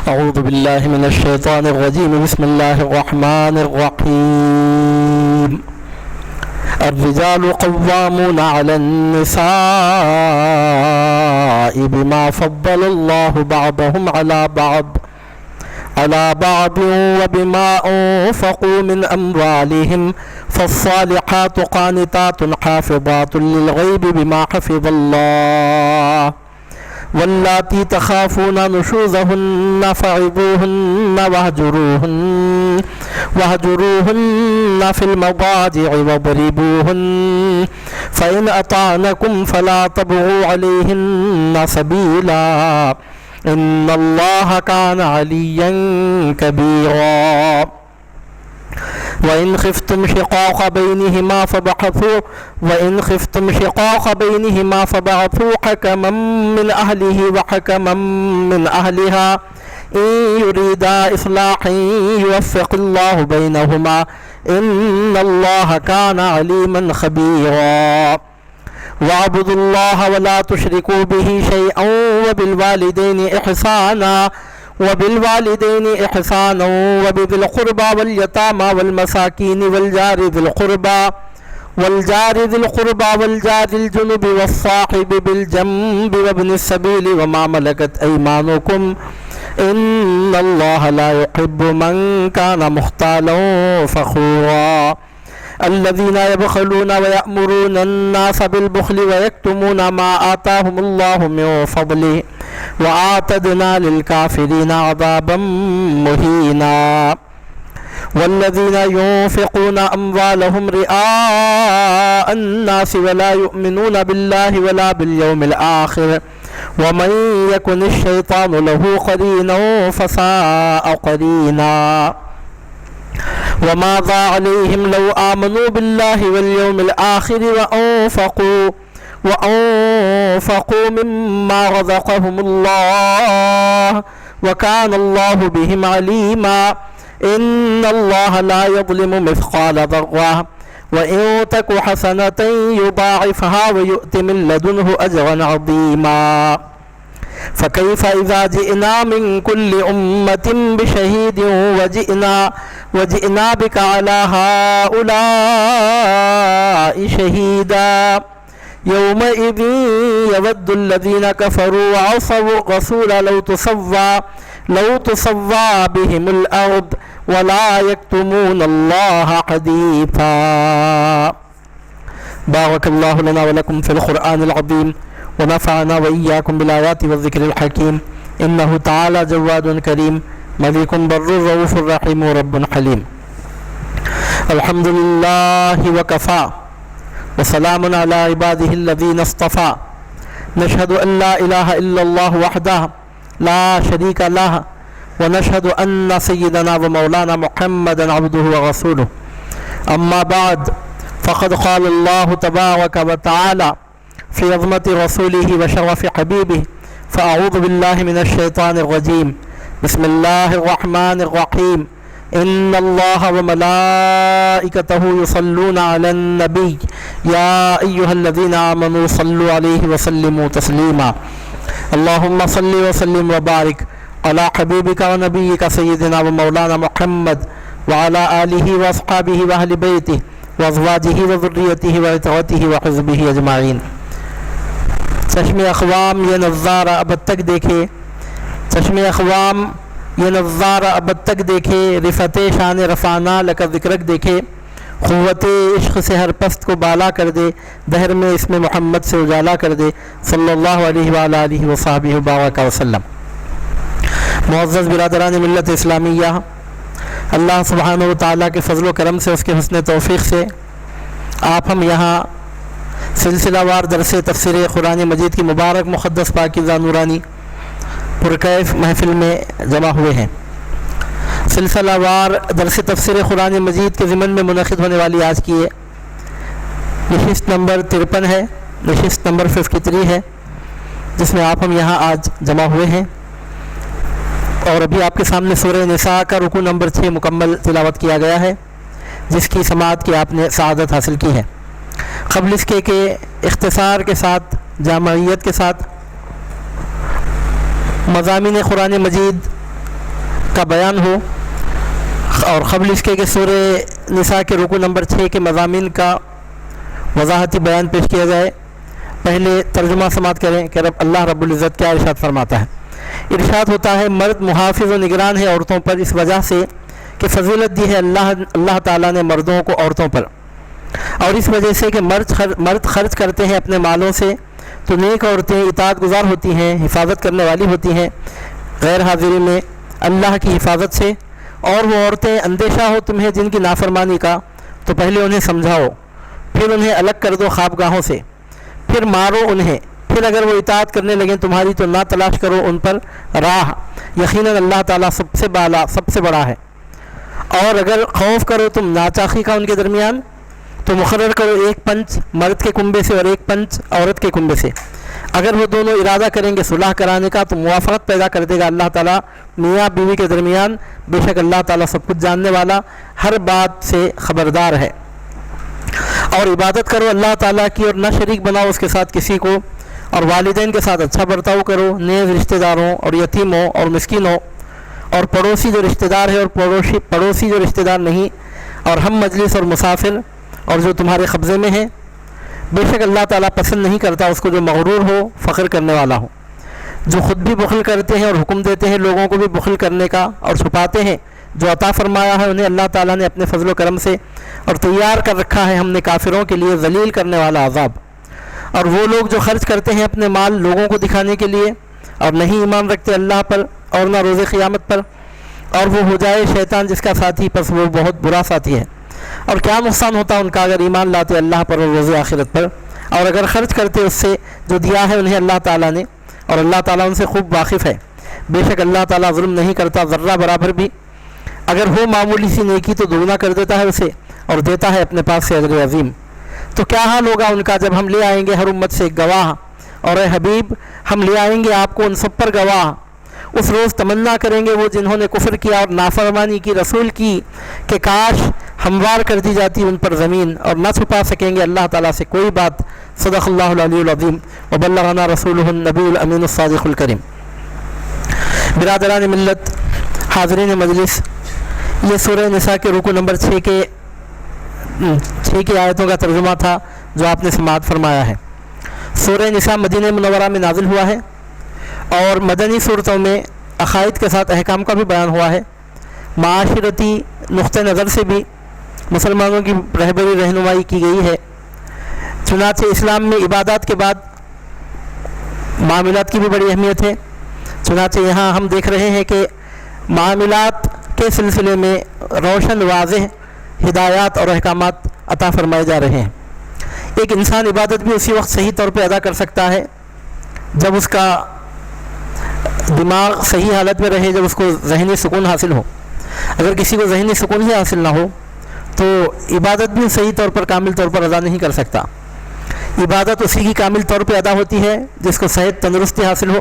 اعوذ باللہ من الشیطان الرجیم بسم اللہ الرحمن الرحیم الرجال قوامون علی النساء بما فضل اللہ بعضهم على بعض وبما انفقوا من اموالهم فالصالحات قانتات حافظات للغیب بما حفظ اللہ واللاتی تخافون نشوزهن فعظوهن واهجروهن في المضاجع واضربوهن فإن أطعنكم فلا تبغوا عليهن سبيلا إن الله كان عليا كبيرا وإن خفتم شقاق بينهما فبعثوا حكما من أهله وحكما من أهلها إن يريدا إصلاحا يوفق الله بينهما إن الله كان عليما خبيرا واعبدوا الله ولا تشركوا به شيئا وبالوالدين إحسانا وبذي القربى واليتامى والمساكين والجار ذي القربى والجار الجنب والصاحب بالجنب وابن السبيل وما ملكت أيمانكم إن الله لا يحب من كان مختالا فخورا الذين يبخلون ويأمرون الناس بالبخل ويكتمون ما آتاهم الله من فضله وأعتدنا للكافرين عذابا مهينا والذين ينفقون أموالهم رئاء الناس ولا يؤمنون بالله ولا باليوم الآخر ومن يكن الشيطان له قرينا فساء قرينا وماذا عليهم لو آمنوا بالله واليوم الآخر وأنفقوا مما رزقهم الله وكان الله بهم عليما إن الله لا يظلم مثقال ذرة وإن تك حسنة يضاعفها ويؤت من لدنه أجرا عظيما فكيف إذا جئنا من كل أمة بشهيد وجئنا بك على هؤلاء شهيدا يومئذ يود الذين كفروا وعصوا الرسول لو تصوى بهم الأرض ولا يكتمون الله حديثا بارك الله لنا ولكم في القرآن العظيم ونفعنا وإياكم بالآيات والذكر الحكيم إنه تعالى جواد كريم مليك بر رؤوف رحيم رب حليم الحمد لله وكفى وسلام على عباده الذين اصطفى نشهد أن لا إله إلا الله وحده لا شريك له ونشهد أن سيدنا ومولانا محمدا عبده ورسوله أما بعد فقد قال الله تبارك وتعالى في عظمة رسوله وشرف حبيبه فأعوذ بالله من الشيطان الرجيم بسم الله الرحمن الرحيم إن الله وملائكته يصلون على النبي يا أيها الذين آمنوا صلوا عليه وسلموا تسليما اللهم صل وسلم وبارك على حبيبك ونبيك سيدنا ومولانا محمد وعلى آله وأصحابه وأهل بيته وأزواجه وذريته وعترته وحزبه أجمعين چشم اقوام یہ نظارہ ابد تک دیکھے چشم اقوام یہ نظارہ ابد تک دیکھے رفعت شان رفعنا لک ذکرک دیکھے قوت عشق سے ہر پست کو بالا کر دے دہر میں اسم محمد سے اجالا کر دے صلی اللہ علیہ وآلہ وصحبہ وبارک وسلم معزز برادران ملت اسلامیہ اللہ سبحانہ و تعالیٰ کے فضل و کرم سے اس کے حسن توفیق سے آپ ہم یہاں سلسلہ وار درس تفسیر قرآن مجید کی مبارک مقدس پاکیزہ نورانی پرکیف محفل میں جمع ہوئے ہیں سلسلہ وار درس تفسیر قرآن مجید کے ضمن میں منعقد ہونے والی آج کی نشست نمبر 53 ہے نشست نمبر 53 ہے جس میں آپ ہم یہاں آج جمع ہوئے ہیں اور ابھی آپ کے سامنے سورہ نساء کا رکوع نمبر 6 مکمل تلاوت کیا گیا ہے جس کی سماعت کی آپ نے سعادت حاصل کی ہے قبل اس کے کہ اختصار کے ساتھ جامعیت کے ساتھ مضامین قرآن مجید کا بیان ہو، اور قبل اس کے کہ سورہ نساء کے رکوع نمبر 6 کے مضامین کا وضاحتی بیان پیش کیا جائے۔ پہلے ترجمہ سماعت کریں کہ اللہ رب العزت کیا ارشاد فرماتا ہے۔ ارشاد ہوتا ہے، مرد محافظ و نگران ہے عورتوں پر اس وجہ سے کہ فضیلت دی ہے اللہ تعالیٰ نے مردوں کو عورتوں پر، اور اس وجہ سے کہ مرد خرچ کرتے ہیں اپنے مالوں سے تو نیک عورتیں اطاعت گزار ہوتی ہیں، حفاظت کرنے والی ہوتی ہیں غیر حاضری میں اللہ کی حفاظت سے۔ اور وہ عورتیں اندیشہ ہو تمہیں جن کی نافرمانی کا تو پہلے انہیں سمجھاؤ، پھر انہیں الگ کر دو خوابگاہوں سے، پھر مارو انہیں، پھر اگر وہ اطاعت کرنے لگیں تمہاری تو نہ تلاش کرو ان پر راہ، یقیناً اللہ تعالیٰ سب سے بالا سب سے بڑا ہے۔ اور اگر خوف کرو تم ناچاقی کا ان کے درمیان تو مقرر کرو ایک پنچ مرد کے کنبے سے اور ایک پنچ عورت کے کنبے سے، اگر وہ دونوں ارادہ کریں گے صلح کرانے کا تو موافقت پیدا کر دے گا اللہ تعالیٰ میاں بیوی کے درمیان، بے شک اللہ تعالیٰ سب کچھ جاننے والا ہر بات سے خبردار ہے۔ اور عبادت کرو اللہ تعالیٰ کی اور نہ شریک بناؤ اس کے ساتھ کسی کو، اور والدین کے ساتھ اچھا برتاؤ کرو، نیز رشتہ داروں اور یتیموں اور مسکینوں اور پڑوسی جو رشتہ دار ہے اور پڑوسی جو رشتہ دار نہیں، اور ہم مجلس اور مسافر اور جو تمہارے قبضے میں ہیں، بے شک اللہ تعالیٰ پسند نہیں کرتا اس کو جو مغرور ہو، فخر کرنے والا ہو، جو خود بھی بخل کرتے ہیں اور حکم دیتے ہیں لوگوں کو بھی بخل کرنے کا، اور چھپاتے ہیں جو عطا فرمایا ہے انہیں اللہ تعالیٰ نے اپنے فضل و کرم سے، اور تیار کر رکھا ہے ہم نے کافروں کے لیے ذلیل کرنے والا عذاب۔ اور وہ لوگ جو خرچ کرتے ہیں اپنے مال لوگوں کو دکھانے کے لیے اور نہیں ایمان رکھتے اللہ پر اور نہ روز قیامت پر، اور وہ ہو جائے شیطان جس کا ساتھی، پس وہ بہت برا ساتھی ہے۔ اور کیا نقصان ہوتا ان کا اگر ایمان لاتے اللہ پر اور روز آخرت پر، اور اگر خرچ کرتے اس سے جو دیا ہے انہیں اللہ تعالیٰ نے، اور اللہ تعالیٰ ان سے خوب واقف ہے۔ بے شک اللہ تعالیٰ ظلم نہیں کرتا ذرہ برابر بھی، اگر ہو معمولی سی نیکی تو دگنا کر دیتا ہے اسے اور دیتا ہے اپنے پاس سے اجر عظیم۔ تو کیا حال ہوگا ان کا جب ہم لے آئیں گے ہر امت سے ایک گواہ، اور اے حبیب ہم لے آئیں گے آپ کو ان سب پر گواہ۔ اس روز تمنا کریں گے وہ جنہوں نے کفر کیا اور نافرمانی کی رسول کی کہ کاش ہموار کر دی جاتی ان پر زمین، اور نہ چھپا سکیں گے اللہ تعالیٰ سے کوئی بات۔ صدق اللہ العلی العظیم وبلغنا رسولہ النبی الامین الصادق الکریم۔ برادران ملت، حاضرین مجلس، یہ سورہ نساء کے رکوع نمبر 6 کی آیتوں کا ترجمہ تھا جو آپ نے سماعت فرمایا ہے۔ سورہ نساء مدینہ منورہ میں نازل ہوا ہے، اور مدنی صورتوں میں عقائد کے ساتھ احکام کا بھی بیان ہوا ہے۔ معاشرتی نقطہ نظر سے بھی مسلمانوں کی رہبری رہنمائی کی گئی ہے۔ چنانچہ اسلام میں عبادات کے بعد معاملات کی بھی بڑی اہمیت ہے۔ چنانچہ یہاں ہم دیکھ رہے ہیں کہ معاملات کے سلسلے میں روشن واضح ہدایات اور احکامات عطا فرمائے جا رہے ہیں۔ ایک انسان عبادت بھی اسی وقت صحیح طور پہ ادا کر سکتا ہے جب اس کا دماغ صحیح حالت میں رہے، جب اس کو ذہنی سکون حاصل ہو۔ اگر کسی کو ذہنی سکون ہی حاصل نہ ہو تو عبادت بھی صحیح طور پر کامل طور پر ادا نہیں کر سکتا۔ عبادت اسی کی کامل طور پہ ادا ہوتی ہے جس کو صحت تندرستی حاصل ہو،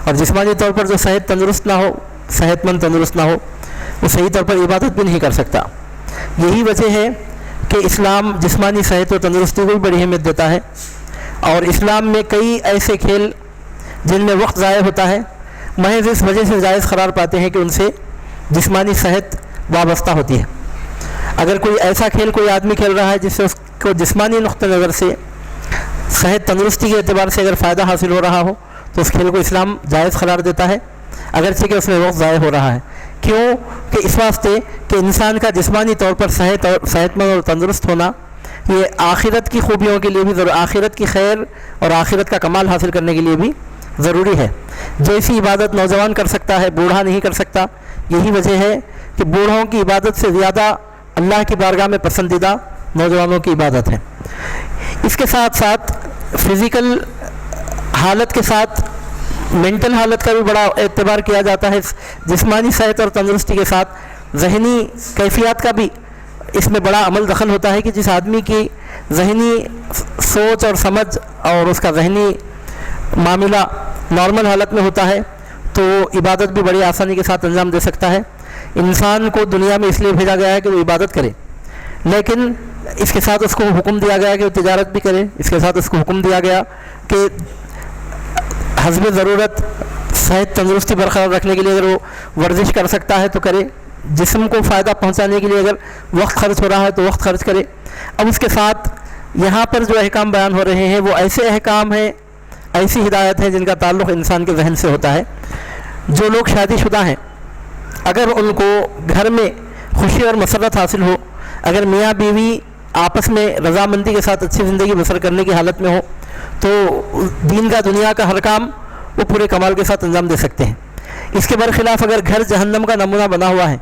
اور جسمانی طور پر جو صحت تندرست نہ ہو، صحت مند تندرست نہ ہو، وہ صحیح طور پر عبادت بھی نہیں کر سکتا۔ یہی وجہ ہے کہ اسلام جسمانی صحت و تندرستی کو بھی بڑی اہمیت دیتا ہے، اور اسلام میں کئی ایسے کھیل جن میں وقت ضائع ہوتا ہے محض اس وجہ سے جائز قرار پاتے ہیں کہ ان سے جسمانی صحت وابستہ ہوتی ہے۔ اگر کوئی ایسا کھیل کوئی آدمی کھیل رہا ہے جس سے اس کو جسمانی نقطہ نظر سے صحت تندرستی کے اعتبار سے اگر فائدہ حاصل ہو رہا ہو تو اس کھیل کو اسلام جائز قرار دیتا ہے، اگرچہ کہ اس میں وقت ضائع ہو رہا ہے۔ کیوں کہ اس واسطے کہ انسان کا جسمانی طور پر صحت مند اور تندرست ہونا یہ آخرت کی خوبیوں کے لیے بھی آخرت کی خیر اور آخرت کا کمال حاصل کرنے کے لیے بھی ضروری ہے۔ جیسی عبادت نوجوان کر سکتا ہے بوڑھا نہیں کر سکتا، یہی وجہ ہے کہ بوڑھوں کی عبادت سے زیادہ اللہ کی بارگاہ میں پسندیدہ نوجوانوں کی عبادت ہے۔ اس کے ساتھ ساتھ فزیکل حالت کے ساتھ مینٹل حالت کا بھی بڑا اعتبار کیا جاتا ہے۔ جسمانی صحت اور تندرستی کے ساتھ ذہنی کیفیات کا بھی اس میں بڑا عمل دخل ہوتا ہے کہ جس آدمی کی ذہنی سوچ اور سمجھ اور اس کا ذہنی معاملہ نارمل حالت میں ہوتا ہے تو عبادت بھی بڑی آسانی کے ساتھ انجام دے سکتا ہے۔ انسان کو دنیا میں اس لیے بھیجا گیا ہے کہ وہ عبادت کرے، لیکن اس کے ساتھ اس کو حکم دیا گیا کہ وہ تجارت بھی کرے، اس کے ساتھ اس کو حکم دیا گیا کہ حسب ضرورت صحت تندرستی برقرار رکھنے کے لیے اگر وہ ورزش کر سکتا ہے تو کرے، جسم کو فائدہ پہنچانے کے لیے اگر وقت خرچ ہو رہا ہے تو وقت خرچ کرے۔ اب اس کے ساتھ یہاں پر جو احکام بیان ہو رہے ہیں وہ ایسے احکام ہیں، ایسی ہدایت ہے جن کا تعلق انسان کے ذہن سے ہوتا ہے۔ جو لوگ شادی شدہ ہیں، اگر ان کو گھر میں خوشی اور مسرت حاصل ہو، اگر میاں بیوی آپس میں رضامندی کے ساتھ اچھی زندگی بسر کرنے کی حالت میں ہو، تو دین کا دنیا کا ہر کام وہ پورے کمال کے ساتھ انجام دے سکتے ہیں۔ اس کے برخلاف اگر گھر جہنم کا نمونہ بنا ہوا ہے،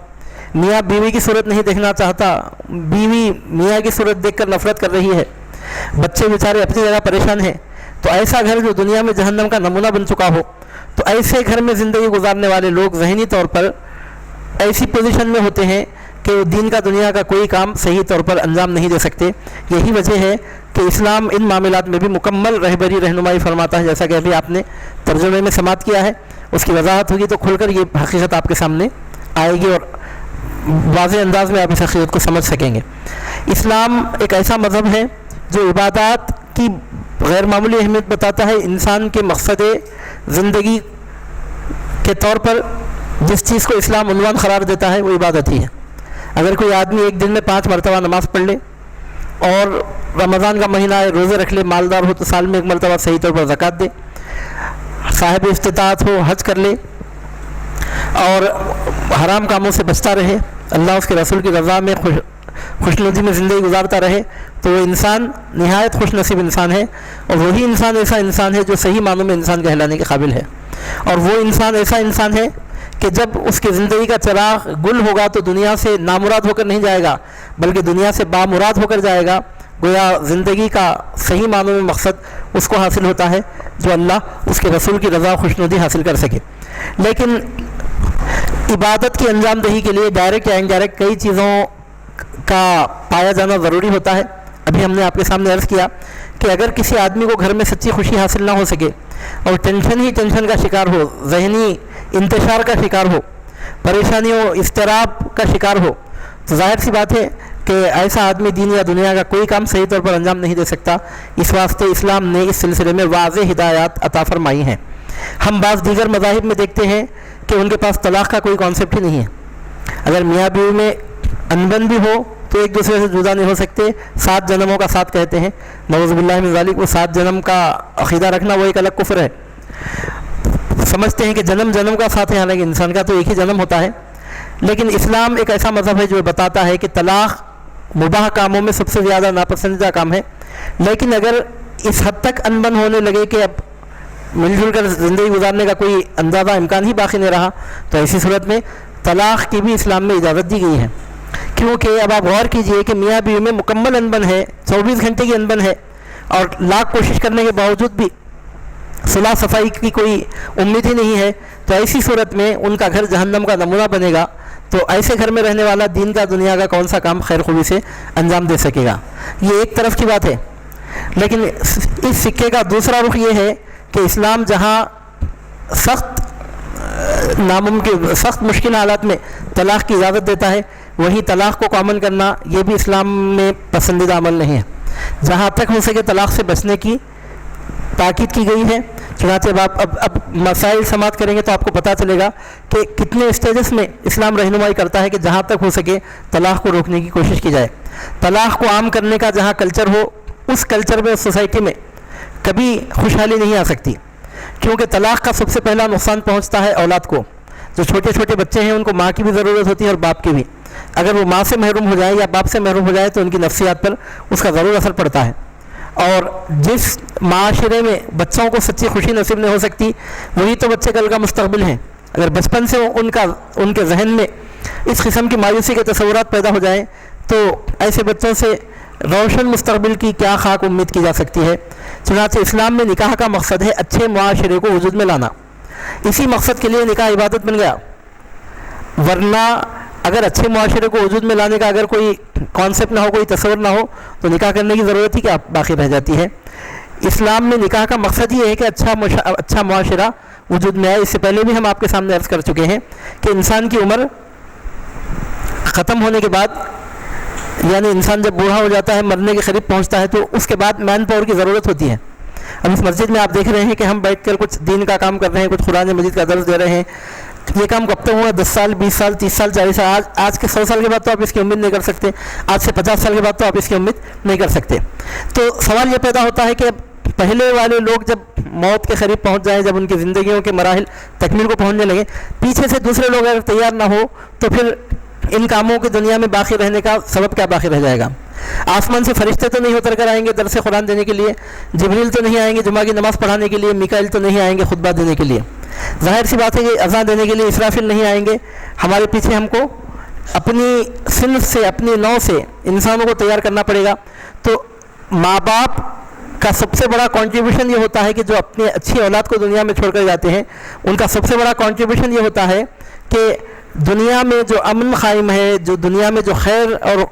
میاں بیوی کی صورت نہیں دیکھنا چاہتا، بیوی میاں کی صورت دیکھ کر نفرت کر رہی ہے، بچے بیچارے اپنی جگہ پریشان ہیں، تو ایسا گھر جو دنیا میں جہنم کا نمونہ بن چکا ہو، تو ایسے گھر میں زندگی گزارنے والے لوگ ذہنی طور پر ایسی پوزیشن میں ہوتے ہیں کہ وہ دین کا دنیا کا کوئی کام صحیح طور پر انجام نہیں دے سکتے۔ یہی وجہ ہے کہ اسلام ان معاملات میں بھی مکمل رہبری رہنمائی فرماتا ہے، جیسا کہ ابھی آپ نے ترجمے میں سماعت کیا ہے، اس کی وضاحت ہوگی تو کھل کر یہ حقیقت آپ کے سامنے آئے گی اور واضح انداز میں آپ اس حقیقت کو سمجھ سکیں گے۔ اسلام ایک ایسا مذہب ہے جو عبادات کی غیر معمولی اہمیت بتاتا ہے۔ انسان کے مقصد زندگی کے طور پر جس چیز کو اسلام عنوان قرار دیتا ہے وہ عبادت ہی ہے۔ اگر کوئی آدمی ایک دن میں 5 مرتبہ نماز پڑھ لے اور رمضان کا مہینہ ہے روزے رکھ لے، مالدار ہو تو سال میں 1 مرتبہ صحیح طور پر زکوٰۃ دے، صاحب استطاعت ہو حج کر لے اور حرام کاموں سے بچتا رہے، اللہ اس کے رسول کی رضا میں خوشنودی میں زندگی گزارتا رہے، تو وہ انسان نہایت خوش نصیب انسان ہے، اور وہی انسان ایسا انسان ہے جو صحیح معنوں میں انسان کہلانے کے قابل ہے۔ اور وہ انسان ایسا انسان ہے کہ جب اس کی زندگی کا چراغ گل ہوگا تو دنیا سے نامراد ہو کر نہیں جائے گا بلکہ دنیا سے بامراد ہو کر جائے گا، گویا زندگی کا صحیح معنوں میں مقصد اس کو حاصل ہوتا ہے جو اللہ اس کے رسول کی رضا و خوشنودی حاصل کر سکے۔ لیکن عبادت کی انجام دہی کے لیے ڈائریکٹ یا انڈائریکٹ کئی چیزوں کا پایا جانا ضروری ہوتا ہے۔ ابھی ہم نے آپ کے سامنے عرض کیا کہ اگر کسی آدمی کو گھر میں سچی خوشی حاصل نہ ہو سکے اور ٹینشن ہی ٹینشن کا شکار ہو، ذہنی انتشار کا شکار ہو، پریشانیوں اضطراب کا شکار ہو، تو ظاہر سی بات ہے کہ ایسا آدمی دین یا دنیا کا کوئی کام صحیح طور پر انجام نہیں دے سکتا۔ اس واسطے اسلام نے اس سلسلے میں واضح ہدایات عطا فرمائی ہیں۔ ہم بعض دیگر مذاہب میں دیکھتے ہیں کہ ان کے پاس طلاق کا کوئی کانسیپٹ ہی نہیں ہے۔ اگر میاں بیوی میں انبن بھی ہو تو ایک دوسرے سے جدا نہیں ہو سکتے، 7 جنموں کا ساتھ کہتے ہیں، نعوذ باللہ من ذالک، وہ 7 جنم کا عقیدہ رکھنا وہ ایک الگ کفر ہے۔ سمجھتے ہیں کہ جنم جنم کا ساتھ ہے، حالانکہ انسان کا تو ایک ہی جنم ہوتا ہے۔ لیکن اسلام ایک ایسا مذہب ہے جو بتاتا ہے کہ طلاق مباح کاموں میں سب سے زیادہ ناپسندیدہ کام ہے، لیکن اگر اس حد تک انبن ہونے لگے کہ اب مل جل کر زندگی گزارنے کا کوئی اندازہ امکان ہی باقی نہیں رہا، تو ایسی صورت میں طلاق کی بھی اسلام میں اجازت دی گئی ہے۔ کیونکہ اب آپ غور کیجئے کہ میاں بیوی میں مکمل انبن ہے، 24 گھنٹے کی انبن ہے، اور لاکھ کوشش کرنے کے باوجود بھی صلاح صفائی کی کوئی امید ہی نہیں ہے، تو ایسی صورت میں ان کا گھر جہنم کا نمونہ بنے گا۔ تو ایسے گھر میں رہنے والا دین کا دنیا کا کون سا کام خیر خوبی سے انجام دے سکے گا؟ یہ ایک طرف کی بات ہے۔ لیکن اس سکے کا دوسرا رخ یہ ہے کہ اسلام جہاں سخت مشکل حالات میں طلاق کی اجازت دیتا ہے، وہی طلاق کو کامن کرنا یہ بھی اسلام میں پسندیدہ عمل نہیں ہے۔ جہاں تک ہو سکے طلاق سے بچنے کی تاکید کی گئی ہے۔ چنانچہ اب مسائل سماعت کریں گے تو آپ کو پتہ چلے گا کہ کتنے اسٹیجز میں اسلام رہنمائی کرتا ہے کہ جہاں تک ہو سکے طلاق کو روکنے کی کوشش کی جائے۔ طلاق کو عام کرنے کا جہاں کلچر ہو، اس کلچر میں، اس سوسائٹی میں کبھی خوشحالی نہیں آ سکتی، کیونکہ طلاق کا سب سے پہلا نقصان پہنچتا ہے اولاد کو۔ جو چھوٹے چھوٹے بچے ہیں ان کو ماں کی بھی ضرورت ہوتی ہے اور باپ کی بھی۔ اگر وہ ماں سے محروم ہو جائے یا باپ سے محروم ہو جائے تو ان کی نفسیات پر اس کا ضرور اثر پڑتا ہے۔ اور جس معاشرے میں بچوں کو سچی خوشی نصیب نہیں ہو سکتی، وہی تو بچے کل کا مستقبل ہیں۔ اگر بچپن سے ان کے ذہن میں اس قسم کی مایوسی کے تصورات پیدا ہو جائیں تو ایسے بچوں سے روشن مستقبل کی کیا خاک امید کی جا سکتی ہے۔ چنانچہ اسلام میں نکاح کا مقصد ہے اچھے معاشرے کو وجود میں لانا۔ اسی مقصد کے لیے نکاح عبادت بن گیا، ورنہ اگر اچھے معاشرے کو وجود میں لانے کا اگر کوئی کانسیپٹ نہ ہو، کوئی تصور نہ ہو، تو نکاح کرنے کی ضرورت ہی کیا باقی رہ جاتی ہے۔ اسلام میں نکاح کا مقصد یہ ہے کہ اچھا معاشرہ وجود میں آئے۔ اس سے پہلے بھی ہم آپ کے سامنے عرض کر چکے ہیں کہ انسان کی عمر ختم ہونے کے بعد، یعنی انسان جب بوڑھا ہو جاتا ہے، مرنے کے قریب پہنچتا ہے، تو اس کے بعد مین پاور کی ضرورت ہوتی ہے۔ اب اس مسجد میں آپ دیکھ رہے ہیں کہ ہم بیٹھ کر کچھ دین کا کام کر رہے ہیں، کچھ قرآن مجید کا درس دے رہے ہیں. یہ کام کب تک ہوا؟ 10 سال 20 سال 30 سال 40 سال. آج کے 100 سال کے بعد تو آپ اس کی امید نہیں کر سکتے، آج سے 50 سال کے بعد تو آپ اس کی امید نہیں کر سکتے. تو سوال یہ پیدا ہوتا ہے کہ پہلے والے لوگ جب موت کے قریب پہنچ جائیں، جب ان کی زندگیوں کے مراحل تکمیل کو پہنچنے لگے، پیچھے سے دوسرے لوگ اگر تیار نہ ہو تو پھر ان کاموں کی دنیا میں باقی رہنے کا سبب کیا باقی رہ جائے گا؟ آسمان سے فرشتے تو نہیں اتر کر آئیں گے درس قرآن دینے کے لیے، جبریل تو نہیں آئیں گے جمعہ کی نماز پڑھانے کے لیے، میکائیل تو نہیں آئیں گے خطبہ دینے کے لیے. ظاہر سی بات ہے کہ اذان دینے کے لیے اسرافیل نہیں آئیں گے. ہمارے پیچھے ہم کو اپنی صنف سے، اپنی نو سے انسانوں کو تیار کرنا پڑے گا. تو ماں باپ کا سب سے بڑا کنٹریبیوشن یہ ہوتا ہے کہ جو اپنی اچھی اولاد کو دنیا میں چھوڑ کر جاتے ہیں، ان کا سب سے بڑا کنٹریبیوشن یہ ہوتا ہے کہ دنیا میں جو امن قائم ہے، جو دنیا میں جو خیر اور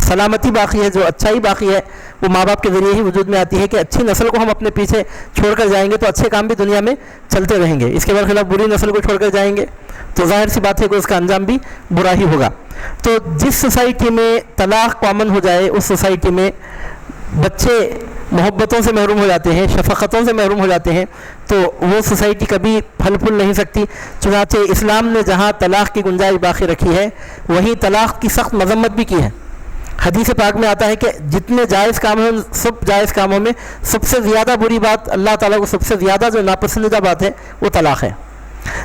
سلامتی باقی ہے، جو اچھائی باقی ہے، وہ ماں باپ کے ذریعے ہی وجود میں آتی ہے. کہ اچھی نسل کو ہم اپنے پیچھے چھوڑ کر جائیں گے تو اچھے کام بھی دنیا میں چلتے رہیں گے. اس کے برخلاف بری نسل کو چھوڑ کر جائیں گے تو ظاہر سی بات ہے کہ اس کا انجام بھی برا ہی ہوگا. تو جس سوسائٹی میں طلاق کامن ہو جائے، اس سوسائٹی میں بچے محبتوں سے محروم ہو جاتے ہیں، شفقتوں سے محروم ہو جاتے ہیں، تو وہ سوسائٹی کبھی پھل پھول نہیں سکتی. چنانچہ اسلام نے جہاں طلاق کی گنجائش باقی رکھی ہے، وہیں طلاق کی سخت مذمت بھی کی ہے. حدیث پاک میں آتا ہے کہ جتنے جائز کام ہیں، سب جائز کاموں میں سب سے زیادہ بری بات، اللہ تعالیٰ کو سب سے زیادہ جو ناپسندیدہ بات ہے وہ طلاق ہے.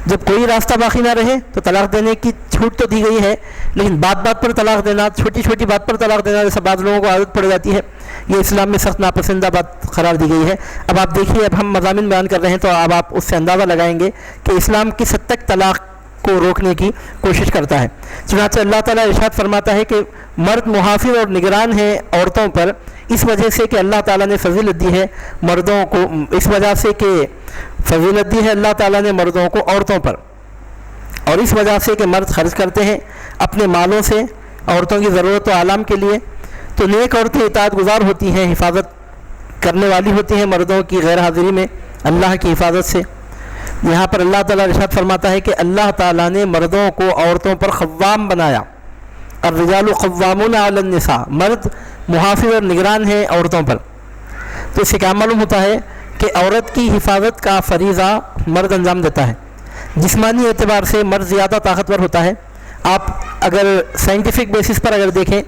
جب کوئی راستہ باقی نہ رہے تو طلاق دینے کی چھوٹ تو دی گئی ہے، لیکن بات بات پر طلاق دینا، چھوٹی چھوٹی بات پر طلاق دینا، جیسے بعض لوگوں کو عادت پڑ جاتی ہے، یہ اسلام میں سخت ناپسندیدہ بات قرار دی گئی ہے. اب آپ دیکھیے، اب ہم مضامین بیان کر رہے ہیں تو اب آپ اس سے اندازہ لگائیں گے کہ اسلام کس حد تک طلاق کو روکنے کی کوشش کرتا ہے. چنانچہ اللہ تعالیٰ ارشاد فرماتا ہے کہ مرد محافظ اور نگران ہیں عورتوں پر، اس وجہ سے کہ اللہ تعالیٰ نے فضیلت دی ہے مردوں کو، اس وجہ سے کہ فضیلت دی ہے اللہ تعالیٰ نے مردوں کو عورتوں پر، اور اس وجہ سے کہ مرد خرچ کرتے ہیں اپنے مالوں سے عورتوں کی ضرورت و آلام کے لیے. تو نیک عورتیں اطاعت گزار ہوتی ہیں، حفاظت کرنے والی ہوتی ہیں مردوں کی غیر حاضری میں اللہ کی حفاظت سے. یہاں پر اللہ تعالیٰ ارشاد فرماتا ہے کہ اللہ تعالیٰ نے مردوں کو عورتوں پر قوام بنایا. الرجال قوامون علی النساء، مرد محافظ اور نگران ہیں عورتوں پر. تو اس سے کیا معلوم ہوتا ہے کہ عورت کی حفاظت کا فریضہ مرد انجام دیتا ہے. جسمانی اعتبار سے مرد زیادہ طاقتور ہوتا ہے. آپ اگر سائنٹیفک بیسس پر اگر دیکھیں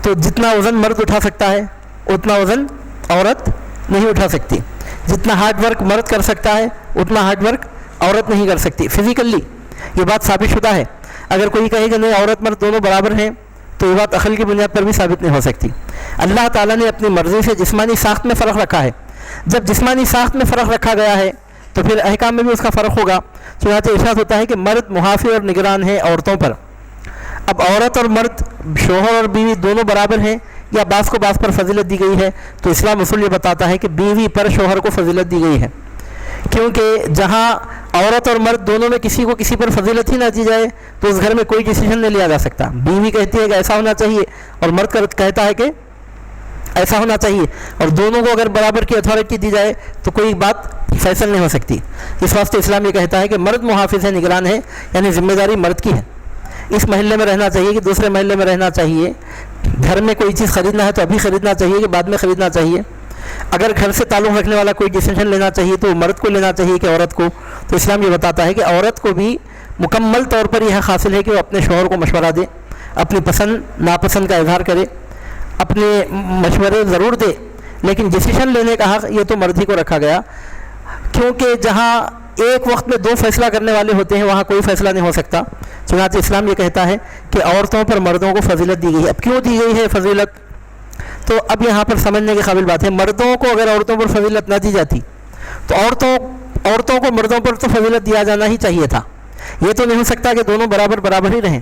تو جتنا وزن مرد اٹھا سکتا ہے اتنا وزن عورت نہیں اٹھا سکتی. جتنا ہارڈ ورک مرد کر سکتا ہے اتنا ہارڈ ورک عورت نہیں کر سکتی. فزیکلی یہ بات ثابت شدہ ہے. اگر کوئی کہے کہ نہیں عورت مرد دونوں برابر ہیں تو یہ بات عقل کی بنیاد پر بھی ثابت نہیں ہو سکتی. اللہ تعالیٰ نے اپنی مرضی سے جسمانی ساخت میں فرق رکھا ہے. جب جسمانی ساخت میں فرق رکھا گیا ہے تو پھر احکام میں بھی اس کا فرق ہوگا. چنانچہ ارشاد ہوتا ہے کہ مرد محافظ اور نگران ہیں عورتوں پر. اب عورت اور مرد، شوہر اور بیوی دونوں برابر ہیں یا بعض کو بعض پر فضیلت دی گئی ہے؟ تو اسلام اصول یہ بتاتا ہے کہ بیوی پر شوہر کو فضیلت دی گئی ہے، کیونکہ جہاں عورت اور مرد دونوں میں کسی کو کسی پر فضیلت ہی نہ دی جائے تو اس گھر میں کوئی ڈیسیژن نہیں لیا جا سکتا. بیوی کہتی ہے کہ ایسا ہونا چاہیے اور مرد کہتا ہے کہ ایسا ہونا چاہیے، اور دونوں کو اگر برابر کی اتھارٹی دی جائے تو کوئی بات فیصل نہیں ہو سکتی. اس واسطے اسلام یہ کہتا ہے کہ مرد محافظ ہے، نگران ہے، یعنی ذمہ داری مرد کی ہے. اس محلے میں رہنا چاہیے کہ دوسرے محلے میں رہنا چاہیے. گھر میں کوئی چیز خریدنا ہے تو ابھی خریدنا چاہیے کہ بعد میں خریدنا چاہیے. اگر گھر سے تعلق رکھنے والا کوئی ڈیسیژن لینا چاہیے تو مرد کو لینا چاہیے کہ عورت کو. تو اسلام یہ بتاتا ہے کہ عورت کو بھی مکمل طور پر یہ حق حاصل ہے کہ وہ اپنے شوہر کو مشورہ دے، اپنی پسند ناپسند کا اظہار کرے، اپنے مشورے ضرور دے، لیکن ڈیسیژن لینے کا حق یہ تو مرد ہی کو رکھا گیا. کیونکہ جہاں ایک وقت میں دو فیصلہ کرنے والے ہوتے ہیں وہاں کوئی فیصلہ نہیں ہو سکتا. چنانچہ اسلام یہ کہتا ہے کہ عورتوں پر مردوں کو فضیلت دی گئی ہے. اب کیوں دی گئی ہے فضیلت؟ تو اب یہاں پر سمجھنے کی قابل بات ہے. مردوں کو اگر عورتوں پر فضیلت نہ دی جاتی تو عورتوں کو مردوں پر تو فضیلت دیا جانا ہی چاہیے تھا. یہ تو نہیں ہو سکتا کہ دونوں برابر ہی رہیں.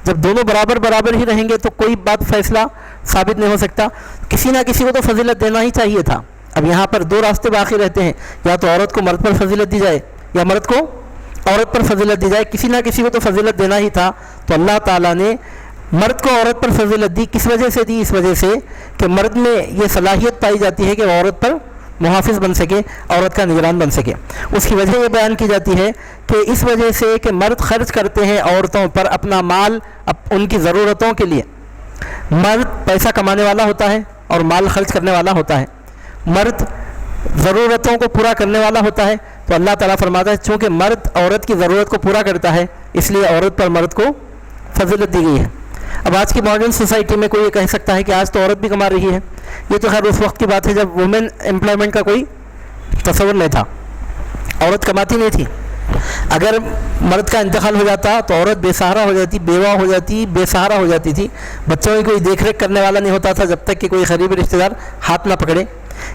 جب دونوں برابر ہی رہیں گے تو کوئی بات فیصلہ ثابت نہیں ہو سکتا. کسی نہ کسی کو تو فضیلت دینا ہی چاہیے تھا. اب یہاں پر دو راستے باقی رہتے ہیں، یا تو عورت کو مرد پر فضیلت دی جائے یا مرد کو عورت پر فضیلت دی جائے. کسی نہ کسی کو تو فضیلت دینا ہی تھا. تو اللہ تعالیٰ نے مرد کو عورت پر فضیلت دی. کس وجہ سے دی؟ اس وجہ سے کہ مرد میں یہ صلاحیت پائی جاتی ہے کہ وہ عورت پر محافظ بن سکے، عورت کا نگران بن سکے. اس کی وجہ یہ بیان کی جاتی ہے کہ اس وجہ سے کہ مرد خرچ کرتے ہیں عورتوں پر اپنا مال ان کی ضرورتوں کے لیے. مرد پیسہ کمانے والا ہوتا ہے اور مال خرچ کرنے والا ہوتا ہے. مرد ضرورتوں کو پورا کرنے والا ہوتا ہے، تو اللہ تعالیٰ فرماتا ہے چونکہ مرد عورت کی ضرورت کو پورا کرتا ہے اس لیے عورت پر مرد کو فضیلت دی گئی ہے۔ اب آج کی ماڈرن سوسائٹی میں کوئی یہ کہہ سکتا ہے کہ آج تو عورت بھی کما رہی ہے، یہ تو خیر اس وقت کی بات ہے جب وومن امپلائمنٹ کا کوئی تصور نہیں تھا، عورت کماتی نہیں تھی۔ اگر مرد کا انتقال ہو جاتا تو عورت بے سہارا ہو جاتی، بیوہ ہو جاتی، بے سہارا ہو جاتی تھی، بچوں کی کوئی دیکھ ریکھ کرنے والا نہیں ہوتا تھا جب تک کہ کوئی قریبی رشتہ دار ہاتھ نہ پکڑے۔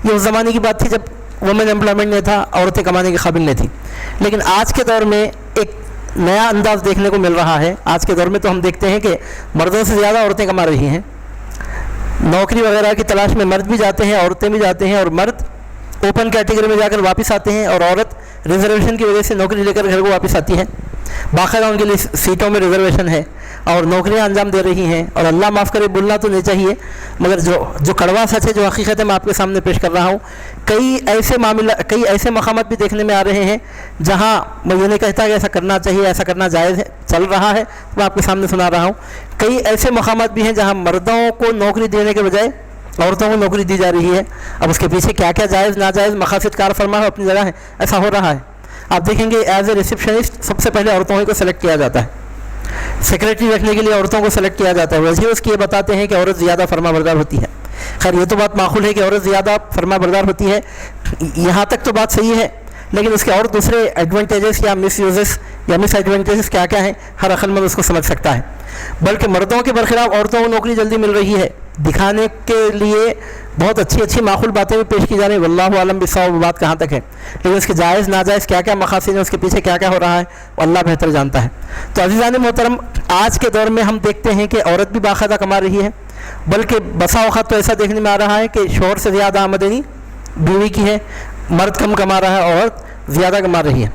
یہ اس زمانے کی بات تھی جب وومن امپلائمنٹ نہیں تھا، عورتیں کمانے کے قابل نہیں تھیں۔ لیکن آج کے دور میں ایک نیا انداز دیکھنے کو مل رہا ہے۔ آج کے دور میں تو ہم دیکھتے ہیں کہ مردوں سے زیادہ عورتیں کما رہی ہیں، نوکری وغیرہ کی تلاش میں مرد بھی جاتے ہیں، عورتیں بھی جاتے ہیں، اور مرد اوپن کیٹیگری میں جا کر واپس آتے ہیں اور عورت ریزرویشن کی وجہ سے نوکری لے کر گھر کو واپس آتی ہے، باقاعدہ ان کے لیے سیٹوں میں ریزرویشن ہے اور نوکریاں انجام دے رہی ہیں۔ اور اللہ معاف کرے، بولنا تو نہیں چاہیے مگر جو کڑوا سچ ہے، جو حقیقت ہے، میں آپ کے سامنے پیش کر رہا ہوں۔ کئی ایسے مقامات بھی دیکھنے میں آ رہے ہیں جہاں میں یہ نہیں کہتا کہ ایسا کرنا چاہیے، ایسا کرنا جائز ہے، چل رہا ہے، میں آپ کے سامنے سنا رہا ہوں۔ کئی ایسے مقامات بھی ہیں جہاں مردوں کو نوکری دینے کے بجائے عورتوں کو نوکری دی جا رہی ہے۔ اب اس کے پیچھے کیا کیا جائز ناجائز مقاصد کار فرما ہے اپنی جگہ ہے، ایسا ہو رہا ہے۔ آپ دیکھیں گے ایز اے ریسیپشنسٹ سب سے پہلے عورتوں ہی کو سلیکٹ کیا جاتا ہے، سیکرٹری رکھنے کے لیے عورتوں کو سلیکٹ کیا جاتا ہے۔ وجہ اس کی یہ بتاتے ہیں کہ عورت زیادہ فرما بردار ہوتی ہے۔ خیر یہ تو بات معقول ہے کہ عورت زیادہ فرما بردار ہوتی ہے، یہاں تک تو بات صحیح ہے، لیکن اس کے اور دوسرے ایڈوانٹیجز یا مس یوزز یا مس ایڈوانٹیجز کیا کیا ہیں ہر عقل مند اس کو سمجھ سکتا ہے۔ بلکہ مردوں کے برخلاف عورتوں کو نوکری جلدی مل رہی ہے، دکھانے کے لیے بہت اچھی معقول باتیں بھی پیش کی جا رہی ہیں، واللہ عالم بالصواب بات کہاں تک ہے، لیکن اس کے جائز ناجائز کیا کیا مقاصد ہیں، اس کے پیچھے کیا کیا ہو رہا ہے وہ اللہ بہتر جانتا ہے۔ تو عزیزان محترم، آج کے دور میں ہم دیکھتے ہیں کہ عورت بھی باقاعدہ کما رہی ہے، بلکہ بسا اوقات تو ایسا دیکھنے میں آ رہا ہے کہ شوہر سے زیادہ آمدنی بیوی کی ہے، مرد کم کما رہا ہے، عورت زیادہ کما رہی ہے۔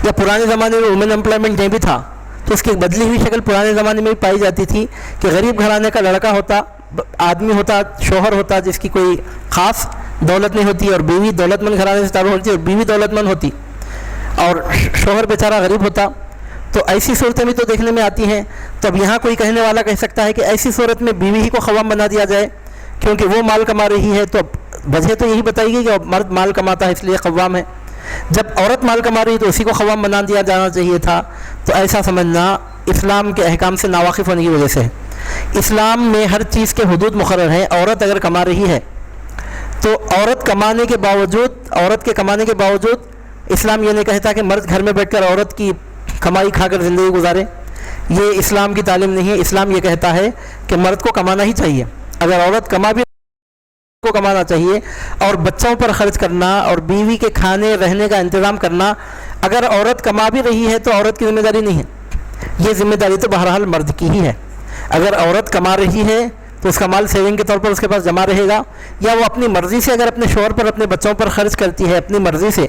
یا پرانے زمانے میں وومن امپلائمنٹ نہیں بھی تھا تو اس کی ایک بدلی ہوئی شکل پرانے زمانے میں بھی پائی جاتی تھی کہ غریب گھرانے کا لڑکا ہوتا، آدمی ہوتا، شوہر ہوتا جس کی کوئی خاص دولت نہیں ہوتی، اور بیوی دولت مند گھرانے سے تعلق ہوتی اور بیوی دولت مند ہوتی اور شوہر بیچارہ غریب ہوتا۔ تو ایسی صورتیں بھی تو دیکھنے میں آتی ہیں۔ تو اب یہاں کوئی کہنے والا کہہ سکتا ہے کہ ایسی صورت میں بیوی ہی کو قوام بنا دیا جائے کیونکہ وہ مال کما رہی ہے، تو وجہ تو یہی بتائی گئی کہ مرد مال کماتا ہے اس لیے قوام ہے۔ جب عورت مال کما رہی ہے تو اسی کو قوام بنا دیا جانا چاہیے تھا۔ تو ایسا سمجھنا اسلام کے احکام سے ناواقف ہونے کی وجہ سے ہے۔ اسلام میں ہر چیز کے حدود مقرر ہیں۔ عورت اگر کما رہی ہے تو عورت کے کمانے کے باوجود اسلام یہ نہیں کہتا کہ مرد گھر میں بیٹھ کر عورت کی کمائی کھا کر زندگی گزارے، یہ اسلام کی تعلیم نہیں ہے۔ اسلام یہ کہتا ہے کہ مرد کو کمانا ہی چاہیے، اگر عورت کما بھی کو کمانا چاہیے، اور بچوں پر خرچ کرنا اور بیوی کے کھانے رہنے کا انتظام کرنا، اگر عورت کما بھی رہی ہے تو عورت کی ذمہ داری نہیں ہے، یہ ذمہ داری تو بہرحال مرد کی ہی ہے۔ اگر عورت کما رہی ہے تو اس کا مال سیونگ کے طور پر اس کے پاس جمع رہے گا، یا وہ اپنی مرضی سے اگر اپنے شوہر پر اپنے بچوں پر خرچ کرتی ہے اپنی مرضی سے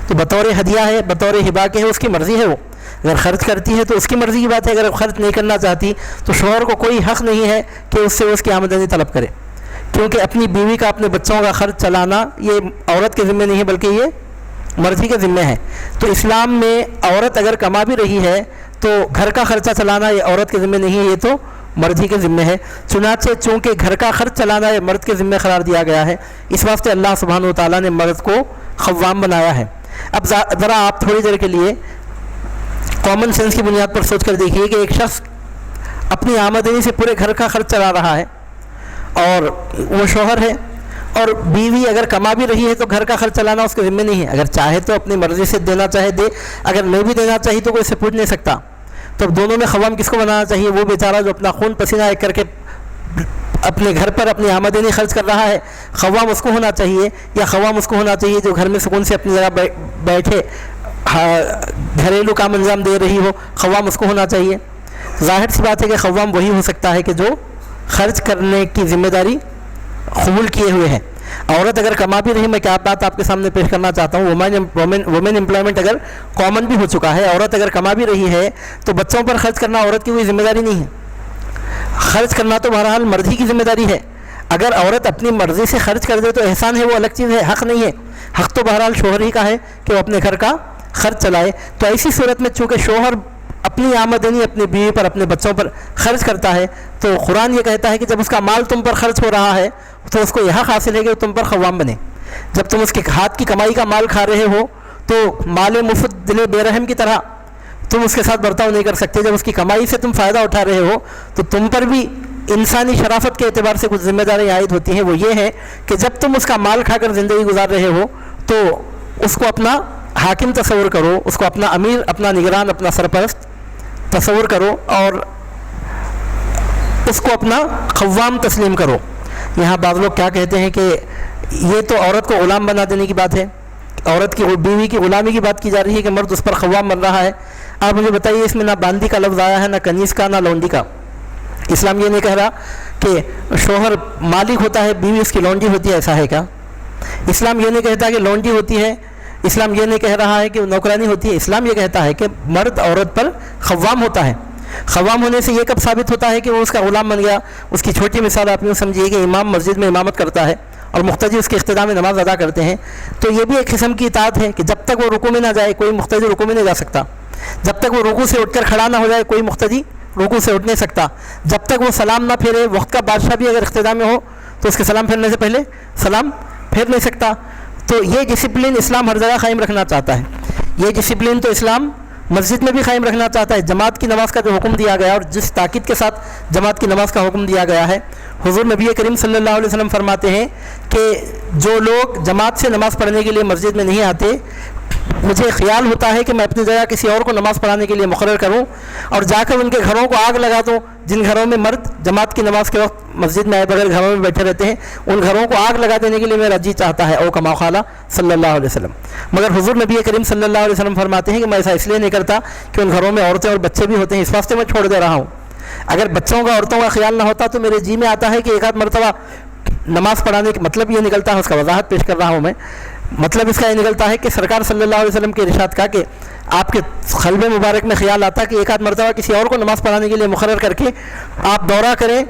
تو بطور ہدیہ ہے، بطور ہبہ کے ہے، اس کی مرضی ہے۔ وہ اگر خرچ کرتی ہے تو اس کی مرضی کی بات ہے، اگر خرچ نہیں کرنا چاہتی تو شوہر کو کوئی حق نہیں ہے کہ اس سے اس کی آمدنی طلب کرے، کیونکہ اپنی بیوی کا اپنے بچوں کا خرچ چلانا یہ عورت کے ذمہ نہیں ہے بلکہ یہ مرضی کے ذمہ ہے۔ تو اسلام میں عورت اگر کما بھی رہی ہے تو گھر کا خرچہ چلانا یہ عورت کے ذمہ نہیں ہے، یہ تو مرد ہی کے ذمہ ہے۔ چنانچہ چونکہ گھر کا خرچ چلانا یہ مرد کے ذمہ قرار دیا گیا ہے، اس واسطے اللہ سبحانہ و تعالیٰ نے مرد کو قوام بنایا ہے۔ اب ذرا آپ تھوڑی دیر کے لیے کامن سینس کی بنیاد پر سوچ کر دیکھیے کہ ایک شخص اپنی آمدنی سے پورے گھر کا خرچ چلا رہا ہے اور وہ شوہر ہے، اور بیوی اگر کما بھی رہی ہے تو گھر کا خرچ چلانا اس کے ذمہ نہیں ہے، اگر چاہے تو اپنی مرضی سے دینا چاہے دے، اگر نہیں بھی دینا چاہیے تو کوئی اسے پوچھ نہیں سکتا۔ تو اب دونوں میں قوام کس کو بنانا چاہیے؟ وہ بیچارہ جو اپنا خون پسینہ ایک کر کے اپنے گھر پر اپنی آمدنی خرچ کر رہا ہے، قوام اس کو ہونا چاہیے، یا قوام اس کو ہونا چاہیے جو گھر میں سکون سے اپنی جگہ بیٹھے گھریلو کام انجام دے رہی ہو، قوام اس کو ہونا چاہیے۔ ظاہر سی بات ہے کہ قوام وہی ہو سکتا ہے کہ جو خرچ کرنے کی ذمہ داری قبول کیے ہوئے ہے۔ عورت اگر کما بھی رہی، میں کیا بات آپ کے سامنے پیش کرنا چاہتا ہوں، وومن امپلائمنٹ اگر کامن بھی ہو چکا ہے، عورت اگر کما بھی رہی ہے تو بچوں پر خرچ کرنا عورت کی کوئی ذمہ داری نہیں ہے، خرچ کرنا تو بہرحال مرد ہی کی ذمہ داری ہے۔ اگر عورت اپنی مرضی سے خرچ کر دے تو احسان ہے، وہ الگ چیز ہے، حق نہیں ہے۔ حق تو بہرحال شوہر ہی کا ہے کہ وہ اپنے گھر کا خرچ چلائے۔ تو ایسی صورت میں چونکہ شوہر اپنی آمدنی اپنی بیوی پر اپنے بچوں پر خرچ کرتا ہے تو قرآن یہ کہتا ہے کہ جب اس کا مال تم پر خرچ ہو رہا ہے تو اس کو یہ حق حاصل ہے کہ وہ تم پر قوام بنے۔ جب تم اس کے ہاتھ کی کمائی کا مال کھا رہے ہو تو مال مفت دل بے رحم کی طرح تم اس کے ساتھ برتاؤ نہیں کر سکتے. جب اس کی کمائی سے تم فائدہ اٹھا رہے ہو تو تم پر بھی انسانی شرافت کے اعتبار سے کچھ ذمہ داریاں عائد ہوتی ہیں. وہ یہ ہے کہ جب تم اس کا مال کھا کر زندگی گزار رہے ہو تو اس کو اپنا حاکم تصور کرو, اس کو اپنا امیر, اپنا نگران, اپنا سرپرست تصور کرو اور اس کو اپنا قوام تسلیم کرو. یہاں بعض لوگ کیا کہتے ہیں کہ یہ تو عورت کو غلام بنا دینے کی بات ہے, عورت کی بیوی کی غلامی کی بات کی جا رہی ہے کہ مرد اس پر قوام بن رہا ہے. آپ مجھے بتائیے اس میں نہ باندی کا لفظ آیا ہے, نہ کنیز کا, نہ لونڈی کا. اسلام یہ نہیں کہہ رہا کہ شوہر مالک ہوتا ہے, بیوی اس کی لونڈی ہوتی ہے, ایسا ہے کیا؟ اسلام یہ نہیں کہتا کہ لونڈی ہوتی ہے, اسلام یہ نہیں کہہ رہا ہے کہ نوکرانی ہوتی ہے. اسلام یہ کہتا ہے کہ مرد عورت پر قوام ہوتا ہے. قوام ہونے سے یہ کب ثابت ہوتا ہے کہ وہ اس کا غلام بن گیا؟ اس کی چھوٹی مثال آپ یوں سمجھیے کہ امام مسجد میں امامت کرتا ہے اور مقتدی اس کے اقتداء میں نماز ادا کرتے ہیں, تو یہ بھی ایک قسم کی اطاعت ہے کہ جب تک وہ رکوع میں نہ جائے کوئی مقتدی رکوع میں نہیں جا سکتا. جب تک وہ رکوع سے اٹھ کر کھڑا نہ ہو جائے کوئی مقتدی رکوع سے اٹھ نہیں سکتا. جب تک وہ سلام نہ پھیرے, وقت کا بادشاہ بھی اگر اقتداء میں ہو تو اس کے سلام پھیرنے سے پہلے سلام پھیر نہیں سکتا. تو یہ ڈسپلن اسلام ہر جگہ قائم رکھنا چاہتا ہے. یہ ڈسپلن تو اسلام مسجد میں بھی قائم رکھنا چاہتا ہے. جماعت کی نماز کا جو حکم دیا گیا اور جس تاکید کے ساتھ جماعت کی نماز کا حکم دیا گیا ہے, حضور نبی کریم صلی اللہ علیہ وسلم فرماتے ہیں کہ جو لوگ جماعت سے نماز پڑھنے کے لیے مسجد میں نہیں آتے, مجھے خیال ہوتا ہے کہ میں اپنی جگہ کسی اور کو نماز پڑھانے کے لیے مقرر کروں اور جا کر ان کے گھروں کو آگ لگا دوں. جن گھروں میں مرد جماعت کی نماز کے وقت مسجد میں آئے بغیر گھروں میں بیٹھے رہتے ہیں, ان گھروں کو آگ لگا دینے کے لیے میرا جی چاہتا ہے, او کما قال صلی اللہ علیہ وسلم. مگر حضور نبی کریم صلی اللہ علیہ وسلم فرماتے ہیں کہ میں ایسا اس لیے نہیں کرتا کہ ان گھروں میں عورتیں اور بچے بھی ہوتے ہیں, اس واسطے میں چھوڑ دے رہا ہوں. اگر بچوں کا عورتوں کا خیال نہ ہوتا تو میرے جی میں آتا ہے کہ ایک آدھ مرتبہ نماز پڑھانے کا مطلب یہ نکلتا ہے, اس کا وضاحت پیش کر رہا ہوں میں. مطلب اس کا یہ نکلتا ہے کہ سرکار صلی اللہ علیہ وسلم کے ارشاد کا کہ آپ کے قلب مبارک میں خیال آتا کہ ایک آدھ مرتبہ کسی اور کو نماز پڑھانے کے لیے مقرر کر کے آپ دورہ کریں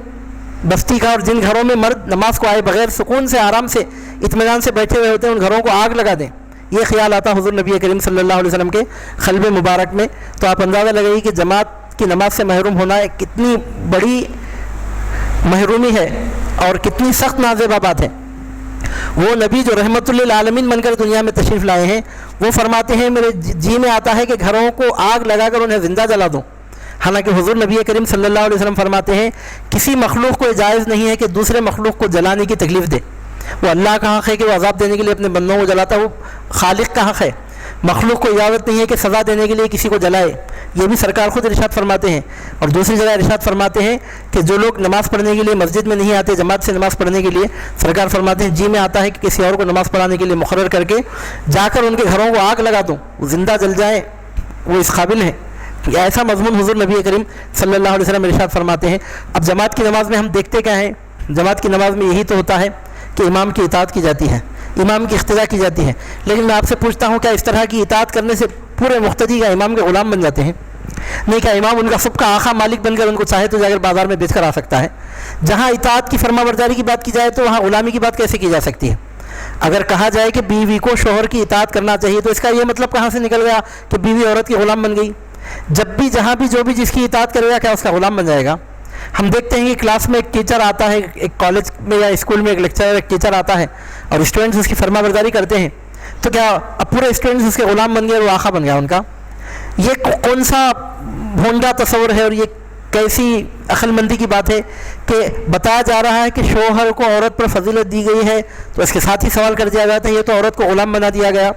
بستی کا, اور جن گھروں میں مرد نماز کو آئے بغیر سکون سے, آرام سے, اطمینان سے بیٹھے ہوئے ہوتے ہیں, ان گھروں کو آگ لگا دیں. یہ خیال آتا حضور نبی کریم صلی اللہ علیہ وسلم کے قلب مبارک میں. تو آپ اندازہ لگائیے کہ جماعت کی نماز سے محروم ہونا ایک کتنی بڑی محرومی ہے اور کتنی سخت نازیبہ بات ہے. وہ نبی جو رحمت للعالمین بن کر دنیا میں تشریف لائے ہیں, وہ فرماتے ہیں میرے جی میں آتا ہے کہ گھروں کو آگ لگا کر انہیں زندہ جلا دوں. حالانکہ حضور نبی کریم صلی اللہ علیہ وسلم فرماتے ہیں کسی مخلوق کو جائز نہیں ہے کہ دوسرے مخلوق کو جلانے کی تکلیف دے. وہ اللہ کا حق ہے کہ وہ عذاب دینے کے لیے اپنے بندوں کو جلاتا ہے, وہ خالق کا حق ہے. مخلوق کو اجازت نہیں ہے کہ سزا دینے کے لیے کسی کو جلائے. یہ بھی سرکار خود ارشاد فرماتے ہیں. اور دوسری جگہ ارشاد فرماتے ہیں کہ جو لوگ نماز پڑھنے کے لیے مسجد میں نہیں آتے, جماعت سے نماز پڑھنے کے لیے, سرکار فرماتے ہیں جی میں آتا ہے کہ کسی اور کو نماز پڑھانے کے لیے مقرر کر کے جا کر ان کے گھروں کو آگ لگا دوں, وہ زندہ جل جائیں, وہ اس قابل ہیں. ایسا مضمون حضور نبی کریم صلی اللہ علیہ وسلم ارشاد فرماتے ہیں. اب جماعت کی نماز میں ہم دیکھتے کیا ہیں؟ جماعت کی نماز میں یہی تو ہوتا ہے کہ امام کی اطاعت کی جاتی ہے, امام کی اقتداء کی جاتی ہے. لیکن میں آپ سے پوچھتا ہوں کیا اس طرح کی اطاعت کرنے سے پورے مقتدی کا امام کے غلام بن جاتے ہیں؟ نہیں. کیا امام ان کا سب کا آقا مالک بن کر ان کو چاہے تو جا کر بازار میں بیچ کر آ سکتا ہے؟ جہاں اطاعت کی فرما برداری کی بات کی جائے تو وہاں غلامی کی بات کیسے کی جا سکتی ہے؟ اگر کہا جائے کہ بیوی کو شوہر کی اطاعت کرنا چاہیے تو اس کا یہ مطلب کہاں سے نکل گیا کہ بیوی عورت کی غلام بن گئی؟ جب بھی جہاں بھی جو بھی جس کی اطاعت کرے گا کیا اس کا غلام بن جائے گا؟ ہم دیکھتے ہیں کہ کلاس میں ایک ٹیچر آتا ہے, ایک کالج میں یا اسکول میں ایک لیکچرر ایک ٹیچر آتا ہے اور اسٹوڈنٹس اس کی فرما برداری کرتے ہیں, تو کیا اب پورے اسٹوڈنٹس اس کے غلام بن گئے, وہ آقا بن گیا ان کا؟ یہ کون سا بھونڈا تصور ہے اور یہ کیسی عقل مندی کی بات ہے کہ بتایا جا رہا ہے کہ شوہر کو عورت پر فضیلت دی گئی ہے تو اس کے ساتھ ہی سوال کر دیا جاتا ہے یہ تو عورت کو غلام بنا دیا گیا.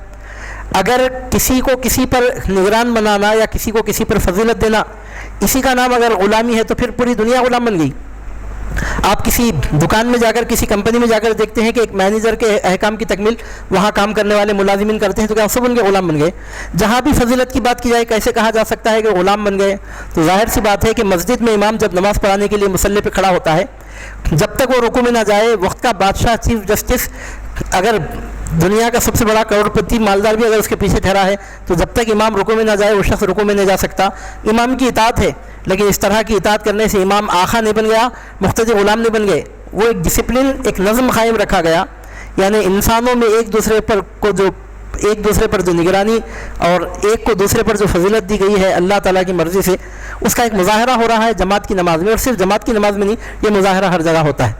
اگر کسی کو کسی پر نگران بنانا یا کسی کو کسی پر فضیلت دینا اسی کا نام اگر غلامی ہے تو پھر پوری دنیا غلام بن گئی. آپ کسی دکان میں جا کر, کسی کمپنی میں جا کر دیکھتے ہیں کہ ایک مینیجر کے احکام کی تکمیل وہاں کام کرنے والے ملازمین کرتے ہیں, تو کیا سب ان کے غلام بن گئے؟ جہاں بھی فضیلت کی بات کی جائے کیسے کہا جا سکتا ہے کہ غلام بن گئے؟ تو ظاہر سی بات ہے کہ مسجد میں امام جب نماز پڑھانے کے لیے مصلی پہ کھڑا ہوتا ہے, جب تک وہ رکوع میں نہ جائے, وقت کا بادشاہ چیف جسٹس اگر دنیا کا سب سے بڑا کروڑپتی مالدار بھی اگر اس کے پیچھے ٹھہرا ہے تو جب تک امام رکوع میں نہ جائے وہ شخص رکوع میں نہیں جا سکتا. امام کی اطاعت ہے, لیکن اس طرح کی اطاعت کرنے سے امام آقا نہیں بن گیا, مقتدی غلام نہیں بن گئے. وہ ایک ڈسپلن, ایک نظم قائم رکھا گیا, یعنی انسانوں میں ایک دوسرے پر جو نگرانی اور ایک کو دوسرے پر جو فضیلت دی گئی ہے اللہ تعالیٰ کی مرضی سے, اس کا ایک مظاہرہ ہو رہا ہے جماعت کی نماز میں. اور صرف جماعت کی نماز میں نہیں, یہ مظاہرہ ہر جگہ ہوتا ہے.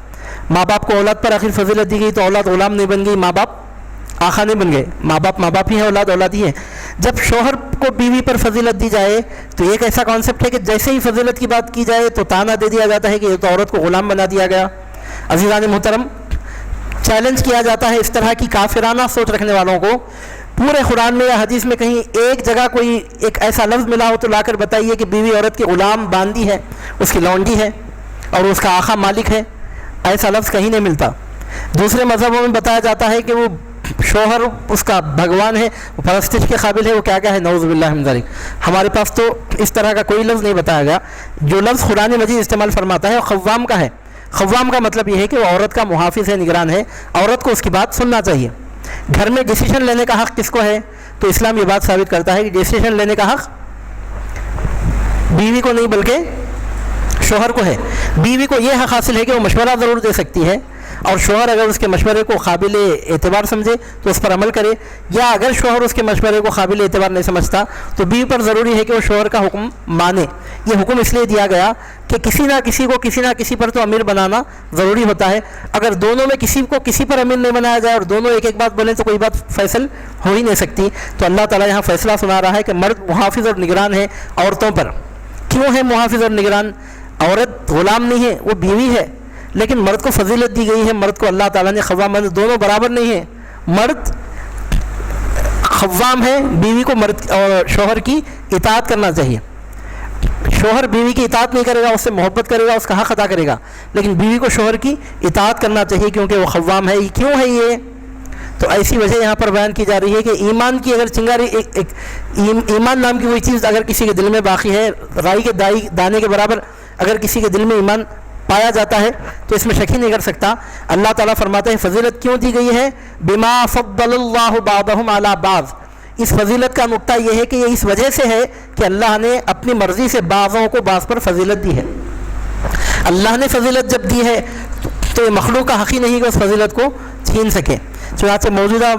ماں باپ کو اولاد پر آخر فضیلت دی گئی تو اولاد غلام نہیں بن گئی, ماں باپ آقا نہیں بن گئے، ماں باپ ہی ہیں، اولاد ہی ہیں۔ جب شوہر کو بیوی پر فضیلت دی جائے تو ایک ایسا کانسیپٹ ہے کہ جیسے ہی فضیلت کی بات کی جائے تو تانا دے دیا جاتا ہے کہ یہ تو عورت کو غلام بنا دیا گیا۔ عزیزان محترم، چیلنج کیا جاتا ہے اس طرح کی کافرانہ سوچ رکھنے والوں کو۔ پورے قرآن میں یا حدیث میں کہیں ایک جگہ کوئی ایک ایسا لفظ ملا ہو تو لا کر بتائیے کہ بیوی عورت کی غلام باندی ہے، اس کی لونڈی ہے اور اس کا آقا مالک ہے، ایسا لفظ کہیں نہیں ملتا۔ دوسرے مذہبوں میں بتایا جاتا ہے کہ وہ شوہر اس کا بھگوان ہے، وہ پرستش کے قابل ہے، وہ کیا ہے، نعوذ باللہ من ذالک۔ ہمارے پاس تو اس طرح کا کوئی لفظ نہیں بتایا گیا۔ جو لفظ قرآن مجید استعمال فرماتا ہے وہ خوام کا ہے۔ خوام کا مطلب یہ ہے کہ وہ عورت کا محافظ ہے، نگران ہے، عورت کو اس کی بات سننا چاہیے۔ گھر میں ڈیسیشن لینے کا حق کس کو ہے؟ تو اسلام یہ بات ثابت کرتا ہے کہ ڈیسیشن لینے کا حق بیوی کو نہیں بلکہ شوہر کو ہے۔ بیوی کو یہ حق حاصل ہے کہ وہ مشورہ ضرور دے سکتی ہے، اور شوہر اگر اس کے مشورے کو قابل اعتبار سمجھے تو اس پر عمل کرے، یا اگر شوہر اس کے مشورے کو قابل اعتبار نہیں سمجھتا تو بیوی پر ضروری ہے کہ وہ شوہر کا حکم مانے۔ یہ حکم اس لیے دیا گیا کہ کسی نہ کسی پر تو امیر بنانا ضروری ہوتا ہے۔ اگر دونوں میں کسی کو کسی پر امیر نہیں بنایا جائے اور دونوں ایک بات بولیں تو کوئی بات فیصل ہو ہی نہیں سکتی۔ تو اللہ تعالیٰ یہاں فیصلہ سنا رہا ہے کہ مرد محافظ اور نگران ہے عورتوں پر۔ کیوں ہے محافظ اور نگران؟ عورت غلام نہیں ہے، وہ بیوی ہے، لیکن مرد کو فضیلت دی گئی ہے۔ مرد کو اللہ تعالیٰ نے خوام، دونوں برابر نہیں ہیں۔ مرد خوام ہے، بیوی کو مرد اور شوہر کی اطاعت کرنا چاہیے۔ شوہر بیوی کی اطاعت نہیں کرے گا، اس سے محبت کرے گا، اس کا حق ادا کرے گا، لیکن بیوی کو شوہر کی اطاعت کرنا چاہیے کیونکہ وہ خوام ہے۔ کیوں ہے یہ؟ تو ایسی وجہ یہاں پر بیان کی جا رہی ہے کہ ایمان کی اگر چنگاری، ایمان نام کی کوئی چیز اگر کسی کے دل میں باقی ہے، رائی کے دانے کے برابر اگر کسی کے دل میں ایمان پایا جاتا ہے تو اس میں شک ہی نہیں کر سکتا۔ اللہ تعالیٰ فرماتے ہیں فضیلت کیوں دی گئی ہے؟ بما فضل اللہ بعضهم علی بعض۔ اس فضیلت کا نقطہ یہ ہے کہ یہ اس وجہ سے ہے کہ اللہ نے اپنی مرضی سے بعضوں کو بعض پر فضیلت دی ہے۔ اللہ نے فضیلت جب دی ہے تو یہ مخلوق کا حق ہی نہیں کہ اس فضیلت کو چھین سکے۔ چنانچہ موجودہ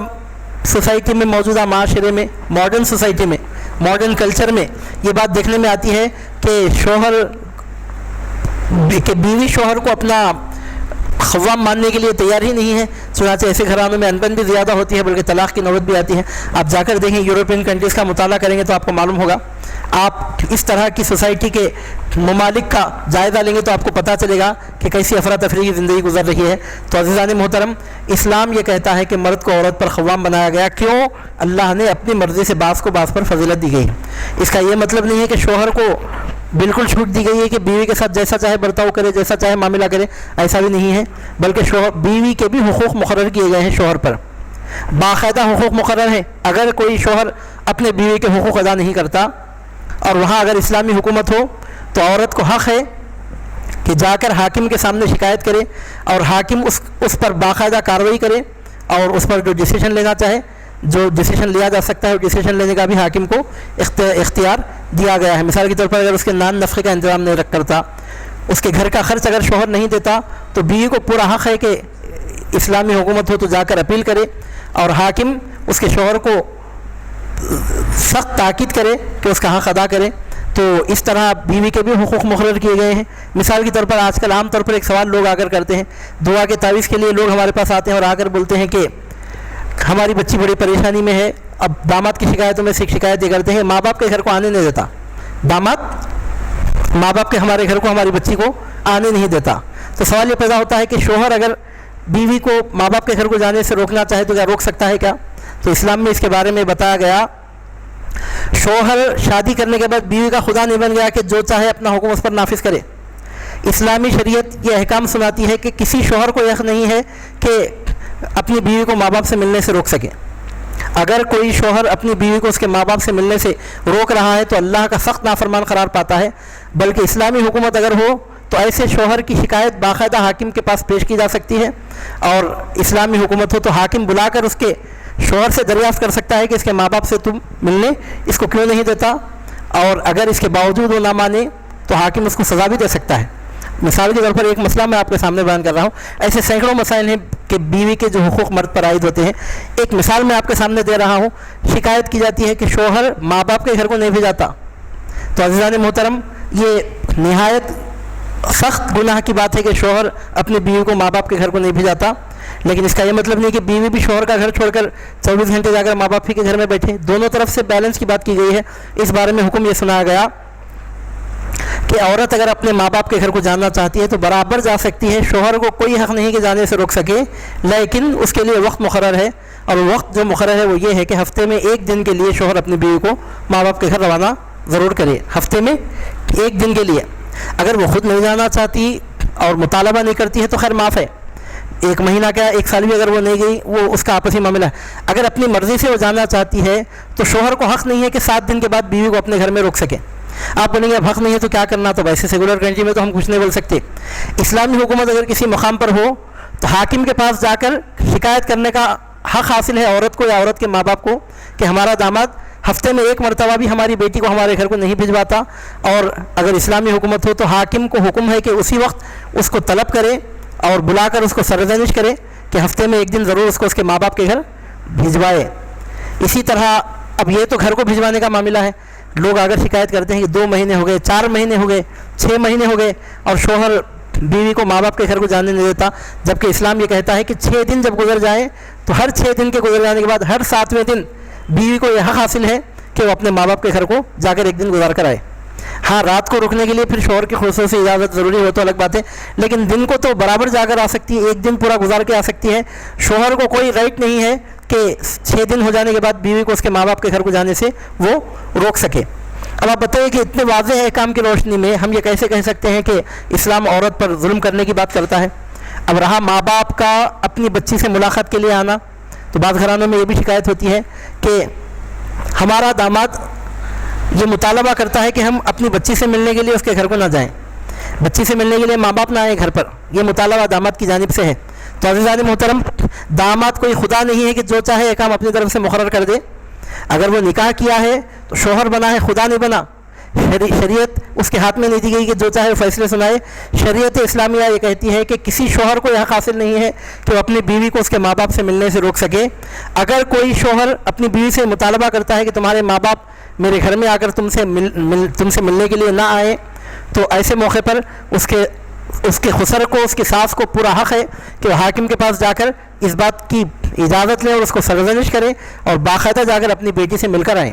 سوسائٹی میں، موجودہ معاشرے میں، ماڈرن سوسائٹی میں، ماڈرن کلچر میں یہ بات دیکھنے میں آتی ہے کہ بیوی شوہر کو اپنا خوام ماننے کے لیے تیار ہی نہیں ہے۔ چنانچہ ایسے گھرانوں میں انبن بھی زیادہ ہوتی ہے، بلکہ طلاق کی نوبت بھی آتی ہے۔ آپ جا کر دیکھیں، یورپین کنٹریز کا مطالعہ کریں گے تو آپ کو معلوم ہوگا۔ آپ اس طرح کی سوسائٹی کے ممالک کا جائزہ لیں گے تو آپ کو پتہ چلے گا کہ کیسی افراتفری کی زندگی گزر رہی ہے۔ تو عزیزان محترم، اسلام یہ کہتا ہے کہ مرد کو عورت پر خوام بنایا گیا۔ کیوں؟ اللہ نے اپنی مرضی سے بعض کو بعض پر فضیلت دی گئی۔ اس کا یہ مطلب نہیں ہے کہ شوہر کو بالکل چھوٹ دی گئی ہے کہ بیوی کے ساتھ جیسا چاہے برتاؤ کرے، جیسا چاہے معاملہ کرے، ایسا بھی نہیں ہے، بلکہ بیوی کے بھی حقوق مقرر کیے گئے ہیں شوہر پر، باقاعدہ حقوق مقرر ہیں۔ اگر کوئی شوہر اپنے بیوی کے حقوق ادا نہیں کرتا اور وہاں اگر اسلامی حکومت ہو تو عورت کو حق ہے کہ جا کر حاکم کے سامنے شکایت کرے اور حاکم اس پر باقاعدہ کارروائی کرے اور اس پر جو ڈیسیشن لینا چاہے، جو ڈیسیشن لیا جا سکتا ہے، ڈیسیشن لینے کا بھی حاکم کو اختیار دیا گیا ہے۔ مثال کے طور پر اگر اس کے نان نفقے کا انتظام نہیں کرتا، اس کے گھر کا خرچ اگر شوہر نہیں دیتا تو بیوی کو پورا حق ہے کہ اسلامی حکومت ہو تو جا کر اپیل کرے اور حاکم اس کے شوہر کو سخت تاکید کرے کہ اس کا حق ادا کرے۔ تو اس طرح بیوی کے بھی حقوق مقرر کیے گئے ہیں۔ مثال کے طور پر آج کل عام طور پر ایک سوال لوگ آ کر کرتے ہیں، دعا کے تعویذ کے لیے لوگ ہمارے پاس آتے ہیں اور آ کر بولتے ہیں کہ ہماری بچی بڑی پریشانی میں ہے۔ اب داماد کی شکایتوں میں سے ایک شکایت یہ کرتے ہیں، ماں باپ کے گھر کو آنے نہیں دیتا، داماد ماں باپ کے ہمارے گھر کو، ہماری بچی کو آنے نہیں دیتا۔ تو سوال یہ پیدا ہوتا ہے کہ شوہر اگر بیوی کو ماں باپ کے گھر کو جانے سے روکنا چاہے تو کیا روک سکتا ہے کیا؟ تو اسلام میں اس کے بارے میں بتایا گیا، شوہر شادی کرنے کے بعد بیوی کا خدا نہیں بن گیا کہ جو چاہے اپنا حکم اس پر نافذ کرے۔ اسلامی شریعت یہ احکام سناتی ہے کہ کسی شوہر کو حق نہیں ہے کہ اپنی بیوی کو ماں باپ سے ملنے سے روک سکے۔ اگر کوئی شوہر اپنی بیوی کو اس کے ماں باپ سے ملنے سے روک رہا ہے تو اللہ کا سخت نافرمان قرار پاتا ہے۔ بلکہ اسلامی حکومت اگر ہو تو ایسے شوہر کی شکایت باقاعدہ حاکم کے پاس پیش کی جا سکتی ہے، اور اسلامی حکومت ہو تو حاکم بلا کر اس کے شوہر سے دریافت کر سکتا ہے کہ اس کے ماں باپ سے تم ملنے اس کو کیوں نہیں دیتا، اور اگر اس کے باوجود وہ نہ مانے تو حاکم اس کو سزا بھی دے سکتا ہے۔ مثال کے طور پر ایک مسئلہ میں آپ کے سامنے بیان کر رہا ہوں، ایسے سینکڑوں مسائل ہیں کہ بیوی کے جو حقوق مرد پر عائد ہوتے ہیں۔ ایک مثال میں آپ کے سامنے دے رہا ہوں، شکایت کی جاتی ہے کہ شوہر ماں باپ کے گھر کو نہیں بھیجاتا۔ تو عزیزان محترم، یہ نہایت سخت گناہ کی بات ہے کہ شوہر اپنی بیوی کو ماں باپ کے گھر کو نہیں بھیجاتا، لیکن اس کا یہ مطلب نہیں کہ بیوی بھی شوہر کا گھر چھوڑ کر 24 گھنٹے جا کر ماں باپ ہی کے گھر میں بیٹھے. دونوں طرف سے بیلنس کی بات کی گئی ہے. اس بارے میں حکم یہ سنایا گیا کہ عورت اگر اپنے ماں باپ کے گھر کو جانا چاہتی ہے تو برابر جا سکتی ہے. شوہر کو کوئی حق نہیں کہ جانے سے روک سکے, لیکن اس کے لیے وقت مقرر ہے, اور وقت جو مقرر ہے وہ یہ ہے کہ ہفتے میں 1 دن کے لیے شوہر اپنی بیوی کو ماں باپ کے گھر روانہ ضرور کرے. ہفتے میں 1 دن کے لیے. اگر وہ خود نہیں جانا چاہتی اور مطالبہ نہیں کرتی ہے تو خیر معاف ہے. 1 مہینہ کیا 1 سال بھی اگر وہ نہیں گئی, وہ اس کا آپسی معاملہ ہے. اگر اپنی مرضی سے وہ جانا چاہتی ہے تو شوہر کو حق نہیں ہے کہ 7 دن کے بعد بیوی کو اپنے گھر میں روک سکے. آپ بولیں گے اب حق نہیں ہے تو کیا کرنا, تو ویسے سیکولر کنٹری میں تو ہم کچھ نہیں بول سکتے. اسلامی حکومت اگر کسی مقام پر ہو تو حاکم کے پاس جا کر شکایت کرنے کا حق حاصل ہے عورت کو یا عورت کے ماں باپ کو کہ ہمارا داماد ہفتے میں 1 مرتبہ بھی ہماری بیٹی کو ہمارے گھر کو نہیں بھجواتا. اور اگر اسلامی حکومت ہو تو حاکم کو حکم ہے کہ اسی وقت اس کو طلب کرے اور بلا کر اس کو سرزنش کرے کہ ہفتے میں 1 دن ضرور اس کو اس کے ماں باپ کے گھر بھجوائے. اسی طرح اب یہ تو گھر کو بھجوانے کا معاملہ ہے. لوگ اگر شکایت کرتے ہیں کہ 2 مہینے ہو گئے, 4 مہینے ہو گئے, 6 مہینے ہو گئے اور شوہر بیوی کو ماں باپ کے گھر کو جانے نہیں دیتا, جبکہ اسلام یہ کہتا ہے کہ 6 دن جب گزر جائیں تو ہر 6 دن کے گزر جانے کے بعد ہر 7ویں دن بیوی کو یہ حق حاصل ہے کہ وہ اپنے ماں باپ کے گھر کو جا کر 1 دن گزار کر آئے. ہاں رات کو رکنے کے لیے پھر شوہر کی خصوصی اجازت ضروری ہو تو الگ بات ہے, لیکن دن کو تو برابر جا کر آ سکتی ہے, 1 دن پورا گزار کے آ سکتی ہے. شوہر کو کوئی رائٹ نہیں ہے کہ 6 دن ہو جانے کے بعد بیوی کو اس کے ماں باپ کے گھر کو جانے سے وہ روک سکے. اب آپ بتائیے کہ اتنے واضح احکام کی روشنی میں ہم یہ کیسے کہہ سکتے ہیں کہ اسلام عورت پر ظلم کرنے کی بات کرتا ہے. اب رہا ماں باپ کا اپنی بچی سے ملاقات کے لیے آنا, تو بعض گھرانوں میں یہ بھی شکایت ہوتی ہے کہ ہمارا داماد یہ مطالبہ کرتا ہے کہ ہم اپنی بچی سے ملنے کے لیے اس کے گھر کو نہ جائیں, بچی سے ملنے کے لیے ماں باپ نہ آئیں گھر پر. یہ مطالبہ داماد کی جانب سے ہے. تو عزیزان محترم, داماد کوئی خدا نہیں ہے کہ جو چاہے ایک کام اپنی طرف سے مقرر کر دے. اگر وہ نکاح کیا ہے تو شوہر بنا ہے, خدا نہیں بنا. شریعت اس کے ہاتھ میں نہیں دی گئی کہ جو چاہے فیصلے سنائے. شریعت اسلامیہ یہ کہتی ہے کہ کسی شوہر کو یہ حاصل نہیں ہے کہ وہ اپنی بیوی کو اس کے ماں باپ سے ملنے سے روک سکے. اگر کوئی شوہر اپنی بیوی سے مطالبہ کرتا ہے کہ تمہارے ماں باپ میرے گھر میں آ کر تم سے ملنے کے لیے نہ آئے, تو ایسے موقع پر اس کے خسر کو, اس کی ساس کو پورا حق ہے کہ وہ حاکم کے پاس جا کر اس بات کی اجازت لیں اور اس کو سرزنش کریں اور باقاعدہ جا کر اپنی بیٹی سے مل کر آئیں.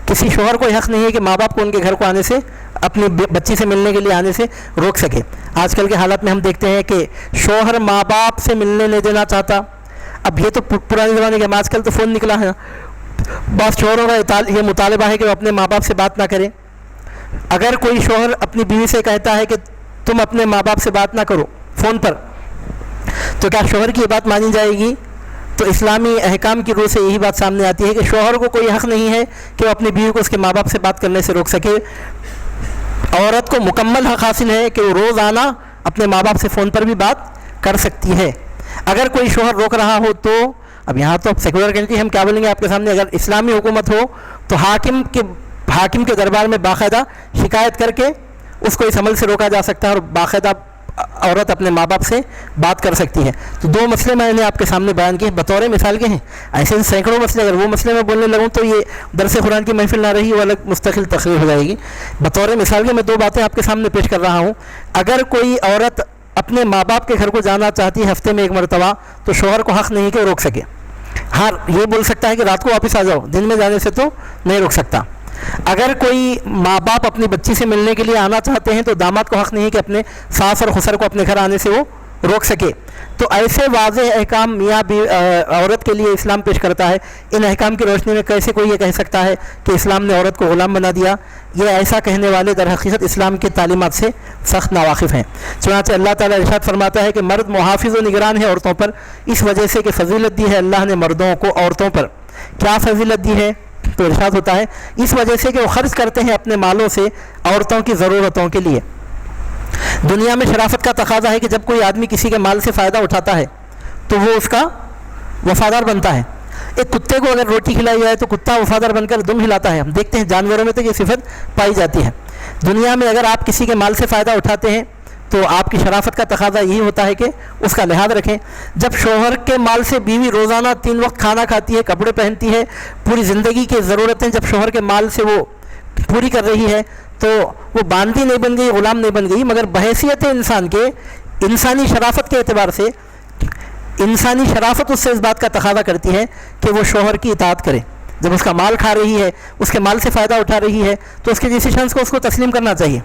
کسی شوہر کو حق نہیں ہے کہ ماں باپ کو ان کے گھر کو آنے سے, اپنی بچی سے ملنے کے لیے آنے سے روک سکے. آج کل کے حالات میں ہم دیکھتے ہیں کہ شوہر ماں باپ سے ملنے نہیں دینا چاہتا. اب یہ تو پرانے زمانے کے, آج کل تو فون نکلا ہے. بعض شوہروں کا یہ مطالبہ ہے کہ وہ اپنے ماں باپ سے بات نہ کریں. اگر کوئی شوہر اپنی بیوی سے کہتا ہے کہ تم اپنے ماں باپ سے بات نہ کرو فون پر, تو کیا شوہر کی یہ بات مانی جائے گی؟ تو اسلامی احکام کی روح سے یہی بات سامنے آتی ہے کہ شوہر کو کوئی حق نہیں ہے کہ وہ اپنی بیوی کو اس کے ماں باپ سے بات کرنے سے روک سکے. عورت کو مکمل حق حاصل ہے کہ وہ روزانہ اپنے ماں باپ سے فون پر بھی بات کر سکتی ہے. اگر کوئی شوہر روک رہا ہو تو, اب یہاں تو سیکولر کنٹری ہم کیا بولیں گے آپ کے سامنے, اگر اسلامی حکومت ہو تو حاکم کے دربار میں باقاعدہ شکایت کر کے اس کو اس عمل سے روکا جا سکتا ہے اور باقاعدہ عورت اپنے ماں باپ سے بات کر سکتی ہے. تو 2 مسئلے میں نے آپ کے سامنے بیان کیے, بطور مثال کے ہیں. ایسے سینکڑوں مسئلے, اگر وہ مسئلے میں بولنے لگوں تو یہ درس قرآن کی محفل نہ رہی, وہ الگ مستقل تقریر ہو جائے گی. بطور مثال کے میں 2 باتیں آپ کے سامنے پیش کر رہا ہوں. اگر کوئی عورت اپنے ماں باپ کے گھر کو جانا چاہتی ہے ہفتے میں 1 مرتبہ, تو شوہر کو حق نہیں کہ وہ روک سکے. ہاں یہ بول سکتا ہے کہ رات کو واپس آ جاؤ, دن میں جانے سے تو نہیں روک سکتا. اگر کوئی ماں باپ اپنی بچی سے ملنے کے لیے آنا چاہتے ہیں تو داماد کو حق نہیں ہے کہ اپنے ساس اور خسر کو اپنے گھر آنے سے وہ روک سکے. تو ایسے واضح احکام میاں عورت کے لیے اسلام پیش کرتا ہے. ان احکام کی روشنی میں کیسے کوئی یہ کہہ سکتا ہے کہ اسلام نے عورت کو غلام بنا دیا؟ یہ ایسا کہنے والے در حقیقت اسلام کی تعلیمات سے سخت ناواقف ہیں. چنانچہ اللہ تعالیٰ ارشاد فرماتا ہے کہ مرد محافظ و نگران ہے عورتوں پر, اس وجہ سے کہ فضیلت دی ہے اللہ نے مردوں کو عورتوں پر. کیا فضیلت دی ہے؟ تو ارشاد ہوتا ہے اس وجہ سے کہ وہ خرچ کرتے ہیں اپنے مالوں سے عورتوں کی ضرورتوں کے لیے. دنیا میں شرافت کا تقاضا ہے کہ جب کوئی آدمی کسی کے مال سے فائدہ اٹھاتا ہے تو وہ اس کا وفادار بنتا ہے. ایک کتے کو اگر روٹی کھلائی جائے تو کتا وفادار بن کر دم ہلاتا ہے. ہم دیکھتے ہیں جانوروں میں تو یہ صفت پائی جاتی ہے. دنیا میں اگر آپ کسی کے مال سے فائدہ اٹھاتے ہیں تو آپ کی شرافت کا تقاضا یہی ہوتا ہے کہ اس کا لحاظ رکھیں. جب شوہر کے مال سے بیوی روزانہ 3 وقت کھانا کھاتی ہے, کپڑے پہنتی ہے, پوری زندگی کی ضرورتیں جب شوہر کے مال سے وہ پوری کر رہی ہے, تو وہ باندھی نہیں بن گئی, غلام نہیں بن گئی, مگر بحیثیت انسان کے انسانی شرافت کے اعتبار سے انسانی شرافت اس سے اس بات کا تقاضا کرتی ہے کہ وہ شوہر کی اطاعت کرے. جب اس کا مال کھا رہی ہے، اس کے مال سے فائدہ اٹھا رہی ہے، تو اس کے ڈیسیشنس کو اس کو تسلیم کرنا چاہیے.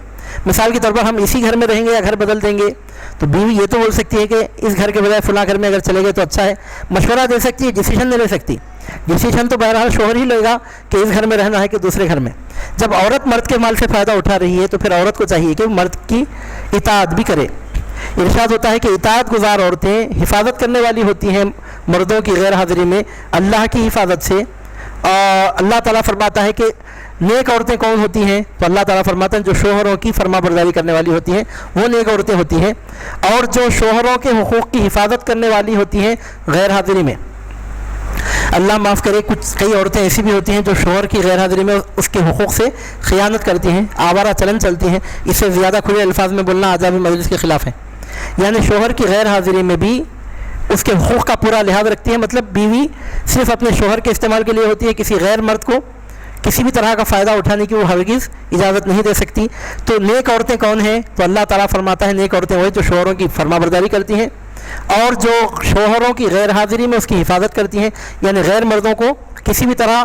مثال کے طور پر ہم اسی گھر میں رہیں گے یا گھر بدل دیں گے تو بیوی یہ تو بول سکتی ہے کہ اس گھر کے بجائے فلاں گھر میں اگر چلے گئے تو اچھا ہے، مشورہ دے سکتی ہے، ڈیسیشن نہیں لے سکتی. ڈیسیشن تو بہرحال شوہر ہی لے گا کہ اس گھر میں رہنا ہے کہ دوسرے گھر میں. جب عورت مرد کے مال سے فائدہ اٹھا رہی ہے تو پھر عورت کو چاہیے کہ وہ مرد کی اطاعت بھی کرے. ارشاد ہوتا ہے کہ اطاعت گزار عورتیں حفاظت کرنے والی ہوتی ہیں مردوں کی غیر حاضری میں اللہ کی حفاظت سے. اور اللہ تعالیٰ فرماتا ہے کہ نیک عورتیں کون ہوتی ہیں؟ تو اللہ تعالیٰ فرماتا ہے جو شوہروں کی فرما برداری کرنے والی ہوتی ہیں وہ نیک عورتیں ہوتی ہیں، اور جو شوہروں کے حقوق کی حفاظت کرنے والی ہوتی ہیں غیر حاضری میں. اللہ معاف کرے، کئی عورتیں ایسی بھی ہوتی ہیں جو شوہر کی غیر حاضری میں اس کے حقوق سے خیانت کرتی ہیں، آوارہ چلن چلتی ہیں. اس سے زیادہ کھلے الفاظ میں بولنا آداب مجلس کے خلاف ہے. یعنی شوہر کی غیر حاضری میں بھی اس کے حقوق کا پورا لحاظ رکھتی ہے. مطلب بیوی صرف اپنے شوہر کے استعمال کے لیے ہوتی ہے، کسی غیر مرد کو کسی بھی طرح کا فائدہ اٹھانے کی وہ ہرگز اجازت نہیں دے سکتی. تو نیک عورتیں کون ہیں؟ تو اللہ تعالیٰ فرماتا ہے نیک عورتیں وہی جو شوہروں کی فرما برداری کرتی ہیں اور جو شوہروں کی غیر حاضری میں اس کی حفاظت کرتی ہیں، یعنی غیر مردوں کو کسی بھی طرح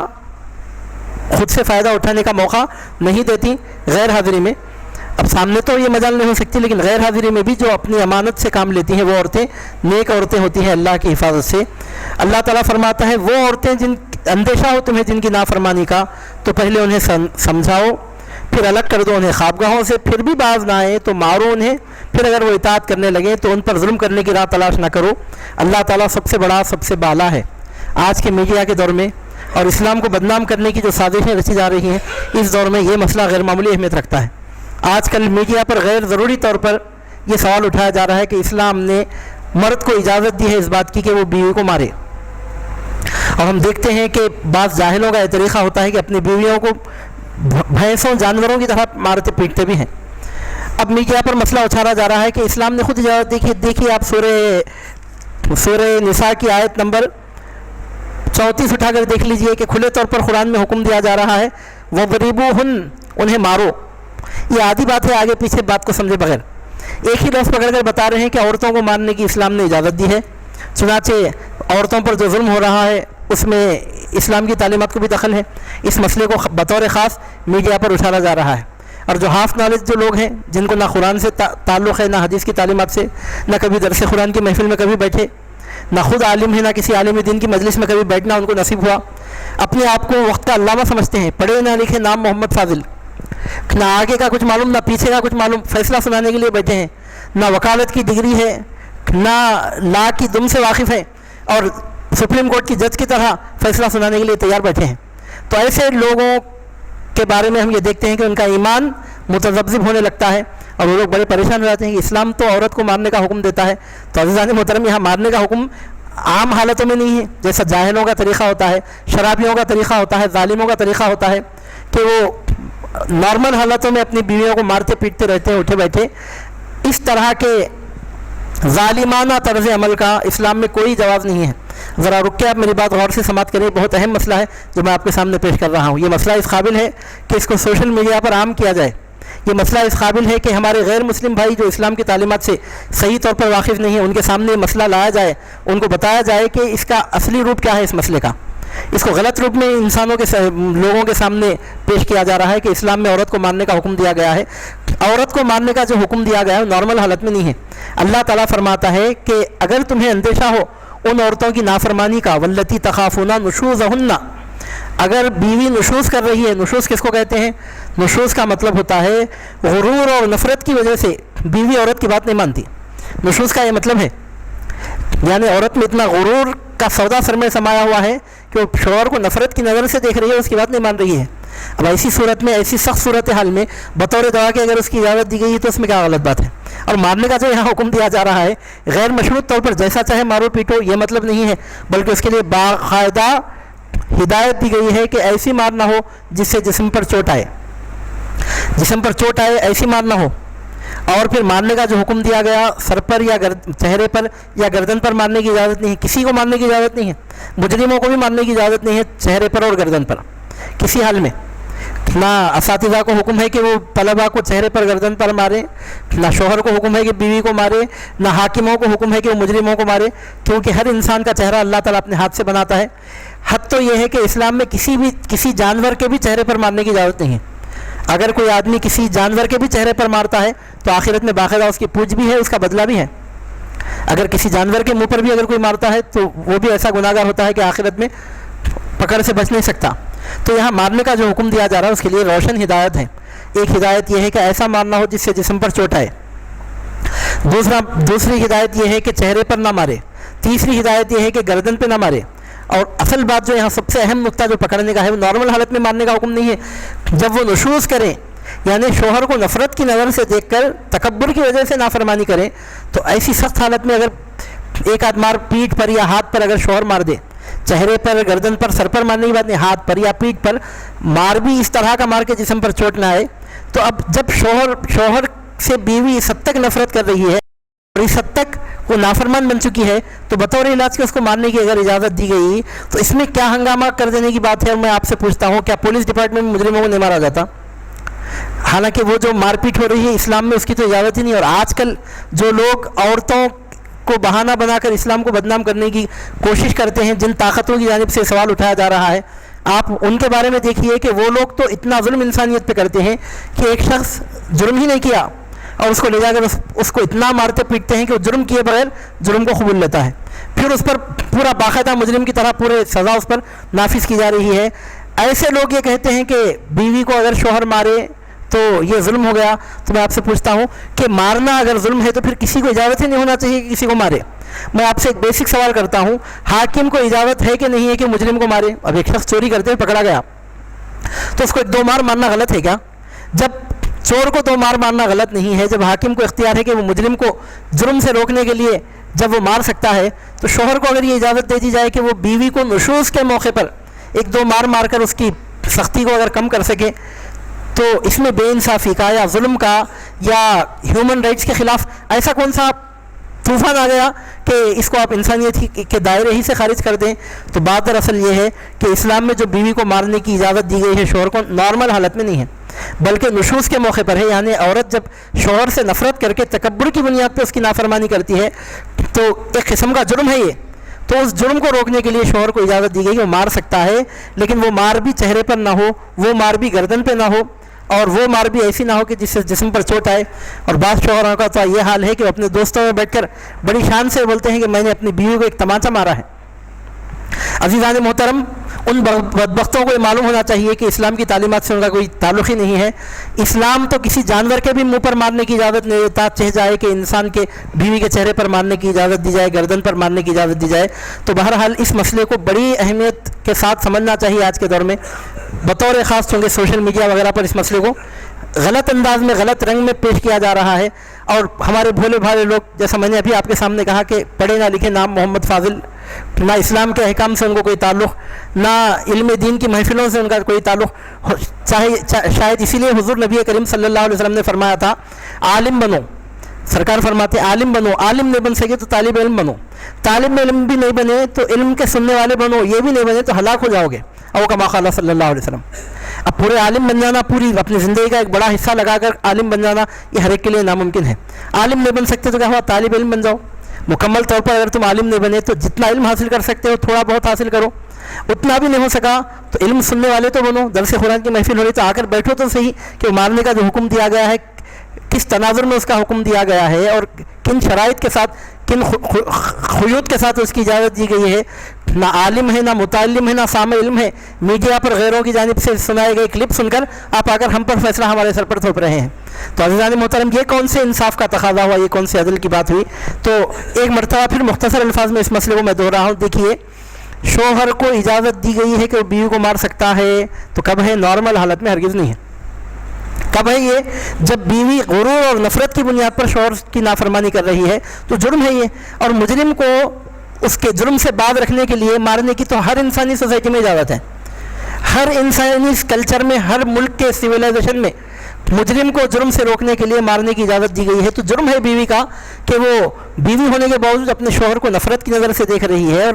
خود سے فائدہ اٹھانے کا موقع نہیں دیتی غیر حاضری میں. اب سامنے تو یہ مجال نہیں ہو سکتی، لیکن غیر حاضری میں بھی جو اپنی امانت سے کام لیتی ہیں وہ عورتیں نیک عورتیں ہوتی ہیں اللہ کی حفاظت سے. اللہ تعالیٰ فرماتا ہے وہ عورتیں جن اندیشہ ہو تمہیں جن کی نافرمانی کا تو پہلے انہیں سمجھاؤ، پھر الگ کر دو انہیں خوابگاہوں سے، پھر بھی باز نہ آئے تو مارو انہیں، پھر اگر وہ اطاعت کرنے لگیں تو ان پر ظلم کرنے کی راہ تلاش نہ کرو. اللہ تعالیٰ سب سے بڑا سب سے بالا ہے. آج کے میڈیا کے دور میں اور اسلام کو بدنام کرنے کی جو سازشیں رچی جا رہی ہیں اس دور میں یہ مسئلہ غیر معمولی اہمیت رکھتا ہے. آج کل میڈیا پر غیر ضروری طور پر یہ سوال اٹھایا جا رہا ہے کہ اسلام نے مرد کو اجازت دی ہے اس بات کی کہ وہ بیوی کو مارے، اور ہم دیکھتے ہیں کہ بعض جاہلوں کا یہ طریقہ ہوتا ہے کہ اپنی بیویوں کو بھینسوں جانوروں کی طرح مارتے پیٹتے بھی ہیں. اب میڈیا پر مسئلہ اچھالا جا رہا ہے کہ اسلام نے خود اجازت دی. دیکھیے آپ سورہ نساء کی آیت نمبر 34 اٹھا کر دیکھ لیجئے کہ کھلے طور پر قرآن میں حکم دیا جا رہا ہے وَضْرِبُوهُنَّ، انہیں مارو. یہ آدھی بات ہے، آگے پیچھے بات کو سمجھے بغیر ایک ہی لفظ پکڑ کر بتا رہے ہیں کہ عورتوں کو مارنے کی اسلام نے اجازت دی ہے. چنانچہ عورتوں پر جو ظلم ہو رہا ہے اس میں اسلام کی تعلیمات کو بھی دخل ہے. اس مسئلے کو بطور خاص میڈیا پر اٹھالا جا رہا ہے، اور جو ہاف نالج جو لوگ ہیں جن کو نہ قرآن سے تعلق ہے نہ حدیث کی تعلیمات سے، نہ کبھی درس قرآن کی محفل میں کبھی بیٹھے، نہ خود عالم ہے نہ کسی عالم دین کی مجلس میں کبھی بیٹھنا ان کو نصیب ہوا، اپنے آپ کو وقت کا علامہ سمجھتے ہیں، پڑھے نہ لکھے، نام محمد فاضل، نہ آگے کا کچھ معلوم نہ پیچھے کا کچھ معلوم، فیصلہ سنانے کے لیے بیٹھے ہیں، نہ وکالت کی ڈگری ہے نہ لا کی دم سے واقف ہیں، اور سپریم کورٹ کی جج کی طرح فیصلہ سنانے کے لیے تیار بیٹھے ہیں. تو ایسے لوگوں کے بارے میں ہم یہ دیکھتے ہیں کہ ان کا ایمان متذبذب ہونے لگتا ہے اور وہ لوگ بڑے پریشان ہو جاتے ہیں کہ اسلام تو عورت کو مارنے کا حکم دیتا ہے. تو عزیزان محترم، یہاں مارنے کا حکم عام حالتوں میں نہیں ہے جیسا جاہلوں کا طریقہ ہوتا ہے، شرابیوں کا طریقہ ہوتا ہے، ظالموں کا طریقہ ہوتا ہے کہ وہ نارمل حالتوں میں اپنی بیویوں کو مارتے پیٹتے رہتے ہیں اٹھے بیٹھے. اس طرح کے ظالمانہ طرز عمل کا اسلام میں کوئی جواز نہیں ہے. ذرا رک کے آپ میری بات غور سے سماعت کریں، بہت اہم مسئلہ ہے جو میں آپ کے سامنے پیش کر رہا ہوں. یہ مسئلہ اس قابل ہے کہ اس کو سوشل میڈیا پر عام کیا جائے. یہ مسئلہ اس قابل ہے کہ ہمارے غیر مسلم بھائی جو اسلام کی تعلیمات سے صحیح طور پر واقف نہیں ہیں ان کے سامنے یہ مسئلہ لایا جائے، ان کو بتایا جائے کہ اس کا اصلی روپ کیا ہے اس مسئلے کا. اس کو غلط روپ میں لوگوں کے سامنے پیش کیا جا رہا ہے کہ اسلام میں عورت کو مارنے کا حکم دیا گیا ہے. عورت کو مارنے کا جو حکم دیا گیا ہے وہ نارمل حالت میں نہیں ہے. اللہ تعالیٰ فرماتا ہے کہ اگر تمہیں اندیشہ ہو ان عورتوں کی نافرمانی کا، واللتی تخافون نشوزہن، اگر بیوی نشوز کر رہی ہے، نشوز کس کو کہتے ہیں؟ نشوز کا مطلب ہوتا ہے غرور اور نفرت کی وجہ سے بیوی عورت کی بات نہیں مانتی. نشوز کا یہ مطلب ہے یعنی عورت میں اتنا غرور کا سودا سر میں سمایا ہوا ہے کہ وہ شوہر کو نفرت کی نظر سے دیکھ رہی ہے، اس کی بات نہیں مان رہی ہے. اب ایسی صورت میں، ایسی سخت صورتحال میں بطور دعا کے اگر اس کی اجازت دی گئی ہے تو اس میں کیا غلط بات ہے؟ اور مارنے کا جو یہاں حکم دیا جا رہا ہے غیر مشروط طور پر جیسا چاہے مارو پیٹو، یہ مطلب نہیں ہے، بلکہ اس کے لیے باقاعدہ ہدایت دی گئی ہے کہ ایسی مار نہ ہو جس سے جسم پر چوٹ آئے، جسم پر چوٹ آئے ایسی مار نہ ہو. اور پھر مارنے کا جو حکم دیا گیا سر پر یا چہرے پر یا گردن پر مارنے کی اجازت نہیں ہے. کسی کو مارنے کی اجازت نہیں ہے، مجرموں کو بھی مارنے کی اجازت نہیں ہے چہرے پر اور گردن پر کسی حال میں. نہ اساتذہ کو حکم ہے کہ وہ طلبہ کو چہرے پر گردن پر مارے، نہ شوہر کو حکم ہے کہ بیوی کو مارے، نہ حاکموں کو حکم ہے کہ وہ مجرموں کو مارے، کیونکہ ہر انسان کا چہرہ اللہ تعالیٰ اپنے ہاتھ سے بناتا ہے۔ حد تو یہ ہے کہ اسلام میں کسی جانور کے بھی چہرے پر مارنے کی اجازت نہیں ہے۔ اگر کوئی آدمی کسی جانور کے بھی چہرے پر مارتا ہے تو آخرت میں باقاعدہ اس کی پوچھ بھی ہے، اس کا بدلہ بھی ہے۔ اگر کسی جانور کے منہ پر بھی اگر کوئی مارتا ہے تو وہ بھی ایسا گناہگار ہوتا ہے کہ آخرت میں پکڑ سے بچ نہیں سکتا۔ تو یہاں مارنے کا جو حکم دیا جا رہا ہے اس کے لیے روشن ہدایت ہے۔ ایک ہدایت یہ ہے کہ ایسا مارنا ہو جس سے جسم پر چوٹ آئے، دوسری ہدایت یہ ہے کہ چہرے پر نہ مارے، تیسری ہدایت یہ ہے کہ گردن پہ نہ مارے، اور اصل بات جو یہاں سب سے اہم نقطہ جو پکڑنے کا ہے وہ نارمل حالت میں مارنے کا حکم نہیں ہے۔ جب وہ نشوز کریں، یعنی شوہر کو نفرت کی نظر سے دیکھ کر تکبر کی وجہ سے نافرمانی کریں، تو ایسی سخت حالت میں اگر ایک آدھ مار پیٹھ پر یا ہاتھ پر اگر شوہر مار دے، چہرے پر، گردن پر، سر پر مارنے کی بات نہیں، ہاتھ پر یا پیٹھ پر مار بھی اس طرح کا مار کے جسم پر چوٹ نہ آئے، تو اب جب شوہر سے بیوی اس حد تک نفرت کر رہی ہے اور اس حد تک وہ نافرمان بن چکی ہے، تو بطور علاج کے اس کو مارنے کی اگر اجازت دی گئی تو اس میں کیا ہنگامہ کر دینے کی بات ہے؟ میں آپ سے پوچھتا ہوں، کیا پولیس ڈپارٹمنٹ میں مجرموں کو نہیں مارا جاتا؟ حالانکہ وہ جو مار پیٹ ہو رہی ہے اسلام میں اس کی تو اجازت ہی نہیں۔ اور آج کل جو لوگ عورتوں کو بہانہ بنا کر اسلام کو بدنام کرنے کی کوشش کرتے ہیں، جن طاقتوں کی جانب سے سوال اٹھایا جا رہا ہے، آپ ان کے بارے میں دیکھیے کہ وہ لوگ تو اتنا ظلم انسانیت پہ کرتے ہیں کہ ایک شخص جرم ہی نہیں کیا اور اس کو لے جا کر اس کو اتنا مارتے پیٹتے ہیں کہ وہ جرم کیے بغیر جرم کو قبول لیتا ہے، پھر اس پر پورا باقاعدہ مجرم کی طرح پورے سزا اس پر نافذ کی جا رہی ہے۔ ایسے لوگ یہ کہتے ہیں کہ بیوی کو اگر شوہر مارے تو یہ ظلم ہو گیا۔ تو میں آپ سے پوچھتا ہوں کہ مارنا اگر ظلم ہے تو پھر کسی کو اجازت ہی نہیں ہونا چاہیے کہ کسی کو مارے۔ میں آپ سے ایک بیسک سوال کرتا ہوں، حاکم کو اجازت ہے کہ نہیں ہے کہ مجرم کو مارے؟ اب ایک شخص چوری کرتے ہوئے پکڑا گیا تو اس کو ایک دو مار مارنا غلط ہے کیا؟ جب چور کو دو مار مارنا غلط نہیں ہے، جب حاکم کو اختیار ہے کہ وہ مجرم کو جرم سے روکنے کے لیے جب وہ مار سکتا ہے، تو شوہر کو اگر یہ اجازت دے دی جائے کہ وہ بیوی کو نشوز کے موقع پر ایک دو مار کر اس کی سختی کو اگر کم کر سکے، تو اس میں بے انصافی کا یا ظلم کا یا ہیومن رائٹس کے خلاف ایسا کون سا طوفان آ گیا کہ اس کو آپ انسانیت کے دائرے ہی سے خارج کر دیں؟ تو بات دراصل یہ ہے کہ اسلام میں جو بیوی کو مارنے کی اجازت دی گئی ہے شوہر کو، نارمل حالت میں نہیں ہے بلکہ نشوز کے موقع پر ہے۔ یعنی عورت جب شوہر سے نفرت کر کے تکبر کی بنیاد پہ اس کی نافرمانی کرتی ہے تو ایک قسم کا جرم ہے یہ، تو اس جرم کو روکنے کے لیے شوہر کو اجازت دی گئی کہ وہ مار سکتا ہے، لیکن وہ مار بھی چہرے پر نہ ہو، وہ مار بھی گردن پہ نہ ہو، اور وہ مار بھی ایسی نہ ہو کہ جس سے جسم پر چوٹ آئے۔ اور بعض شوہروں کا تو یہ حال ہے کہ وہ اپنے دوستوں میں بیٹھ کر بڑی شان سے بولتے ہیں کہ میں نے اپنی بیوی کو ایک تماچا مارا ہے۔ عزیزان محترم، ان بدبختوں کو یہ معلوم ہونا چاہیے کہ اسلام کی تعلیمات سے ان کا کوئی تعلق ہی نہیں ہے۔ اسلام تو کسی جانور کے بھی منہ پر مارنے کی اجازت نہیں دیتا، چاہے جائے کہ انسان کے بیوی کے چہرے پر مارنے کی اجازت دی جائے، گردن پر مارنے کی اجازت دی جائے۔ تو بہرحال اس مسئلے کو بڑی اہمیت کے ساتھ سمجھنا چاہیے آج کے دور میں، بطور خاص چونکہ سوشل میڈیا وغیرہ پر اس مسئلے کو غلط انداز میں، غلط رنگ میں پیش کیا جا رہا ہے، اور ہمارے بھولے بھالے لوگ، جیسا میں نے ابھی آپ کے سامنے کہا کہ پڑھے نہ لکھے نام محمد فاضل، نہ اسلام کے احکام سے ان کو کوئی تعلق، نہ علم دین کی محفلوں سے ان کا کوئی تعلق، شاید اسی لیے حضور نبی کریم صلی اللہ علیہ وسلم نے فرمایا تھا عالم بنو، سرکار فرماتے عالم بنو، عالم نہیں بن سکے تو طالب علم بنو، طالب علم بھی نہیں بنے تو علم کے سننے والے بنو، یہ بھی نہیں بنے تو ہلاک ہو جاؤ گے، او کما قال صلی اللہ علیہ وسلم۔ اب پورے عالم بن جانا، پوری اپنی زندگی کا ایک بڑا حصہ لگا کر عالم بن جانا، یہ ہر ایک کے لیے ناممکن ہے۔ عالم نہیں بن سکتے تو کیا ہوا؟ طالب علم بن جاؤ۔ مکمل طور پر اگر تم عالم نہیں بنے تو جتنا علم حاصل کر سکتے ہو تھوڑا بہت حاصل کرو، اتنا بھی نہیں ہو سکا تو علم سننے والے تو بنو، درس قرآن کی محفل ہو رہی تو آ کر بیٹھو تو صحیح کہ مارنے کا جو حکم دیا گیا ہے کس تناظر میں اس کا حکم دیا گیا ہے اور کن شرائط کے ساتھ، کن خیوط کے ساتھ اس کی اجازت دی گئی ہے۔ نہ عالم ہے، نہ متعلم ہے، نہ سامع علم ہے، میڈیا پر غیروں کی جانب سے سنائے گئے کلپ سن کر آپ آ کر ہم پر فیصلہ ہمارے سر پر تھوپ رہے ہیں۔ تو عزیزان محترم، یہ کون سے انصاف کا تقاضا ہوا، یہ کون سے عدل کی بات ہوئی؟ تو ایک مرتبہ پھر مختصر الفاظ میں اس مسئلے کو میں دوہرا ہوں۔ دیکھیے، شوہر کو اجازت دی گئی ہے کہ وہ بیوی کو مار سکتا ہے، تو کب ہے؟ نارمل حالت میں ہرگز نہیں ہے۔ کب ہے یہ؟ جب بیوی غرور اور نفرت کی بنیاد پر شوہر کی نافرمانی کر رہی ہے تو جرم ہے یہ، اور مجرم کو اس کے جرم سے باز رکھنے کے لیے مارنے کی تو ہر انسانی سوسائٹی میں اجازت ہے، ہر انسانی کلچر میں، ہر ملک کے سویلائزیشن میں مجرم کو جرم سے روکنے کے لیے مارنے کی اجازت دی گئی ہے۔ تو جرم ہے بیوی کا کہ وہ بیوی ہونے کے باوجود اپنے شوہر کو نفرت کی نظر سے دیکھ رہی ہے اور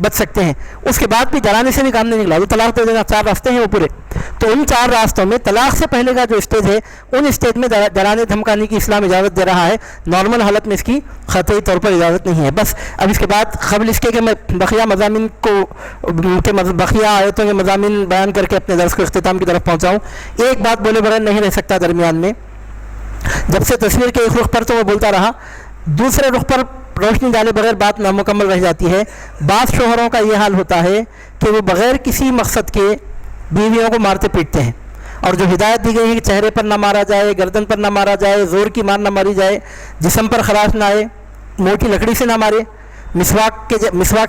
بچ سکتے ہیں. اس کے بعد بھی جلانے سے بھی کام نہیں نکلا تو طلاق دے دینا. 4 راستے ہیں وہ پورے. تو ان 4 راستوں میں طلاق سے پہلے کا جو اسٹیج ہے ان اسٹیج میں جلانے دھمکانے کی اسلام اجازت دے رہا ہے. نارمل حالت میں اس کی قطعی طور پر اجازت نہیں ہے. بس اب اس کے بعد قبل اس کے کہ میں بقیہ مضامین بقیہ آیتوں کے مضامین بیان کر کے اپنے درس کو اختتام کی طرف پہنچاؤں, ایک بات بولے بغیر نہیں رہ سکتا درمیان میں. جب سے تصویر کے ایک رخ پر تو وہ بولتا رہا, دوسرے رخ پر روشنی ڈالے بغیر بات نامکمل رہ جاتی ہے. بعض شوہروں کا یہ حال ہوتا ہے کہ وہ بغیر کسی مقصد کے بیویوں کو مارتے پیٹتے ہیں, اور جو ہدایت دی گئی ہے کہ چہرے پر نہ مارا جائے, گردن پر نہ مارا جائے, زور کی مار نہ ماری جائے, جسم پر خراش نہ آئے, موٹی لکڑی سے نہ مارے, مسواک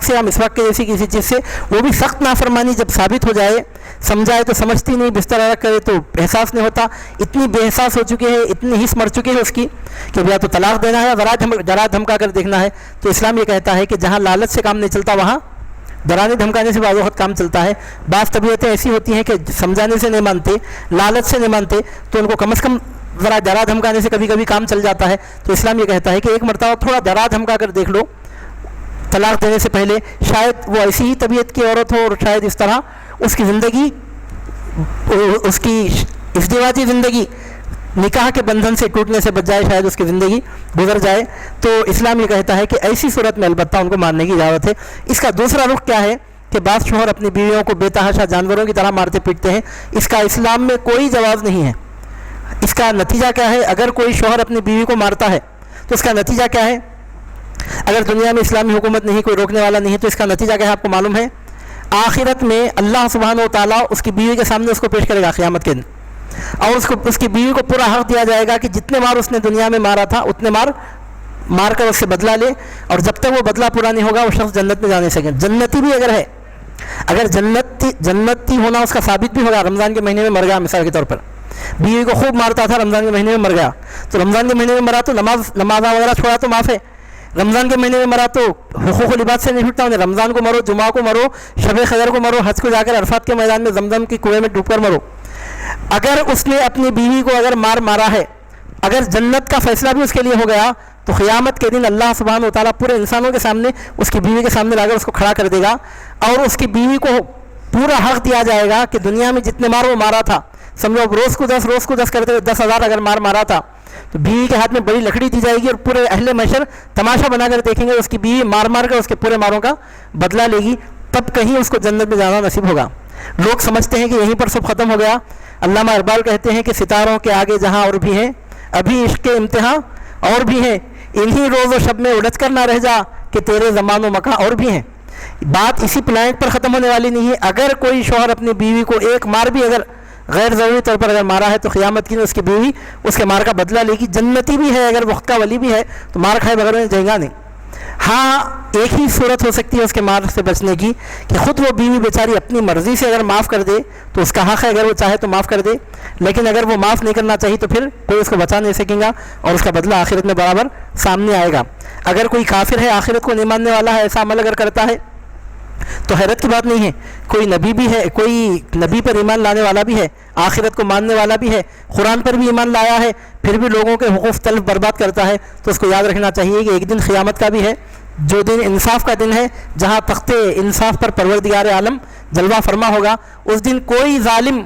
سے یا مسواک کے جیسی کسی چیز سے, وہ بھی سخت نافرمانی جب ثابت ہو جائے, سمجھائے تو سمجھتی نہیں, بستر الگ کرے تو احساس نہیں ہوتا, اتنی بے احساس ہو چکی ہے, اتنی حس مر چکی ہے اس کی کہ یا تو طلاق دینا ہے یا ڈرا دھمکا کر دیکھنا ہے. تو اسلام یہ کہتا ہے کہ جہاں لالچ سے کام نہیں چلتا وہاں ڈرانے دھمکانے سے بعض وقت کام چلتا ہے. بعض طبیعتیں ایسی ہوتی ہیں کہ سمجھانے سے نہیں مانتے, لالچ سے نہیں مانتے, تو ان کو کم از کم ذرا ڈرا دھمکانے سے کبھی کبھی کام چل جاتا ہے. تو اسلام یہ کہتا ہے کہ ایک مرتبہ تھوڑا ڈرا دھمکا کر دیکھ لو طلاق دینے سے پہلے. شاید وہ ایسی ہی طبیعت کی عورت ہو اور شاید اس طرح اس کی زندگی, اس کی ازدواجی زندگی نکاح کے بندھن سے ٹوٹنے سے بچ جائے, شاید اس کی زندگی گزر جائے. تو اسلام یہ کہتا ہے کہ ایسی صورت میں البتہ ان کو مارنے کی اجازت ہے. اس کا دوسرا رخ کیا ہے کہ بعض شوہر اپنی بیویوں کو بے تحاشا جانوروں کی طرح مارتے پیٹتے ہیں. اس کا اسلام میں کوئی جواز نہیں ہے. اس کا نتیجہ کیا ہے؟ اگر کوئی شوہر اپنی بیوی کو مارتا ہے تو اس کا نتیجہ کیا ہے؟ اگر دنیا میں اسلامی حکومت نہیں, کوئی روکنے والا نہیں, تو اس کا نتیجہ کیا ہے آپ کو معلوم ہے؟ آخرت میں اللہ سبحانہ و تعالیٰ اس کی بیوی کے سامنے اس کو پیش کرے گا قیامت کے دن, اور اس کی بیوی کو پورا حق دیا جائے گا کہ جتنے مار اس نے دنیا میں مارا تھا اتنے مار کر اس سے بدلہ لے, اور جب تک وہ بدلہ پورا نہیں ہوگا وہ شخص جنت میں جانے سکے. جنتی بھی اگر ہے, اگر جنتی ہونا اس کا ثابت بھی ہوگا, رمضان کے مہینے میں مر گیا مثال کے طور پر, بیوی کو خوب مارتا تھا, رمضان کے مہینے میں مر گیا, تو رمضان کے مہینے میں مرا تو نماز وغیرہ چھوڑا تو معاف ہے. رمضان کے مہینے میں مرا تو حقوق و لباس سے نہیں چھوٹتا, انہیں رمضان کو مرو, جمعہ کو مرو, شب قدر کو مرو, حج کو جا کر عرفات کے میدان میں زمزم کی کنویں میں ڈوب کر مرو. اگر اس نے اپنی بیوی کو اگر مارا ہے, اگر جنت کا فیصلہ بھی اس کے لیے ہو گیا, تو قیامت کے دن اللہ سبحانہ و تعالیٰ پورے انسانوں کے سامنے اس کی بیوی کے سامنے لا کر اس کو کھڑا کر دے گا, اور اس کی بیوی کو پورا حق دیا جائے گا کہ دنیا میں جتنے مار وہ مارا تھا, سمجھو روز کو 10 کرتے ہوئے 10,000 اگر مارا تھا, تو بیوی کے ہاتھ میں بڑی لکڑی دی جائے گی, اور پورے اہل محشر تماشا بنا کر دیکھیں گے, اس کی بیوی مار کر اس کے پورے ماروں کا بدلہ لے گی. تب کہیں اس کو جنت میں جانا نصیب ہوگا. لوگ سمجھتے ہیں کہ یہیں پر سب ختم ہو گیا. علامہ اقبال کہتے ہیں کہ ستاروں کے آگے جہاں اور بھی ہیں, ابھی عشق کے امتحان اور بھی ہیں, انہی روز و شب میں الجھ کر نہ رہ جا کہ تیرے زمان و مکان اور بھی ہیں. بات اسی پلانٹ پر ختم ہونے والی نہیں ہے. اگر کوئی شوہر اپنی بیوی کو ایک مار بھی اگر غیر ضروری طور پر اگر مارا ہے, تو قیامت کی اس کی بیوی اس کے مار کا بدلہ لے گی. جنتی بھی ہے, اگر وقت کا ولی بھی ہے, تو مار کھائے بغیر میں جائے گا نہیں. ہاں ایک ہی صورت ہو سکتی ہے اس کے مار سے بچنے کی, کہ خود وہ بیوی بیچاری اپنی مرضی سے اگر معاف کر دے تو اس کا حق ہے, اگر وہ چاہے تو معاف کر دے. لیکن اگر وہ معاف نہیں کرنا چاہیے تو پھر کوئی اس کو بچا نہیں سکے گا, اور اس کا بدلہ آخرت میں برابر سامنے آئے گا. اگر کوئی کافر ہے, آخرت کو نہیں ماننے والا ہے, ایسا عمل اگر کرتا ہے تو حیرت کی بات نہیں ہے. کوئی نبی بھی ہے, کوئی نبی پر ایمان لانے والا بھی ہے, آخرت کو ماننے والا بھی ہے, قرآن پر بھی ایمان لایا ہے, پھر بھی لوگوں کے حقوق تلف برباد کرتا ہے, تو اس کو یاد رکھنا چاہیے کہ ایک دن قیامت کا بھی ہے, جو دن انصاف کا دن ہے, جہاں تخت انصاف پر پروردگار عالم جلوہ فرما ہوگا. اس دن کوئی ظالم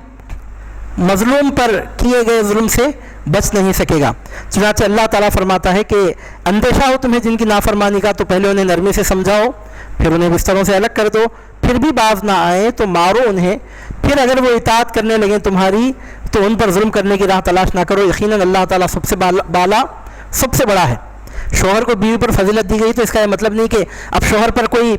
مظلوم پر کیے گئے ظلم سے بچ نہیں سکے گا. چنانچہ اللہ تعالیٰ فرماتا ہے کہ اندیشہ ہو تمہیں جن کی نافرمانی کا, تو پہلے انہیں نرمی سے سمجھاؤ, پھر انہیں بستروں سے الگ کر دو, پھر بھی باز نہ آئے تو مارو انہیں, پھر اگر وہ اطاعت کرنے لگیں تمہاری تو ان پر ظلم کرنے کی راہ تلاش نہ کرو. یقیناً اللہ تعالیٰ سب سے بالا سب سے بڑا ہے. شوہر کو بیوی پر فضیلت دی گئی, تو اس کا یہ مطلب نہیں کہ اب شوہر پر کوئی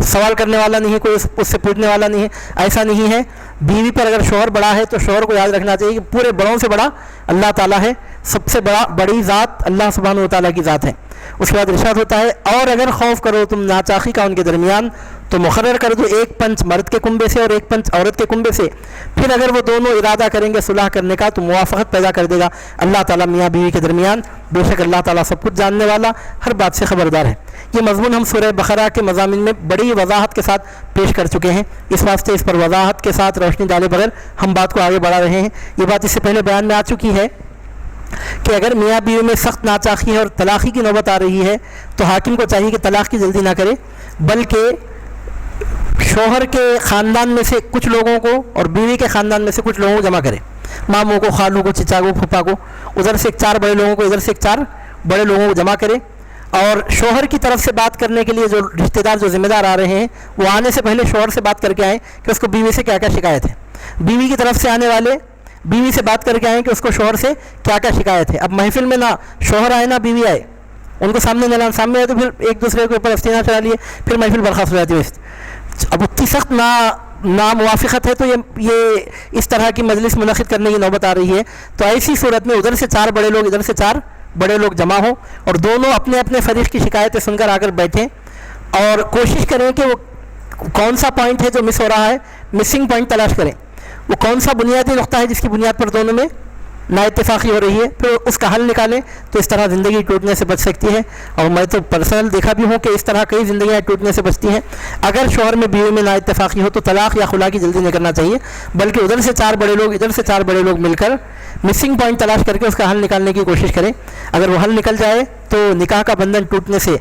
سوال کرنے والا نہیں ہے, کوئی اس سے پوچھنے والا نہیں ہے, ایسا نہیں ہے. بیوی پر اگر شوہر بڑا ہے تو شوہر کو یاد رکھنا چاہیے کہ پورے بڑوں سے بڑا اللہ تعالیٰ ہے. سب سے بڑی ذات اللہ سبحانہ و تعالیٰ کی ذات ہے. اس کے بعد ارشاد ہوتا ہے, اور اگر خوف کرو تم ناچاقی کا ان کے درمیان, تو مقرر کر دو ایک پنچ مرد کے کنبے سے اور ایک پنچ عورت کے کنبے سے, پھر اگر وہ دونوں ارادہ کریں گے صلح کرنے کا تو موافقت پیدا کر دے گا اللہ تعالیٰ میاں بیوی کے درمیان. بے شک اللہ تعالیٰ سب کچھ جاننے والا, ہر بات سے خبردار ہے. یہ مضمون ہم سورہ بقرہ کے مضامین میں بڑی وضاحت کے ساتھ پیش کر چکے ہیں, اس واسطے اس پر وضاحت کے ساتھ روشنی ڈالے بغیر ہم بات کو آگے بڑھا رہے ہیں. یہ بات اس سے پہلے بیان میں آ چکی ہے کہ اگر میاں بیوی میں سخت ناچاقی ہے اور طلاقی کی نوبت آ رہی ہے, تو حاکم کو چاہیے کہ طلاق کی جلدی نہ کرے, بلکہ شوہر کے خاندان میں سے کچھ لوگوں کو اور بیوی کے خاندان میں سے کچھ لوگوں کو جمع کرے، ماموں کو، خالوں کو، چچا کو، پھوپھا کو، ادھر سے 4 بڑے لوگوں کو، ادھر سے 4 بڑے لوگوں کو جمع کرے، اور شوہر کی طرف سے بات کرنے کے لیے جو رشتہ دار، جو ذمہ دار آ رہے ہیں، وہ آنے سے پہلے شوہر سے بات کر کے آئیں کہ اس کو بیوی سے کیا کیا شکایت ہے۔ بیوی کی طرف سے آنے والے بیوی سے بات کر کے آئیں کہ اس کو شوہر سے کیا کیا شکایت ہے۔ اب محفل میں نہ شوہر آئے نہ بیوی آئے، ان کو سامنے نہ لانا، سامنے آئے تو پھر ایک دوسرے کے اوپر افتنا چلا لیے، پھر محفل برخاست ہو جاتی ہے۔ اب اتنی سخت ناموافقت ہے تو یہ اس طرح کی مجلس منعقد کرنے کی نوبت آ رہی ہے۔ تو ایسی صورت میں ادھر سے 4 بڑے لوگ، ادھر سے 4 بڑے لوگ جمع ہوں، اور دونوں اپنے اپنے فریق کی شکایتیں سن کر آ کر بیٹھیں، اور کوشش کریں کہ وہ کون سا پوائنٹ ہے جو مس ہو رہا ہے، مسنگ پوائنٹ تلاش کریں، وہ کون سا بنیادی نقطہ ہے جس کی بنیاد پر دونوں میں نا اتفاقی ہو رہی ہے، پھر اس کا حل نکالیں، تو اس طرح زندگی ٹوٹنے سے بچ سکتی ہے۔ اور میں تو پرسنل دیکھا بھی ہوں کہ اس طرح کئی زندگیاں ٹوٹنے سے بچتی ہیں۔ اگر شوہر میں بیوی میں نا اتفاقی ہو تو طلاق یا خلا کی جلدی نہیں کرنا چاہیے، بلکہ ادھر سے 4 بڑے لوگ، ادھر سے 4 بڑے لوگ مل کر مسنگ پوائنٹ تلاش کر کے اس کا حل نکالنے کی کوشش کریں۔ اگر وہ حل نکل جائے تو نکاح کا بندھن ٹوٹنے سے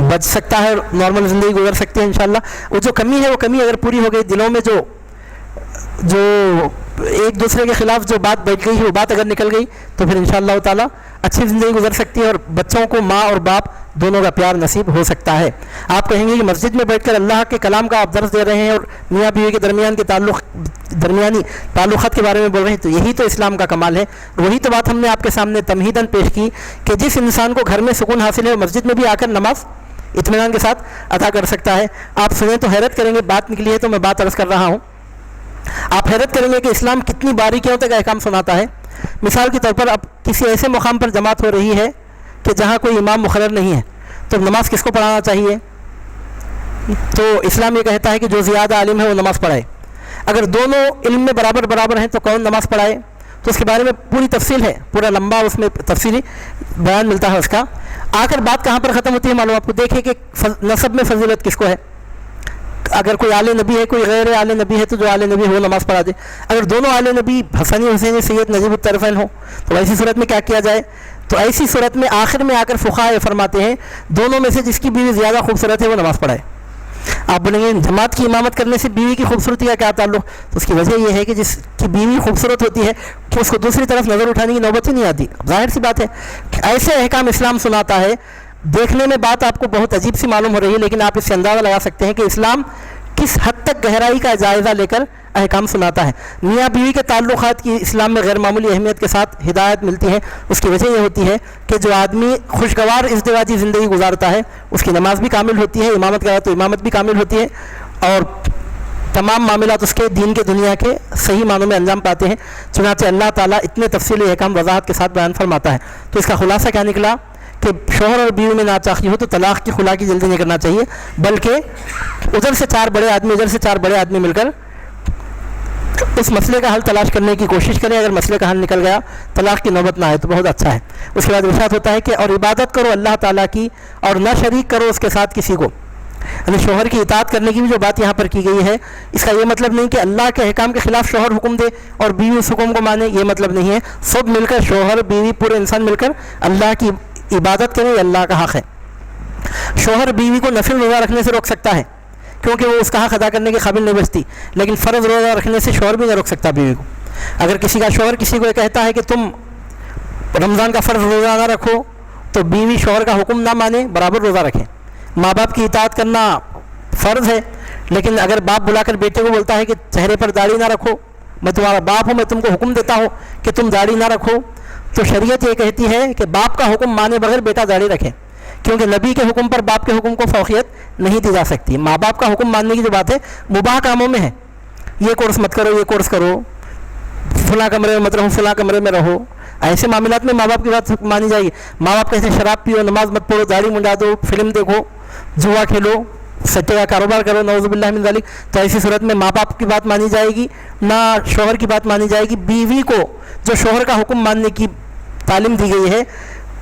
بچ سکتا ہے، نارمل زندگی گزر سکتی ہے انشاءاللہ۔ وہ جو کمی ہے، وہ کمی اگر پوری ہو گئی، دلوں میں جو ایک دوسرے کے خلاف جو بات بیٹھ گئی ہے، وہ بات اگر نکل گئی تو پھر انشاءاللہ تعالیٰ اچھی زندگی گزر سکتی ہے، اور بچوں کو ماں اور باپ دونوں کا پیار نصیب ہو سکتا ہے۔ آپ کہیں گے کہ مسجد میں بیٹھ کر اللہ کے کلام کا آپ درس دے رہے ہیں اور میاں بیوی کے درمیانی تعلقات کے بارے میں بول رہے ہیں، تو یہی تو اسلام کا کمال ہے۔ وہی تو بات ہم نے آپ کے سامنے تمہیداً پیش کی کہ جس انسان کو گھر میں سکون حاصل ہے، وہ مسجد میں بھی آ کر نماز اطمینان کے ساتھ ادا کر سکتا ہے۔ آپ سنیں تو حیرت کریں گے، بات نکلی ہے تو میں بات عرض کر رہا ہوں، آپ حیرت کریں گے کہ اسلام کتنی باریکیوں تک احکام سناتا ہے۔ مثال کے طور پر اب کسی ایسے مقام پر جماعت ہو رہی ہے کہ جہاں کوئی امام مقرر نہیں ہے، تو نماز کس کو پڑھانا چاہیے؟ تو اسلام یہ کہتا ہے کہ جو زیادہ عالم ہے وہ نماز پڑھائے۔ اگر دونوں علم میں برابر ہیں تو کون نماز پڑھائے؟ تو اس کے بارے میں پوری تفصیل ہے، پورا لمبا اس میں تفصیلی بیان ملتا ہے اس کا۔ آ کر بات کہاں پر ختم ہوتی ہے معلوم آپ کو؟ دیکھیں کہ نسب میں فضیلت کس کو ہے۔ اگر کوئی آل نبی ہے، کوئی غیر آل نبی ہے، تو جو آل نبی ہے وہ نماز پڑھا دے۔ اگر دونوں آل نبی حسنی حسینی سید نجیب الطرفین ہوں تو ایسی صورت میں کیا کیا جائے؟ تو ایسی صورت میں آخر میں آ کر فقہاء فرماتے ہیں دونوں میں سے جس کی بیوی زیادہ خوبصورت ہے وہ نماز پڑھائے۔ آپ بولیں گے جماعت کی امامت کرنے سے بیوی کی خوبصورتی کا کیا تعلق؟ تو اس کی وجہ یہ ہے کہ جس کی بیوی خوبصورت ہوتی ہے کہ اس کو دوسری طرف نظر اٹھانے کی نوبت ہی نہیں آتی۔ ظاہر سی بات ہے، ایسے احکام اسلام سناتا ہے۔ دیکھنے میں بات آپ کو بہت عجیب سی معلوم ہو رہی ہے، لیکن آپ اس سے اندازہ لگا سکتے ہیں کہ اسلام کس حد تک گہرائی کا جائزہ لے کر احکام سناتا ہے۔ میاں بیوی کے تعلقات کی اسلام میں غیر معمولی اہمیت کے ساتھ ہدایت ملتی ہے۔ اس کی وجہ یہ ہوتی ہے کہ جو آدمی خوشگوار ازدواجی زندگی گزارتا ہے اس کی نماز بھی کامل ہوتی ہے، امامت کرا تو امامت بھی کامل ہوتی ہے، اور تمام معاملات اس کے دین کے دنیا کے صحیح معنوں میں انجام پاتے ہیں۔ چنانچہ اللہ تعالیٰ اتنے تفصیلی احکام وضاحت کے ساتھ بیان فرماتا ہے۔ تو اس کا خلاصہ کیا نکلا کہ شوہر اور بیوی میں ناچاقی ہو تو طلاق کی خلا کی جلدی نہیں کرنا چاہیے، بلکہ ادھر سے 4 بڑے آدمی، ادھر سے 4 بڑے آدمی مل کر اس مسئلے کا حل تلاش کرنے کی کوشش کریں۔ اگر مسئلے کا حل نکل گیا، طلاق کی نوبت نہ آئے تو بہت اچھا ہے۔ اس کے بعد ارشاد ہوتا ہے کہ اور عبادت کرو اللہ تعالیٰ کی اور نہ شریک کرو اس کے ساتھ کسی کو۔ یعنی شوہر کی اطاعت کرنے کی بھی جو بات یہاں پر کی گئی ہے، اس کا یہ مطلب نہیں کہ اللہ کے احکام کے خلاف شوہر حکم دے اور بیوی اس حکم کو مانے، یہ مطلب نہیں ہے۔ سب مل کر، شوہر بیوی پورے انسان مل کر اللہ کی عبادت کریں، یہ اللہ کا حق ہے۔ شوہر بیوی کو نفل روزہ رکھنے سے روک سکتا ہے کیونکہ وہ اس کا حق ادا کرنے کے قابل نہیں بچتی، لیکن فرض روزہ رکھنے سے شوہر بھی نہیں روک سکتا بیوی کو۔ اگر کسی کا شوہر کسی کو یہ کہتا ہے کہ تم رمضان کا فرض روزہ نہ رکھو، تو بیوی شوہر کا حکم نہ مانے، برابر روزہ رکھے۔ ماں باپ کی اطاعت کرنا فرض ہے، لیکن اگر باپ بلا کر بیٹے کو بولتا ہے کہ چہرے پر داڑھی نہ رکھو، میں تمہارا باپ ہوں، میں تم کو حکم دیتا ہوں کہ تم داڑھی نہ رکھو، تو شریعت یہ کہتی ہے کہ باپ کا حکم مانے بغیر بیٹا داڑھی رکھے، کیونکہ نبی کے حکم پر باپ کے حکم کو فوقیت نہیں دی جا سکتی۔ ماں باپ کا حکم ماننے کی جو بات ہے مباح کاموں میں ہے، یہ کورس مت کرو، یہ کورس کرو، فلاں کمرے میں مت رہو، فلاں کمرے میں رہو، ایسے معاملات میں ماں باپ کی بات مانی جائے گی۔ ماں باپ کہتے ہیں شراب پیو، نماز مت پڑھو، داڑھی منڈا دو، فلم دیکھو، جوا کھیلو، سٹے کا کاروبار کرو، نعوذ باللہ من ذالک، تو ایسی صورت میں ماں باپ کی بات مانی جائے گی، نہ شوہر کی بات مانی جائے گی۔ بیوی کو جو شوہر کا حکم ماننے کی تعلیم دی گئی ہے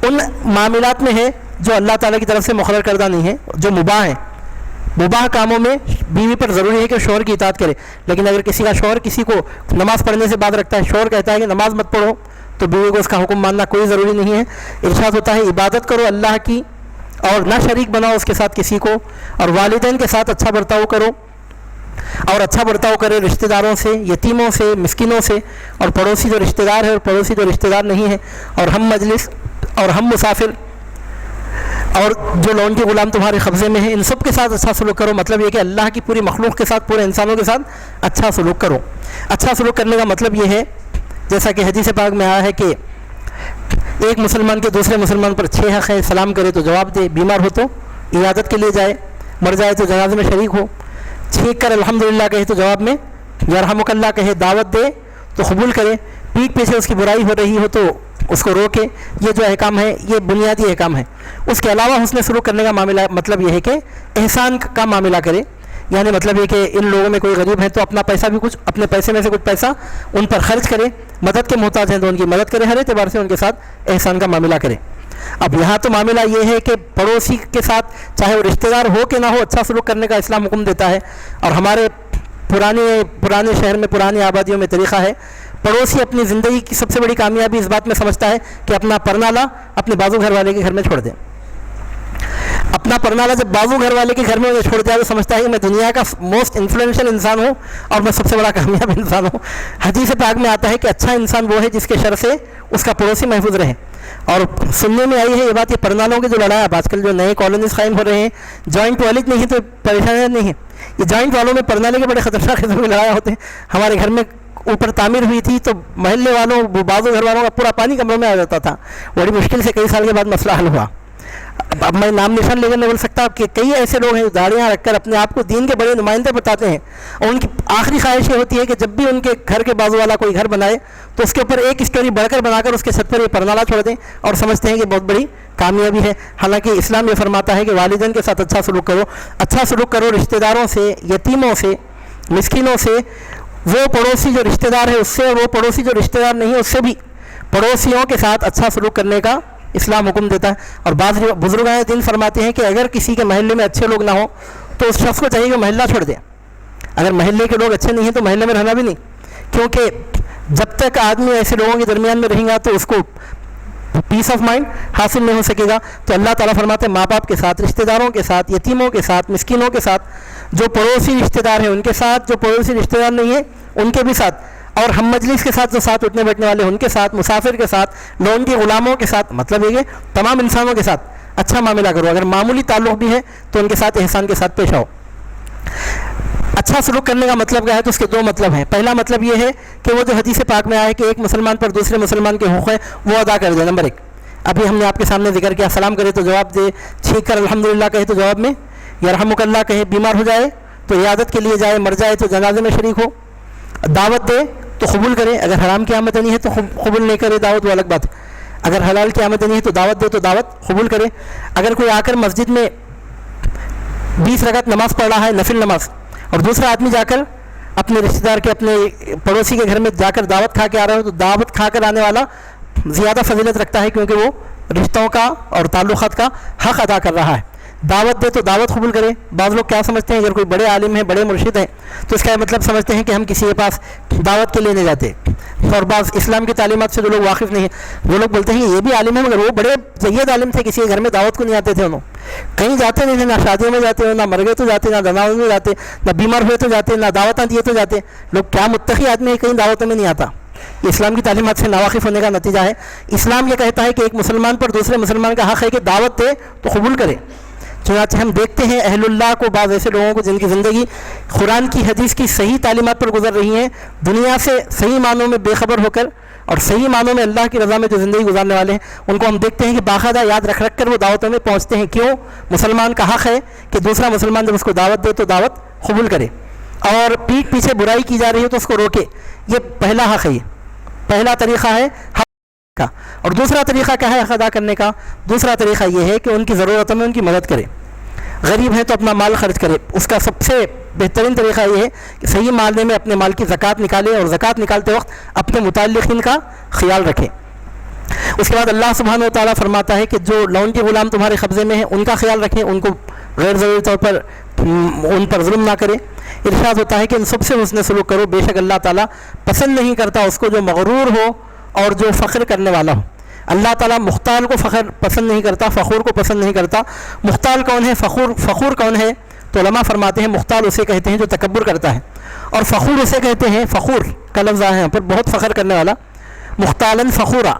ان معاملات میں ہے جو اللہ تعالیٰ کی طرف سے مقرر کردہ نہیں ہے، جو مباح ہیں۔ مباح کاموں میں بیوی پر ضروری ہے کہ شوہر کی اطاعت کرے، لیکن اگر کسی کا شوہر کسی کو نماز پڑھنے سے بات رکھتا ہے، شوہر کہتا ہے کہ نماز مت پڑھو، تو بیوی کو اس کا حکم ماننا کوئی ضروری نہیں ہے۔ ارشاد ہوتا ہے عبادت کرو اللہ کی اور نہ شریک بناؤ اس کے ساتھ کسی کو، اور والدین کے ساتھ اچھا برتاؤ کرو، اور اچھا برتاؤ کرے رشتہ داروں سے، یتیموں سے، مسکینوں سے، اور پڑوسی جو رشتہ دار ہے اور پڑوسی جو رشتہ دار نہیں ہے، اور ہم مجلس اور ہم مسافر اور جو لون کے غلام تمہارے قبضے میں ہیں، ان سب کے ساتھ اچھا سلوک کرو۔ مطلب یہ کہ اللہ کی پوری مخلوق کے ساتھ، پورے انسانوں کے ساتھ اچھا سلوک کرو۔ اچھا سلوک کرنے کا مطلب یہ ہے، جیسا کہ حدیث پاک میں آیا ہے کہ ایک مسلمان کے دوسرے مسلمان پر 6 حق ہے، سلام کرے تو جواب دے، بیمار ہو تو عیادت کے لیے جائے، مر جائے تو جنازے میں شریک ہو، چھینک کر الحمدللہ کہے تو جواب میں یرحمک اللہ کہے، دعوت دے تو قبول کرے، پیٹھ پیچھے اس کی برائی ہو رہی ہو تو اس کو روکے۔ یہ جو احکام ہے یہ بنیادی احکام ہے۔ اس کے علاوہ حسن سلوک کرنے کا معاملہ مطلب یہ ہے کہ احسان کا معاملہ کرے، یعنی مطلب یہ کہ ان لوگوں میں کوئی غریب ہے تو اپنا پیسہ بھی کچھ، اپنے پیسے میں سے کچھ پیسہ ان پر خرچ کرے، مدد کے محتاج ہیں تو ان کی مدد کرے، ہر اعتبار سے ان کے ساتھ احسان کا معاملہ کرے۔ اب یہاں تو معاملہ یہ ہے کہ پڑوسی کے ساتھ چاہے وہ رشتہ دار ہو کہ نہ ہو، اچھا سلوک کرنے کا اسلام حکم دیتا ہے۔ اور ہمارے پرانے شہر میں، پرانی آبادیوں میں طریقہ ہے، پڑوسی اپنی زندگی کی سب سے بڑی کامیابی اس بات میں سمجھتا ہے کہ اپنا پرنالہ اپنے بازو گھر والے کے گھر میں چھوڑ دے۔ اپنا پرنالہ جب بازو گھر والے کے گھر میں چھوڑ دیا تو سمجھتا ہے کہ میں دنیا کا موسٹ انفلوئنشل انسان ہوں اور میں سب سے بڑا کامیاب انسان ہوں۔ حدیث پاک میں آتا ہے کہ اچھا انسان وہ ہے جس کے شر سے اس کا پڑوسی محفوظ رہے۔ اور سننے میں آئی ہے یہ بات، یہ پرنالوں کی جو لڑائی اب آج کل جو نئے کالونیز قائم ہو رہے ہیں، جوائنٹ والد نہیں ہے تو پریشانیاں نہیں ہیں، یہ جوائنٹ والوں میں پرنالے کے بڑے خطرناک قسم کی لڑائیاں ہوتے ہیں۔ ہمارے گھر میں اوپر تعمیر ہوئی تھی تو محلے والوں، بازو گھر والوں کا پورا پانی کمروں میں آ جاتا تھا، بڑی مشکل سے کئی سال کے بعد مسئلہ حل ہوا۔ اب میں نام نشان لے کر نہیں بول سکتا کہ کئی ایسے لوگ ہیں جو داڑیاں رکھ کر اپنے آپ کو دین کے بڑے نمائندے بتاتے ہیں، اور ان کی آخری خواہش یہ ہوتی ہے کہ جب بھی ان کے گھر کے بازو والا کوئی گھر بنائے تو اس کے اوپر ایک اسٹوری بڑھ کر بنا کر اس کے چھت پر یہ پرنالہ چھوڑ دیں اور سمجھتے ہیں کہ بہت بڑی کامیابی ہے۔ حالانکہ اسلام یہ فرماتا ہے کہ والدین کے ساتھ اچھا سلوک کرو، اچھا سلوک کرو رشتہ داروں سے، یتیموں سے، مسکینوں سے، وہ پڑوسی جو رشتہ دار ہے اس سے، وہ پڑوسی جو رشتہ دار نہیں ہے اس سے بھی، پڑوسیوں کے ساتھ اچھا سلوک کرنے کا اسلام حکم دیتا ہے۔ اور بعض بزرگان دین فرماتے ہیں کہ اگر کسی کے محلے میں اچھے لوگ نہ ہوں تو اس شخص کو چاہیے کہ محلہ چھوڑ دے۔ اگر محلے کے لوگ اچھے نہیں ہیں تو محلے میں رہنا بھی نہیں، کیونکہ جب تک آدمی ایسے لوگوں کے درمیان میں رہیں گا تو اس کو پیس آف مائنڈ حاصل نہیں ہو سکے گا۔ تو اللہ تعالیٰ فرماتے ہیں ماں باپ کے ساتھ، رشتہ داروں کے ساتھ، یتیموں کے ساتھ، مسکینوں کے ساتھ، جو پڑوسی رشتہ دار ہیں ان کے ساتھ، جو پڑوسی رشتہ دار نہیں ہیں ان کے بھی ساتھ، اور ہم مجلس کے ساتھ جو ساتھ اٹھنے بیٹھنے والے ان کے ساتھ، مسافر کے ساتھ، لون کے غلاموں کے ساتھ، مطلب یہ کہ تمام انسانوں کے ساتھ اچھا معاملہ کرو۔ اگر معمولی تعلق بھی ہے تو ان کے ساتھ احسان کے ساتھ پیش آؤ۔ اچھا سلوک کرنے کا مطلب کیا ہے؟ تو اس کے 2 مطلب ہیں۔ پہلا مطلب یہ ہے کہ وہ جو حدیث پاک میں آیا ہے کہ ایک مسلمان پر دوسرے مسلمان کے حقوق ہیں وہ ادا کر دے۔ نمبر 1، ابھی ہم نے آپ کے سامنے ذکر کیا، سلام کرے تو جواب دے، چھینک کر الحمدللہ کہے تو جواب میں یرحمک اللہ کہے، بیمار ہو جائے تو عیادت کے لیے جائے، مر جائے تو جنازے میں شریک ہو، دعوت دے تو قبول کرے، اگر حرام کی آمدنی ہے تو قبول نہیں کرے دعوت وہ الگ بات ہے، اگر حلال کی آمدنی ہے تو دعوت دے تو دعوت قبول کرے۔ اگر کوئی آ کر مسجد میں 20 رکعت نماز پڑھ رہا ہے، نفل نماز، اور دوسرا آدمی جا کر اپنے رشتہ دار کے، اپنے پڑوسی کے گھر میں جا کر دعوت کھا کے آ رہا ہے تو دعوت کھا کر آنے والا زیادہ فضیلت رکھتا ہے، کیونکہ وہ رشتوں کا اور تعلقات کا حق ادا کر رہا ہے۔ دعوت دے تو دعوت قبول کرے۔ بعض لوگ کیا سمجھتے ہیں، اگر کوئی بڑے عالم ہیں، بڑے مرشد ہیں تو اس کا مطلب سمجھتے ہیں کہ ہم کسی کے پاس دعوت کے لیے نہیں جاتے، اور بعض اسلام کی تعلیمات سے جو لوگ واقف نہیں ہیں وہ لوگ بولتے ہیں یہ بھی عالم ہے، مگر وہ بڑے جید عالم تھے، کسی کے گھر میں دعوت کو نہیں آتے تھے، انہوں کہیں جاتے نہیں تھے، نہ شادیوں میں جاتے، نہ مر گئے تو جاتے، نہ جنازوں میں جاتے، نہ بیمار ہوئے تو جاتے، نہ دعوتیں دیے تو جاتے۔ لوگ کیا متقی آدمی ہے، کہیں دعوتوں میں نہیں آتا۔ یہ اسلام کی تعلیمات سے ناواقف ہونے کا نتیجہ ہے۔ اسلام یہ کہتا ہے کہ ایک مسلمان پر دوسرے مسلمان کا حق ہے کہ دعوت دے تو قبول کرے۔ چنانچہ ہم دیکھتے ہیں اہل اللہ کو، بعض ایسے لوگوں کو جن کی زندگی قرآن کی حدیث کی صحیح تعلیمات پر گزر رہی ہیں، دنیا سے صحیح معنوں میں بے خبر ہو کر اور صحیح معنوں میں اللہ کی رضا میں جو زندگی گزارنے والے ہیں، ان کو ہم دیکھتے ہیں کہ باقاعدہ یاد رکھ کر وہ دعوتوں میں پہنچتے ہیں۔ کیوں؟ مسلمان کا حق ہے کہ دوسرا مسلمان جب اس کو دعوت دے تو دعوت قبول کرے، اور پیٹھ پیچھے برائی کی جا رہی ہے تو اس کو روکے۔ یہ پہلا حق ہے، یہ پہلا طریقہ ہے حق کا۔ اور دوسرا طریقہ کیا ہے حق ادا کرنے کا؟ دوسرا طریقہ یہ ہے کہ ان کی ضرورتوں میں ان کی مدد کرے۔ غریب ہے تو اپنا مال خرچ کرے، اس کا سب سے بہترین طریقہ یہ ہے کہ صحیح معنی میں اپنے مال کی زکوٰۃ نکالے، اور زکوٰۃ نکالتے وقت اپنے متعلقین کا خیال رکھے۔ اس کے بعد اللہ سبحانہ و تعالیٰ فرماتا ہے کہ جو لون کے غلام تمہارے قبضے میں ہیں ان کا خیال رکھیں، ان کو غیر ضروری طور پر ان پر ظلم نہ کرے۔ ارشاد ہوتا ہے کہ ان سب سے حسن سلوک کرو، بے شک اللہ تعالیٰ پسند نہیں کرتا اس کو جو مغرور ہو اور جو فخر کرنے والا ہو۔ اللہ تعالیٰ مختال کو فخر پسند نہیں کرتا، فخور کو پسند نہیں کرتا۔ مختال کون ہے، فخور کون ہے؟ تو علماء فرماتے ہیں مختال اسے کہتے ہیں جو تکبر کرتا ہے، اور فخور اسے کہتے ہیں، فخور کا لفظ ہے یہاں پر، بہت فخر کرنے والا، مختالاً فخورا،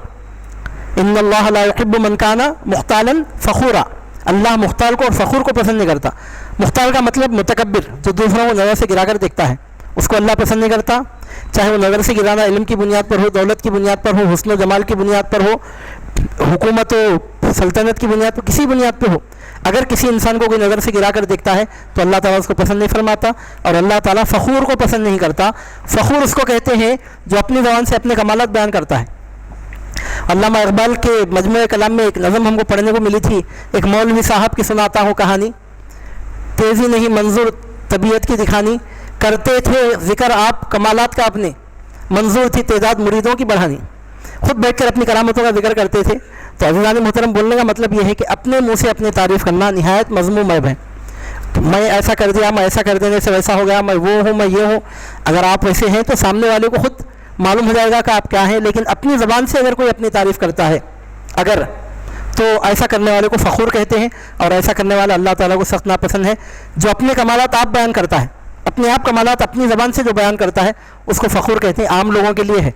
ان اللہ لا يحب من کان مختالاً فخورا، اللہ مختال کو اور فخور کو پسند نہیں کرتا۔ مختال کا مطلب متکبر، جو دوسروں کو نظر سے گرا کر دیکھتا ہے، اس کو اللہ پسند نہیں کرتا، چاہے وہ نظر سے گرانا علم کی بنیاد پر ہو، دولت کی بنیاد پر ہو، حسن و جمال کی بنیاد پر ہو، حکومت و سلطنت کی بنیاد پر، کسی بنیاد پہ ہو، اگر کسی انسان کو کوئی نظر سے گرا کر دیکھتا ہے تو اللہ تعالیٰ اس کو پسند نہیں فرماتا، اور اللہ تعالیٰ فخور کو پسند نہیں کرتا۔ فخور اس کو کہتے ہیں جو اپنی زبان سے اپنے کمالات بیان کرتا ہے۔ علامہ اقبال کے مجموعہ کلام میں ایک نظم ہم کو پڑھنے کو ملی تھی، ایک مولوی صاحب کی سناتا ہوں کہانی، تیزی نہیں منظور طبیعت کی دکھانی، کرتے تھے ذکر آپ کمالات کا اپنے، منظور تھی تعداد مریدوں کی بڑھانی۔ خود بیٹھ کر اپنی کرامتوں کا ذکر کرتے تھے۔ تو عزیزان محترم، بولنے کا مطلب یہ ہے کہ اپنے منہ سے اپنی تعریف کرنا نہایت مذموم عیب ہے۔ میں ایسا کر دیا، میں ایسا کر دینے سے ویسا ہو گیا، میں وہ ہوں، میں یہ ہوں۔ اگر آپ ویسے ہیں تو سامنے والے کو خود معلوم ہو جائے گا کہ آپ کیا ہیں، لیکن اپنی زبان سے اگر کوئی اپنی تعریف کرتا ہے تو ایسا کرنے والے کو فخور کہتے ہیں، اور ایسا کرنے والا اللہ تعالیٰ کو سخت ناپسند ہے۔ جو اپنے کمالات آپ بیان کرتا ہے، اپنے آپ کمالات اپنی زبان سے جو بیان کرتا ہے، اس کو فخور کہتے ہیں۔ عام لوگوں کے لیے ہے،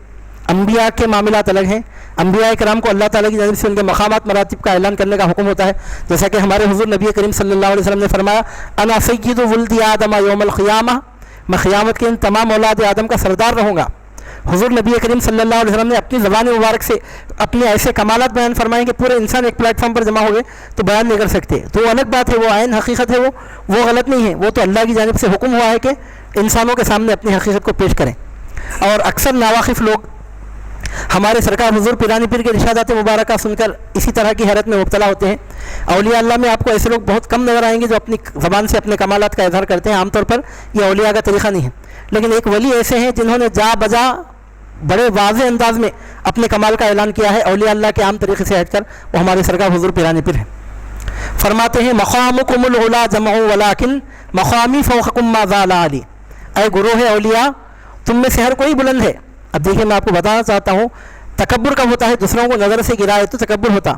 انبیاء کے معاملات الگ ہیں۔ انبیاء کرام کو اللہ تعالیٰ کی جانب سے ان کے مقامات مراتب کا اعلان کرنے کا حکم ہوتا ہے، جیسا کہ ہمارے حضور نبی کریم صلی اللہ علیہ وسلم نے فرمایا، انا سید ولد آدم یوم القیامہ، میں قیامت کے ان تمام اولاد آدم کا سردار رہوں گا۔ حضور نبی کریم صلی اللہ علیہ وسلم نے اپنی زبان مبارک سے اپنے ایسے کمالات بیان فرمائیں کہ پورے انسان ایک پلیٹ فارم پر جمع ہو گئے تو بیان نہیں کر سکتے، تو وہ الگ بات ہے، وہ عین حقیقت ہے، وہ غلط نہیں ہے، وہ تو اللہ کی جانب سے حکم ہوا ہے کہ انسانوں کے سامنے اپنی حقیقت کو پیش کریں۔ اور اکثر ناواقف لوگ ہمارے سرکار حضور پیرانی پیر کے ارشادات مبارکہ سن کر اسی طرح کی حیرت میں مبتلا ہوتے ہیں۔ اولیاء اللہ میں آپ کو ایسے لوگ بہت کم نظر آئیں گے جو اپنی زبان سے اپنے کمالات کا اظہار کرتے ہیں، عام طور پر یہ اولیاء کا طریقہ نہیں ہے۔ لیکن ایک ولی ایسے ہیں جنہوں نے جا بجا بڑے واضح انداز میں اپنے کمال کا اعلان کیا ہے، اولیاء اللہ کے عام طریقے سے ہٹ کر، وہ ہمارے سرکار حضور پیرانی پیر ہیں۔ فرماتے ہیں مقامکم العلا جمع ولکن مقامی فوقکم ما زال علی، اے گروہ اولیاء تم میں سے ہر کوئی بلند ہے۔ اب دیکھیں میں آپ کو بتانا چاہتا ہوں، تکبر کب ہوتا ہے؟ دوسروں کو نظر سے گرائے تو تکبر ہوتا۔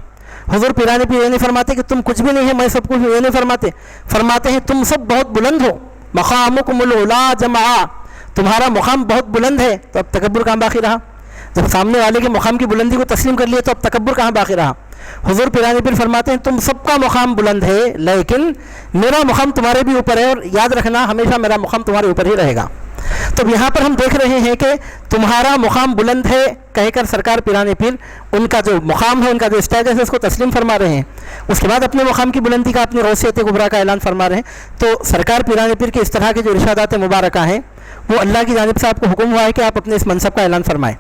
حضور پیرانی پیر یہ نہیں فرماتے کہ تم کچھ بھی نہیں ہے، میں سب کچھ ہوں، یہ نہیں فرماتے، فرماتے ہیں تم سب بہت بلند ہو، مقامکم العلا جمع، تمہارا مقام بہت بلند ہے۔ تو اب تکبر کہاں باقی رہا؟ جب سامنے والے کے مقام کی بلندی کو تسلیم کر لیا تو اب تکبر کہاں باقی رہا؟ حضور پیرانی پیر فرماتے ہیں تم سب کا مقام بلند ہے، لیکن میرا مقام تمہارے بھی اوپر ہے، اور یاد رکھنا ہمیشہ میرا مقام تمہارے اوپر ہی رہے گا۔ تو یہاں پر ہم دیکھ رہے ہیں کہ تمہارا مقام بلند ہے کہہ کر سرکار پیرانی پیر ان کا جو مقام ہے، ان کا جو اسٹیٹس ہے، اس کو تسلیم فرما رہے ہیں۔ اس کے بعد اپنے مقام کی بلندی کا، اپنی روسیت کبریٰ کا اعلان فرما رہے ہیں۔ تو سرکار پیرانی پیر کے اس طرح کے جو ارشادات مبارکہ ہیں، وہ اللہ کی جانب سے آپ کو حکم ہوا ہے کہ آپ اپنے اس منصب کا اعلان فرمائیں،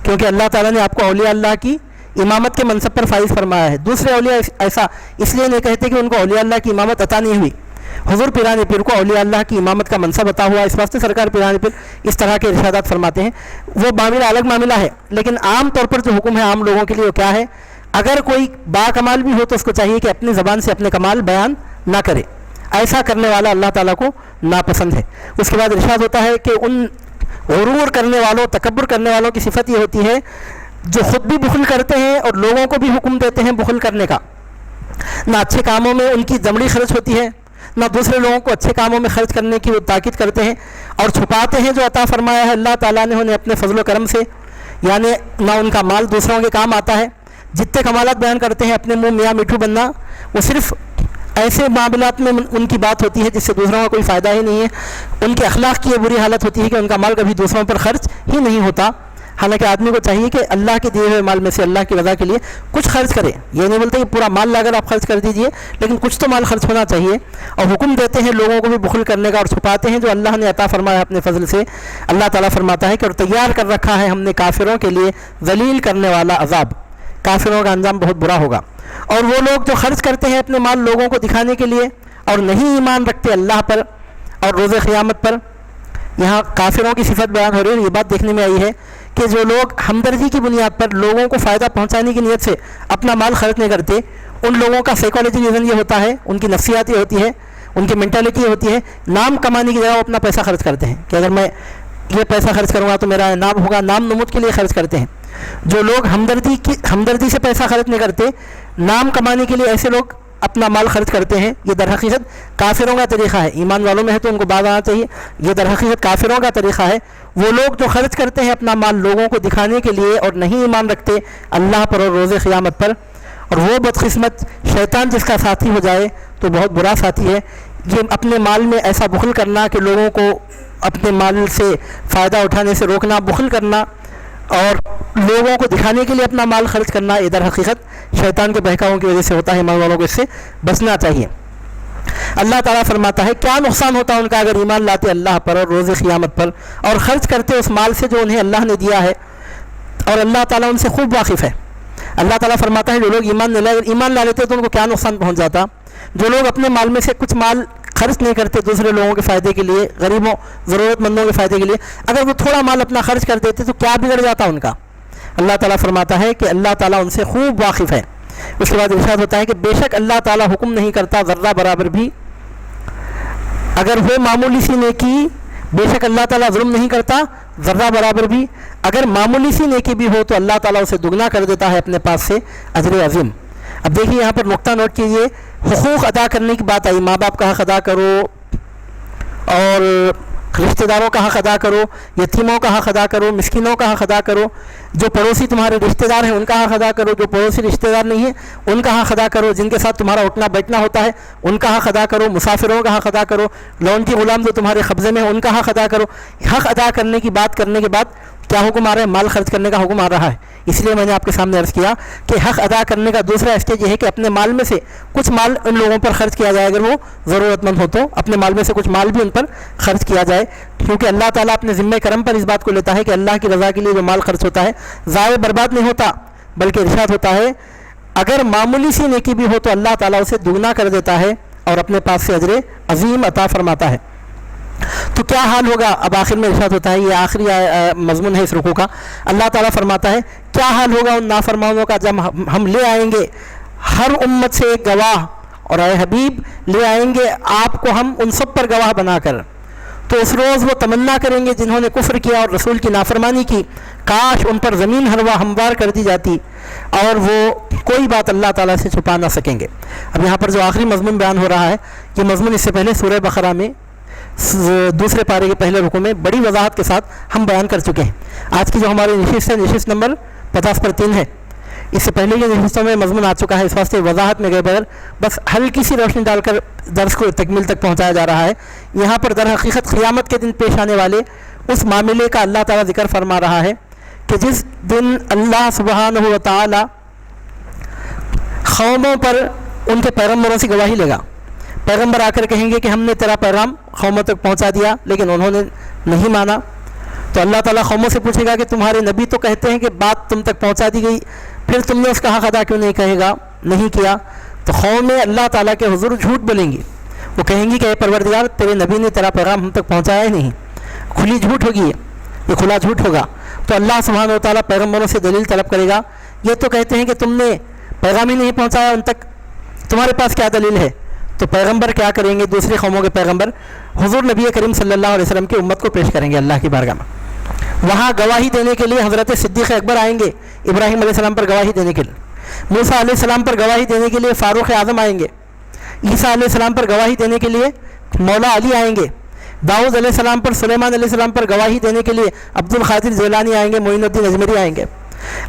کیونکہ اللہ تعالیٰ نے آپ کو اولیاء اللہ کی امامت کے منصب پر فائز فرمایا ہے۔ دوسرے اولیاء ایسا اس لیے نہیں کہتے کہ ان کو اولیاء اللہ کی امامت عطا نہیں ہوئی، حضور پیرانی پیر کو اولیاء اللہ کی امامت کا منصب عطا ہوا، اس واسطے سرکار پیرانی پیر اس طرح کے ارشادات فرماتے ہیں۔ وہ معاملہ الگ معاملہ ہے، لیکن عام طور پر جو حکم ہے عام لوگوں کے لیے وہ کیا ہے؟ اگر کوئی با کمال بھی ہو تو اس کو چاہیے کہ اپنی زبان سے اپنے کمال بیان نہ کرے، ایسا کرنے والا اللہ تعالیٰ کو ناپسند ہے۔ اس کے بعد ارشاد ہوتا ہے کہ ان غرور کرنے والوں، تکبر کرنے والوں کی صفت یہ ہوتی ہے جو خود بھی بخل کرتے ہیں اور لوگوں کو بھی حکم دیتے ہیں بخل کرنے کا۔ نہ اچھے کاموں میں ان کی دمڑی خرچ ہوتی ہے، نہ دوسرے لوگوں کو اچھے کاموں میں خرچ کرنے کی وہ تاکید کرتے ہیں، اور چھپاتے ہیں جو عطا فرمایا ہے اللہ تعالیٰ نے انہیں اپنے فضل و کرم سے، یعنی نہ ان کا مال دوسروں کے کام آتا ہے۔ جتنے کمالات بیان کرتے ہیں اپنے منہ میاں میٹھو بننا، وہ صرف ایسے معاملات میں ان کی بات ہوتی ہے جس سے دوسروں کا کوئی فائدہ ہی نہیں ہے۔ ان کے اخلاق کی یہ بری حالت ہوتی ہے کہ ان کا مال کبھی دوسروں پر خرچ ہی نہیں ہوتا۔ حالانکہ آدمی کو چاہیے کہ اللہ کے دیے ہوئے مال میں سے اللہ کی رضا کے لیے کچھ خرچ کرے، یہ نہیں بولتے کہ پورا مال لا کر آپ خرچ کر دیجئے، لیکن کچھ تو مال خرچ ہونا چاہیے۔ اور حکم دیتے ہیں لوگوں کو بھی بخل کرنے کا، اور چھپاتے ہیں جو اللہ نے عطا فرمایا اپنے فضل سے۔ اللہ تعالیٰ فرماتا ہے کہ اور تیار کر رکھا ہے ہم نے کافروں کے لیے ذلیل کرنے والا عذاب، کافروں کا انجام بہت برا ہوگا۔ اور وہ لوگ جو خرچ کرتے ہیں اپنے مال لوگوں کو دکھانے کے لیے اور نہیں ایمان رکھتے اللہ پر اور روز قیامت پر، یہاں کافروں کی صفت بیان ہو رہی ہے۔ یہ بات دیکھنے میں آئی ہے کہ جو لوگ ہمدردی کی بنیاد پر لوگوں کو فائدہ پہنچانے کی نیت سے اپنا مال خرچ نہیں کرتے، ان لوگوں کا سائیکالوجی ریزن یہ ہوتا ہے، ان کی نفسیات یہ ہوتی ہے، ان کی مینٹلٹی یہ ہوتی ہے، نام کمانے کی جگہ وہ اپنا پیسہ خرچ کرتے ہیں کہ اگر میں یہ پیسہ خرچ کروں گا تو میرا نام ہوگا، نام نمود کے لیے خرچ کرتے ہیں۔ جو لوگ ہمدردی سے پیسہ خرچ نہیں کرتے، نام کمانے کے لیے ایسے لوگ اپنا مال خرچ کرتے ہیں، یہ در حقیقت کافروں کا طریقہ ہے. ایمان والوں میں ہے تو ان کو باز آنا چاہیے. یہ در حقیقت کافروں کا طریقہ ہے. وہ لوگ جو خرچ کرتے ہیں اپنا مال لوگوں کو دکھانے کے لیے اور نہیں ایمان رکھتے اللہ پر اور روز قیامت پر، اور وہ بدقسمت شیطان جس کا ساتھی ہو جائے تو بہت برا ساتھی ہے. یہ اپنے مال میں ایسا بخل کرنا کہ لوگوں کو اپنے مال سے فائدہ اٹھانے سے روکنا، بخل کرنا اور لوگوں کو دکھانے کے لیے اپنا مال خرچ کرنا، ادھر حقیقت شیطان کے بہکاووں کی وجہ سے ہوتا ہے. ایمان والوں کو اس سے بچنا چاہیے. اللہ تعالیٰ فرماتا ہے کیا نقصان ہوتا ہے ان کا اگر ایمان لاتے اللہ پر اور روز قیامت پر اور خرچ کرتے اس مال سے جو انہیں اللہ نے دیا ہے، اور اللہ تعالیٰ ان سے خوب واقف ہے. اللہ تعالیٰ فرماتا ہے جو لوگ ایمان لا لیتے تو ان کو کیا نقصان پہنچ جاتا. جو لوگ اپنے مال میں سے کچھ مال خرچ نہیں کرتے دوسرے لوگوں کے فائدے کے لیے، غریبوں ضرورت مندوں کے فائدے کے لیے، اگر وہ تھوڑا مال اپنا خرچ کر دیتے تو کیا بگڑ جاتا ان کا. اللہ تعالیٰ فرماتا ہے کہ اللہ تعالیٰ ان سے خوب واقف ہے. اس کے بعد ارشاد ہوتا ہے کہ بے شک اللہ تعالیٰ حکم نہیں کرتا ذرہ برابر بھی اگر ہو معمولی سی نیکی، بے شک اللہ تعالیٰ ظلم نہیں کرتا ذرہ برابر بھی اگر معمولی سی نیکی بھی ہو تو اللہ تعالیٰ اسے دگنا کر دیتا ہے اپنے پاس سے اجر عظیم. اب دیکھیے یہاں پر نقطہ نوٹ کیجیے، حقوق ادا کرنے کی بات آئی. ماں باپ کا حق ادا کرو اور رشتہ داروں کا حق ادا کرو، یتیموں کا حق ادا کرو، مسکینوں کا حق ادا کرو، جو پڑوسی تمہارے رشتہ دار ہیں ان کا حق ادا کرو، جو پڑوسی رشتہ دار نہیں ہیں ان کا حق ادا کرو، جن کے ساتھ تمہارا اٹھنا بیٹھنا ہوتا ہے ان کا حق ادا کرو، مسافروں کا حق ادا کرو، لونڈی غلام جو تمہارے قبضے میں ہیں ان کا حق ادا کرو. حق ادا کرنے کی بات کرنے کے بعد کیا حکم آ رہا ہے؟ مال خرچ کرنے کا حکم آ رہا ہے. اس لیے میں نے آپ کے سامنے عرض کیا کہ حق ادا کرنے کا دوسرا اسٹیج یہ ہے کہ اپنے مال میں سے کچھ مال ان لوگوں پر خرچ کیا جائے. اگر وہ ضرورت مند ہو تو اپنے مال میں سے کچھ مال بھی ان پر خرچ کیا جائے، کیونکہ اللہ تعالیٰ اپنے ذمہ کرم پر اس بات کو لیتا ہے کہ اللہ کی رضا کے لیے جو مال خرچ ہوتا ہے ضائع برباد نہیں ہوتا، بلکہ ارشاد ہوتا ہے اگر معمولی سی نیکی بھی ہو تو اللہ تعالیٰ اسے دگنا کر دیتا ہے اور اپنے پاس سے اجر عظیم عطا فرماتا ہے. تو کیا حال ہوگا؟ اب آخر میں ارشاد ہوتا ہے، یہ آخری مضمون ہے اس رکوع کا. اللہ تعالیٰ فرماتا ہے کیا حال ہوگا ان نافرمانوں کا جب ہم لے آئیں گے ہر امت سے ایک گواہ، اور اے حبیب لے آئیں گے آپ کو ہم ان سب پر گواہ بنا کر. تو اس روز وہ تمنا کریں گے جنہوں نے کفر کیا اور رسول کی نافرمانی کی، کاش ان پر زمین ہموار کر دی جاتی اور وہ کوئی بات اللہ تعالیٰ سے چھپا نہ سکیں گے. اب یہاں پر جو آخری مضمون بیان ہو رہا ہے یہ مضمون اس سے پہلے سورہ بقرہ میں دوسرے پارے کے پہلے رکوع میں بڑی وضاحت کے ساتھ ہم بیان کر چکے ہیں. آج کی جو ہماری نشست ہے نشست نمبر 50/3 ہے. اس سے پہلے یہ نشستوں میں مضمون آ چکا ہے، اس واسطے وضاحت میں گئے بغیر بس ہلکی سی روشنی ڈال کر درس کو تکمیل تک پہنچایا جا رہا ہے. یہاں پر در حقیقت قیامت کے دن پیش آنے والے اس معاملے کا اللہ تعالیٰ ذکر فرما رہا ہے کہ جس دن اللہ سبحانہ و تعالیٰ قوموں پر ان کے پیغمبروں سے گواہی لے گا. پیغمبر آ کر کہیں گے کہ ہم نے تیرا پیغام قوموں تک پہنچا دیا لیکن انہوں نے نہیں مانا. تو اللہ تعالیٰ قوموں سے پوچھے گا کہ تمہارے نبی تو کہتے ہیں کہ بات تم تک پہنچا دی گئی، پھر تم نے اس کا حق ادا کیوں نہیں کیا؟ تو قومیں اللہ تعالیٰ کے حضور جھوٹ بولیں گی. وہ کہیں گی کہ اے پروردگار تیرے نبی نے تیرا پیغام ہم تک پہنچایا ہی نہیں. کھلی جھوٹ ہوگی، یہ کھلا جھوٹ ہوگا. تو اللہ سبحانہ و تعالیٰ پیغمبروں سے دلیل طلب کرے گا. یہ تو کہتے ہیں کہ تم نے پیغام ہی نہیں پہنچایا ان تک، تمہارے پاس کیا دلیل ہے؟ تو پیغمبر کیا کریں گے؟ دوسری قوموں کے پیغمبر حضور نبی کریم صلی اللہ علیہ وسلم کی امت کو پیش کریں گے اللہ کی بارگاہ میں. وہاں گواہی دینے کے لیے حضرت صدیق اکبر آئیں گے ابراہیم علیہ السلام پر گواہی دینے کے لیے، موسیٰ علیہ السلام پر گواہی دینے کے لیے فاروق اعظم آئیں گے، عیسیٰ علیہ السلام پر گواہی دینے کے لیے مولا علی آئیں گے، داؤد علیہ السلام پر سلیمان علیہ السلام پر گواہی دینے کے لیے عبد القادر جیلانی آئیں گے، معین الدین اجمیری آئیں گے.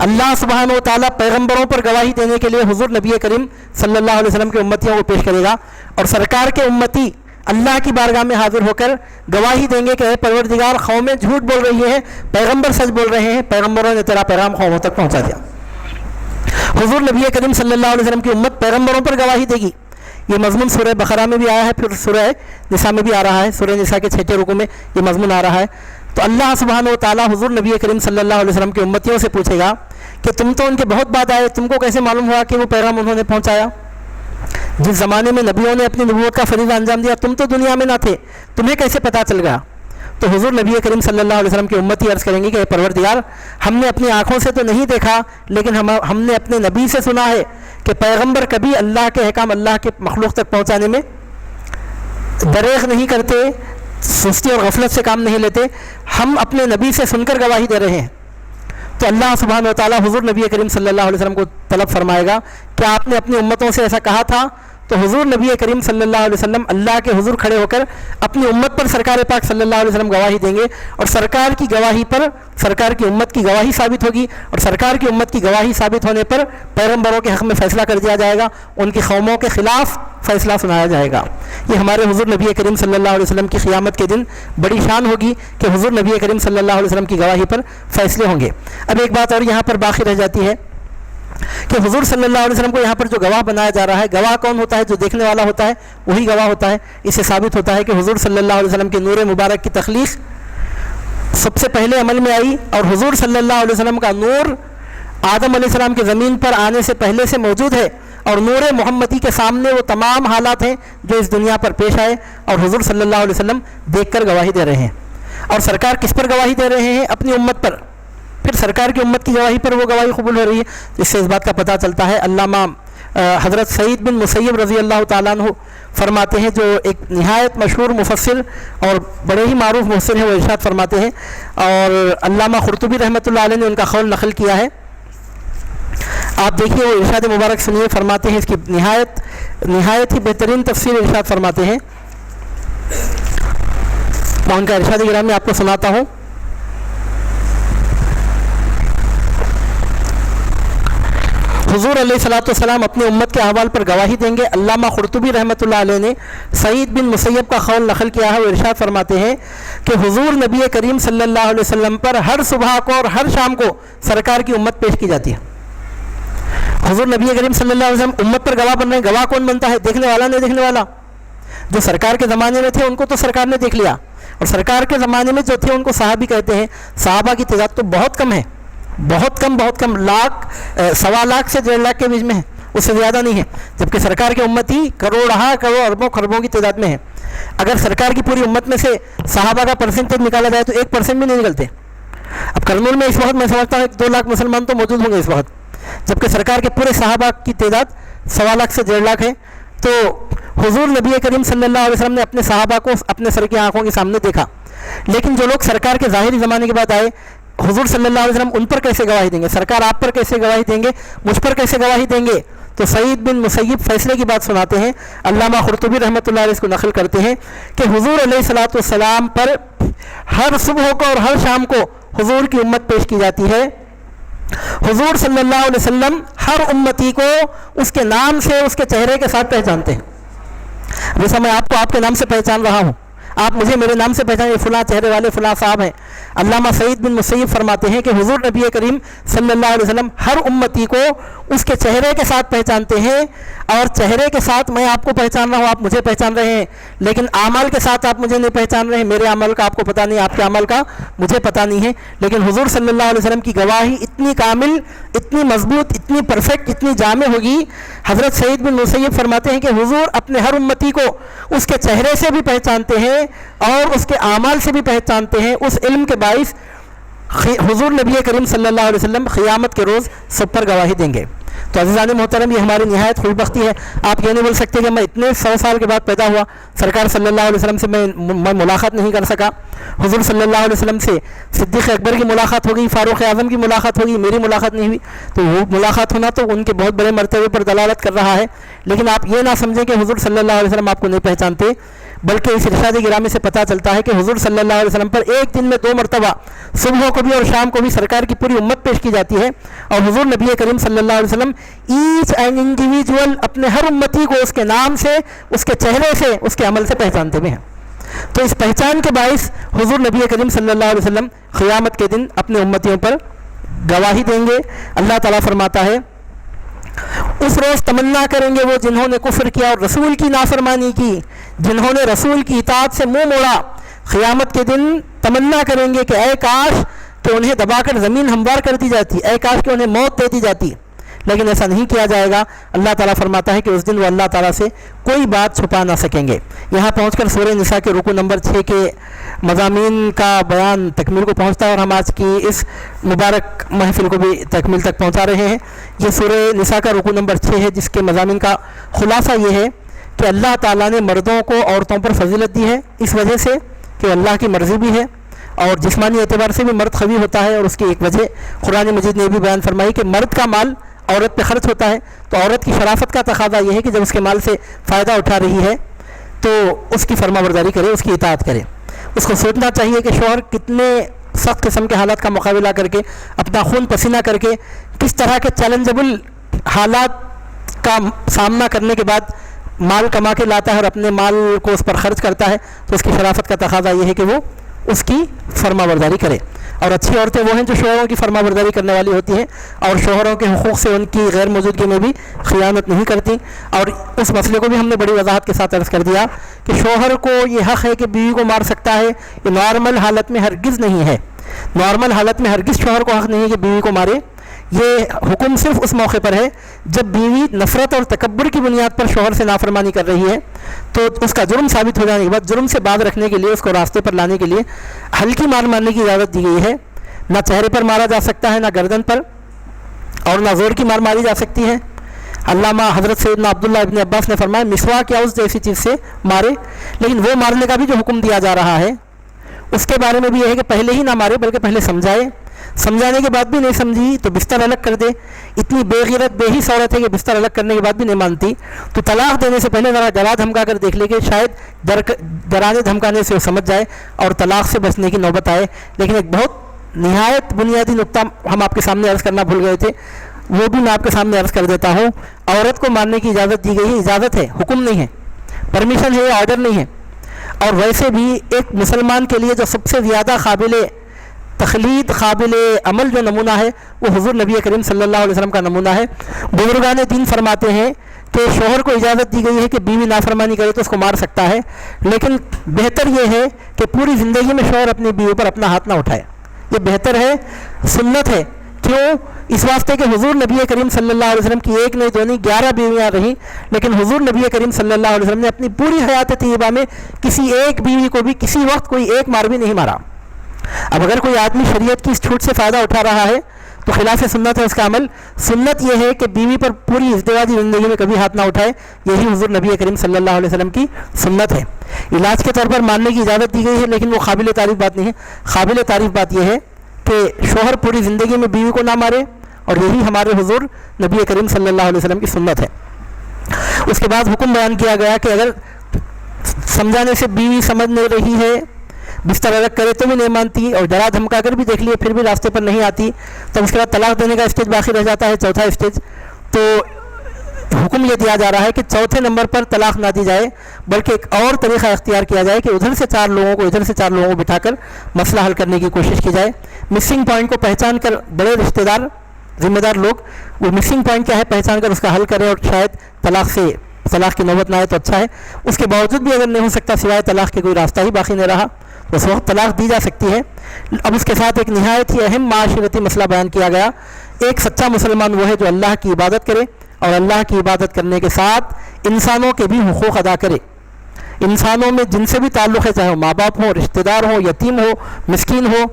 اللہ سبحانہ و تعالیٰ پیغمبروں پر گواہی دینے کے لیے حضور نبی کریم صلی اللہ علیہ وسلم کے امتیوں کو پیش کرے گا، اور سرکار کے امتی اللہ کی بارگاہ میں حاضر ہو کر گواہی دیں گے کہ اے پروردگار قومیں جھوٹ بول رہی ہیں، پیغمبر سچ بول رہے ہیں، پیغمبروں نے تیرا پیغام قوموں تک پہنچا دیا. حضور نبی کریم صلی اللہ علیہ وسلم کی امت پیغمبروں پر گواہی دے گی. یہ مضمون سورہ بقرہ میں بھی آیا ہے، پھر سورہ نساء میں بھی آ رہا ہے. سورہ نساء کے 6 رکوع میں یہ مضمون آ رہا ہے. تو اللہ سبحانہ و تعالیٰ حضور نبی کریم صلی اللہ علیہ وسلم کی امتیوں سے پوچھے گا کہ تم تو ان کے بہت بعد آئے، تم کو کیسے معلوم ہوا کہ وہ پیغام انہوں نے پہنچایا؟ جس زمانے میں نبیوں نے اپنی نبوت کا فریضہ انجام دیا تم تو دنیا میں نہ تھے، تمہیں کیسے پتہ چل گیا؟ تو حضور نبی کریم صلی اللہ علیہ وسلم کی امتی عرض کریں گے کہ اے پروردگار ہم نے اپنی آنکھوں سے تو نہیں دیکھا، لیکن ہم نے اپنے نبی سے سنا ہے کہ پیغمبر کبھی اللہ کے احکام اللہ کے مخلوق تک پہنچانے میں دریغ نہیں کرتے، سستی اور غفلت سے کام نہیں لیتے. ہم اپنے نبی سے سن کر گواہی دے رہے ہیں. تو اللہ سبحانہ و تعالیٰ حضور نبی کریم صلی اللہ علیہ وسلم کو طلب فرمائے گا کہ آپ نے اپنی امتوں سے ایسا کہا تھا؟ تو حضور نبی کریم صلی اللہ علیہ وسلم اللہ کے حضور کھڑے ہو کر اپنی امت پر سرکار پاک صلی اللہ علیہ وسلم گواہی دیں گے، اور سرکار کی گواہی پر سرکار کی امت کی گواہی ثابت ہوگی، اور سرکار کی امت کی گواہی ثابت ہونے پر پیغمبروں کے حق میں فیصلہ کر دیا جائے گا، ان کی قوموں کے خلاف فیصلہ سنایا جائے گا۔ یہ ہمارے حضور نبی کریم صلی اللہ علیہ وسلم کی قیامت کے دن بڑی شان ہوگی کہ حضور نبی کریم صلی اللہ علیہ وسلم کی گواہی پر فیصلے ہوں گے۔ اب ایک بات اور یہاں پر باقی رہ جاتی ہے کہ حضور صلی اللہ علیہ وسلم کو یہاں پر جو گواہ بنایا جا رہا ہے، گواہ کون ہوتا ہے؟ جو دیکھنے والا ہوتا ہے وہی گواہ ہوتا ہے۔ اس سے ثابت ہوتا ہے کہ حضور صلی اللہ علیہ وسلم کے نور مبارک کی تخلیق سب سے پہلے عمل میں آئی، اور حضور صلی اللہ علیہ وسلم کا نور آدم علیہ السلام کے زمین پر آنے سے پہلے سے موجود ہے، اور نور محمدی کے سامنے وہ تمام حالات ہیں جو اس دنیا پر پیش آئے، اور حضور صلی اللہ علیہ وسلم دیکھ کر گواہی دے رہے ہیں۔ اور سرکار کس پر گواہی دے رہے ہیں؟ اپنی امت پر۔ پھر سرکار کی امت کی گواہی پر وہ گواہی قبول ہو رہی ہے، جس سے اس بات کا پتہ چلتا ہے۔ علامہ حضرت سعید بن مسیب رضی اللہ تعالیٰ عنہ فرماتے ہیں، جو ایک نہایت مشہور مفسر اور بڑے ہی معروف مفسر ہیں، وہ ارشاد فرماتے ہیں، اور علامہ قرطبی رحمۃ اللہ علیہ نے ان کا قول نقل کیا ہے۔ آپ دیکھیے وہ ارشاد مبارک سنیے، فرماتے ہیں اس کی نہایت ہی بہترین تفسیر ارشاد فرماتے ہیں۔ میں ان کا ارشاد گرامی آپ کو سناتا ہوں۔ حضور علیہ الصلوۃ والسلام اپنی امت کے احوال پر گواہی دیں گے۔ علامہ قرطبی رحمۃ اللہ علیہ نے سعید بن مسیب کا قول نقل کیا ہے، وہ ارشاد فرماتے ہیں کہ حضور نبی کریم صلی اللہ علیہ وسلم پر ہر صبح کو اور ہر شام کو سرکار کی امت پیش کی جاتی ہے۔ حضور نبی کریم صلی اللہ علیہ وسلم امت پر گواہ بن رہے ہیں۔ گواہ کون بنتا ہے؟ دیکھنے والا، نہیں دیکھنے والا۔ جو سرکار کے زمانے میں تھے ان کو تو سرکار نے دیکھ لیا، اور سرکار کے زمانے میں جو تھے ان کو صحابی کہتے ہیں۔ صحابہ کی تعداد تو بہت کم ہے، بہت کم، لاکھ، 1.25 لاکھ سے 1.5 لاکھ کے بیچ میں ہے، اس سے زیادہ نہیں ہے، جبکہ سرکار کی امتی کروڑ اربوں خربوں کی تعداد میں ہے۔ اگر سرکار کی پوری امت میں سے صحابہ کا پرسنٹیج نکالا جائے تو 1% بھی نہیں نکلتے۔ اب کرنول میں اس وقت میں سمجھتا ہوں 2 لاکھ مسلمان تو موجود ہوں گے اس وقت، جبکہ سرکار کے پورے صحابہ کی تعداد 1.25 لاکھ سے 1.5 لاکھ ہے۔ تو حضور نبی کریم صلی اللہ علیہ وسلم نے اپنے صحابہ کو اپنے سر کی آنکھوں کے سامنے دیکھا، لیکن جو لوگ سرکار کے ظاہری زمانے کے بعد آئے، حضور صلی اللہ علیہ وسلم ان پر کیسے گواہی دیں گے؟ سرکار آپ پر کیسے گواہی دیں گے؟ مجھ پر کیسے گواہی دیں گے؟ تو سعید بن مسیب فیصلے کی بات سناتے ہیں۔ علامہ قرطبی رحمۃ اللہ علیہ اس کو نقل کرتے ہیں کہ حضور علیہ الصلوۃ والسلام پر ہر صبح کو اور ہر شام کو حضور کی امت پیش کی جاتی ہے۔ حضور صلی اللہ علیہ وسلم ہر امتی کو اس کے نام سے، اس کے چہرے کے ساتھ پہچانتے ہیں۔ جیسا میں آپ کو آپ کے نام سے پہچان رہا ہوں، آپ مجھے میرے نام سے پہچانے، فلاں چہرے والے فلاں صاحب ہیں۔ علامہ سعید بن مسیب فرماتے ہیں کہ حضور نبی کریم صلی اللہ علیہ وسلم ہر امتی کو اس کے چہرے کے ساتھ پہچانتے ہیں، اور چہرے کے ساتھ میں آپ کو پہچان رہا ہوں، آپ مجھے پہچان رہے ہیں، لیکن اعمال کے ساتھ آپ مجھے نہیں پہچان رہے ہیں۔ میرے عمل کا آپ کو پتہ نہیں، آپ کے عمل کا مجھے پتہ نہیں ہے، لیکن حضور صلی اللہ علیہ وسلم کی گواہی اتنی کامل، اتنی مضبوط، اتنی پرفیکٹ، اتنی جامع ہوگی۔ حضرت سعید بن مسیب فرماتے ہیں کہ حضور اپنے ہر امتی کو اس کے چہرے سے بھی پہچانتے ہیں اور اس کے اعمال سے بھی پہچانتے ہیں۔ اس علم کے باعث حضور نبی کریم صلی اللہ علیہ وسلم قیامت کے روز سب پر گواہی دیں گے۔ تو عزیزان محترم، یہ ہماری نہایت خوش بختی ہے۔ آپ یہ نہیں بول سکتے کہ میں اتنے 100 سال کے بعد پیدا ہوا، سرکار صلی اللہ علیہ وسلم سے میں ملاقات نہیں کر سکا۔ حضور صلی اللہ علیہ وسلم سے صدیق اکبر کی ملاقات ہوگی، فاروق اعظم کی ملاقات ہوگی، میری ملاقات نہیں ہوئی۔ تو وہ ملاقات ہونا تو ان کے بہت بڑے مرتبے پر دلالت کر رہا ہے، لیکن آپ یہ نہ سمجھیں کہ حضور صلی اللہ علیہ وسلم آپ کو نہیں پہچانتے، بلکہ اس ارشاد گرامی سے پتہ چلتا ہے کہ حضور صلی اللہ علیہ وسلم پر ایک دن میں 2 مرتبہ صبح کو بھی اور شام کو بھی سرکار کی پوری امت پیش کی جاتی ہے، اور حضور نبی کریم صلی اللہ علیہ وسلم ایچ اینڈ انڈیویجول اپنے ہر امتی کو اس کے نام سے، اس کے چہرے سے، اس کے عمل سے پہچانتے بھی ہیں۔ تو اس پہچان کے باعث حضور نبی کریم صلی اللہ علیہ وسلم قیامت کے دن اپنے امتیوں پر گواہی دیں گے۔ اللہ تعالیٰ فرماتا ہے، اس روز تمنا کریں گے وہ جنہوں نے کفر کیا اور رسول کی نافرمانی کی، جنہوں نے رسول کی اطاعت سے منہ موڑا۔ قیامت کے دن تمنا کریں گے کہ اے کاش کہ انہیں دبا کر زمین ہموار کر دی جاتی، اے کاش کہ انہیں موت دے دی جاتی، لیکن ایسا نہیں کیا جائے گا۔ اللہ تعالیٰ فرماتا ہے کہ اس دن وہ اللہ تعالیٰ سے کوئی بات چھپا نہ سکیں گے۔ یہاں پہنچ کر سورہ نساء کے رکوع نمبر 6 کے مضامین کا بیان تکمیل کو پہنچتا ہے، اور ہم آج کی اس مبارک محفل کو بھی تکمیل تک پہنچا رہے ہیں۔ یہ سورہ نساء کا رکوع نمبر 6 ہے، جس کے مضامین کا خلاصہ یہ ہے کہ اللہ تعالیٰ نے مردوں کو عورتوں پر فضیلت دی ہے، اس وجہ سے کہ اللہ کی مرضی بھی ہے، اور جسمانی اعتبار سے بھی مرد قوی ہوتا ہے، اور اس کی ایک وجہ قرآن مجید نے بھی بیان فرمائی کہ مرد کا مال عورت پہ خرچ ہوتا ہے تو عورت کی شرافت کا تقاضا یہ ہے کہ جب اس کے مال سے فائدہ اٹھا رہی ہے تو اس کی فرما برداری کرے، اس کی اطاعت کرے. اس کو سوچنا چاہیے کہ شوہر کتنے سخت قسم کے حالات کا مقابلہ کر کے، اپنا خون پسینہ کر کے، کس طرح کے چیلنجبل حالات کا سامنا کرنے کے بعد مال کما کے لاتا ہے اور اپنے مال کو اس پر خرچ کرتا ہے. تو اس کی شرافت کا تقاضا یہ ہے کہ وہ اس کی فرما برداری کرے. اور اچھی عورتیں وہ ہیں جو شوہروں کی فرما برداری کرنے والی ہوتی ہیں اور شوہروں کے حقوق سے ان کی غیر موجودگی میں بھی خیانت نہیں کرتی. اور اس مسئلے کو بھی ہم نے بڑی وضاحت کے ساتھ عرض کر دیا کہ شوہر کو یہ حق ہے کہ بیوی کو مار سکتا ہے. یہ نارمل حالت میں ہرگز نہیں ہے، نارمل حالت میں ہرگز شوہر کو حق نہیں ہے کہ بیوی کو مارے. یہ حکم صرف اس موقع پر ہے جب بیوی نفرت اور تکبر کی بنیاد پر شوہر سے نافرمانی کر رہی ہے تو اس کا جرم ثابت ہو جانے کے بعد جرم سے باز رکھنے کے لیے، اس کو راستے پر لانے کے لیے ہلکی مار مارنے کی اجازت دی گئی ہے. نہ چہرے پر مارا جا سکتا ہے، نہ گردن پر، اور نہ زور کی مار ماری جا سکتی ہے. علامہ حضرت سیدنا عبداللہ ابن عباس نے فرمایا مسواک یا اس جیسی چیز سے مارے. لیکن وہ مارنے کا بھی جو حکم دیا جا رہا ہے اس کے بارے میں بھی یہ ہے کہ پہلے ہی نہ مارے بلکہ پہلے سمجھائے. سمجھانے کے بعد بھی نہیں سمجھی تو بستر الگ کر دے. اتنی بے غیرت بے حس عورت ہے کہ بستر الگ کرنے کے بعد بھی نہیں مانتی تو طلاق دینے سے پہلے ذرا ڈرا دھمکا کر دیکھ لے کہ شاید ڈرانے دھمکانے سے وہ سمجھ جائے اور طلاق سے بچنے کی نوبت آئے. لیکن ایک بہت نہایت بنیادی نقطہ ہم آپ کے سامنے عرض کرنا بھول گئے تھے، وہ بھی میں آپ کے سامنے عرض کر دیتا ہوں. عورت کو مارنے کی اجازت دی گئی ہے، اجازت ہے، حکم نہیں ہے، پرمیشن ہے، آرڈر نہیں ہے. اور ویسے بھی ایک مسلمان کے لیے جو سب سے زیادہ قابل تخلید، قابل عمل جو نمونہ ہے وہ حضور نبی کریم صلی اللہ علیہ وسلم کا نمونہ ہے. بزرگان دین فرماتے ہیں کہ شوہر کو اجازت دی گئی ہے کہ بیوی نافرمانی کرے تو اس کو مار سکتا ہے، لیکن بہتر یہ ہے کہ پوری زندگی میں شوہر اپنی بیوی پر اپنا ہاتھ نہ اٹھائے. یہ بہتر ہے، سنت ہے. کیوں؟ اس واسطے کہ حضور نبی کریم صلی اللہ علیہ وسلم کی ایک نہیں دو نہیں 11 بیویاں رہیں، لیکن حضور نبی کریم صلی اللہ علیہ وسلم نے اپنی پوری حیات طیبہ میں کسی ایک بیوی کو بھی کسی وقت کوئی ایک مار بھی نہیں مارا. اب اگر کوئی آدمی شریعت کی اس چھوٹ سے فائدہ اٹھا رہا ہے تو خلاف سنت ہے اس کا عمل. سنت یہ ہے کہ بیوی پر پوری ازدواجی زندگی میں کبھی ہاتھ نہ اٹھائے. یہی حضور نبی کریم صلی اللہ علیہ وسلم کی سنت ہے. علاج کے طور پر ماننے کی اجازت دی گئی ہے لیکن وہ قابل تعریف بات نہیں ہے. قابل تعریف بات یہ ہے کہ شوہر پوری زندگی میں بیوی کو نہ مارے، اور یہی ہمارے حضور نبی کریم صلی اللہ علیہ وسلم کی سنت ہے. اس کے بعد حکم بیان کیا گیا کہ اگر سمجھانے سے بیوی سمجھ نہیں رہی ہے، بستر الگ کرے تو بھی نہیں مانتی اور ڈرا دھمکا کر بھی دیکھ لیے پھر بھی راستے پر نہیں آتی، تو اس کے بعد طلاق دینے کا اسٹیج باقی رہ جاتا ہے، چوتھا اسٹیج. تو حکم یہ دیا جا رہا ہے کہ چوتھے نمبر پر طلاق نہ دی جائے بلکہ ایک اور طریقہ اختیار کیا جائے کہ ادھر سے 4 لوگوں کو ادھر سے 4 لوگوں کو بٹھا کر مسئلہ حل کرنے کی کوشش کی جائے. مسنگ پوائنٹ کو پہچان کر بڑے رشتہ دار ذمہ دار لوگ وہ مسنگ پوائنٹ کیا ہے پہچان کر اس کا حل کریں اور شاید طلاق کی نوبت نہ آئے تو اچھا ہے. اس کے باوجود بھی اگر نہیں ہو سکتا سوائے طلاق کے کوئی راستہ ہی باقی نہیں رہا تو اس وقت طلاق دی جا سکتی ہے. اب اس کے ساتھ ایک نہایت ہی اہم معاشرتی مسئلہ بیان کیا گیا. ایک سچا مسلمان وہ ہے جو اللہ کی عبادت کرے اور اللہ کی عبادت کرنے کے ساتھ انسانوں کے بھی حقوق ادا کرے. انسانوں میں جن سے بھی تعلق ہے، چاہے وہ ماں باپ ہو، رشتہ دار ہو، یتیم ہو، مسکین ہو،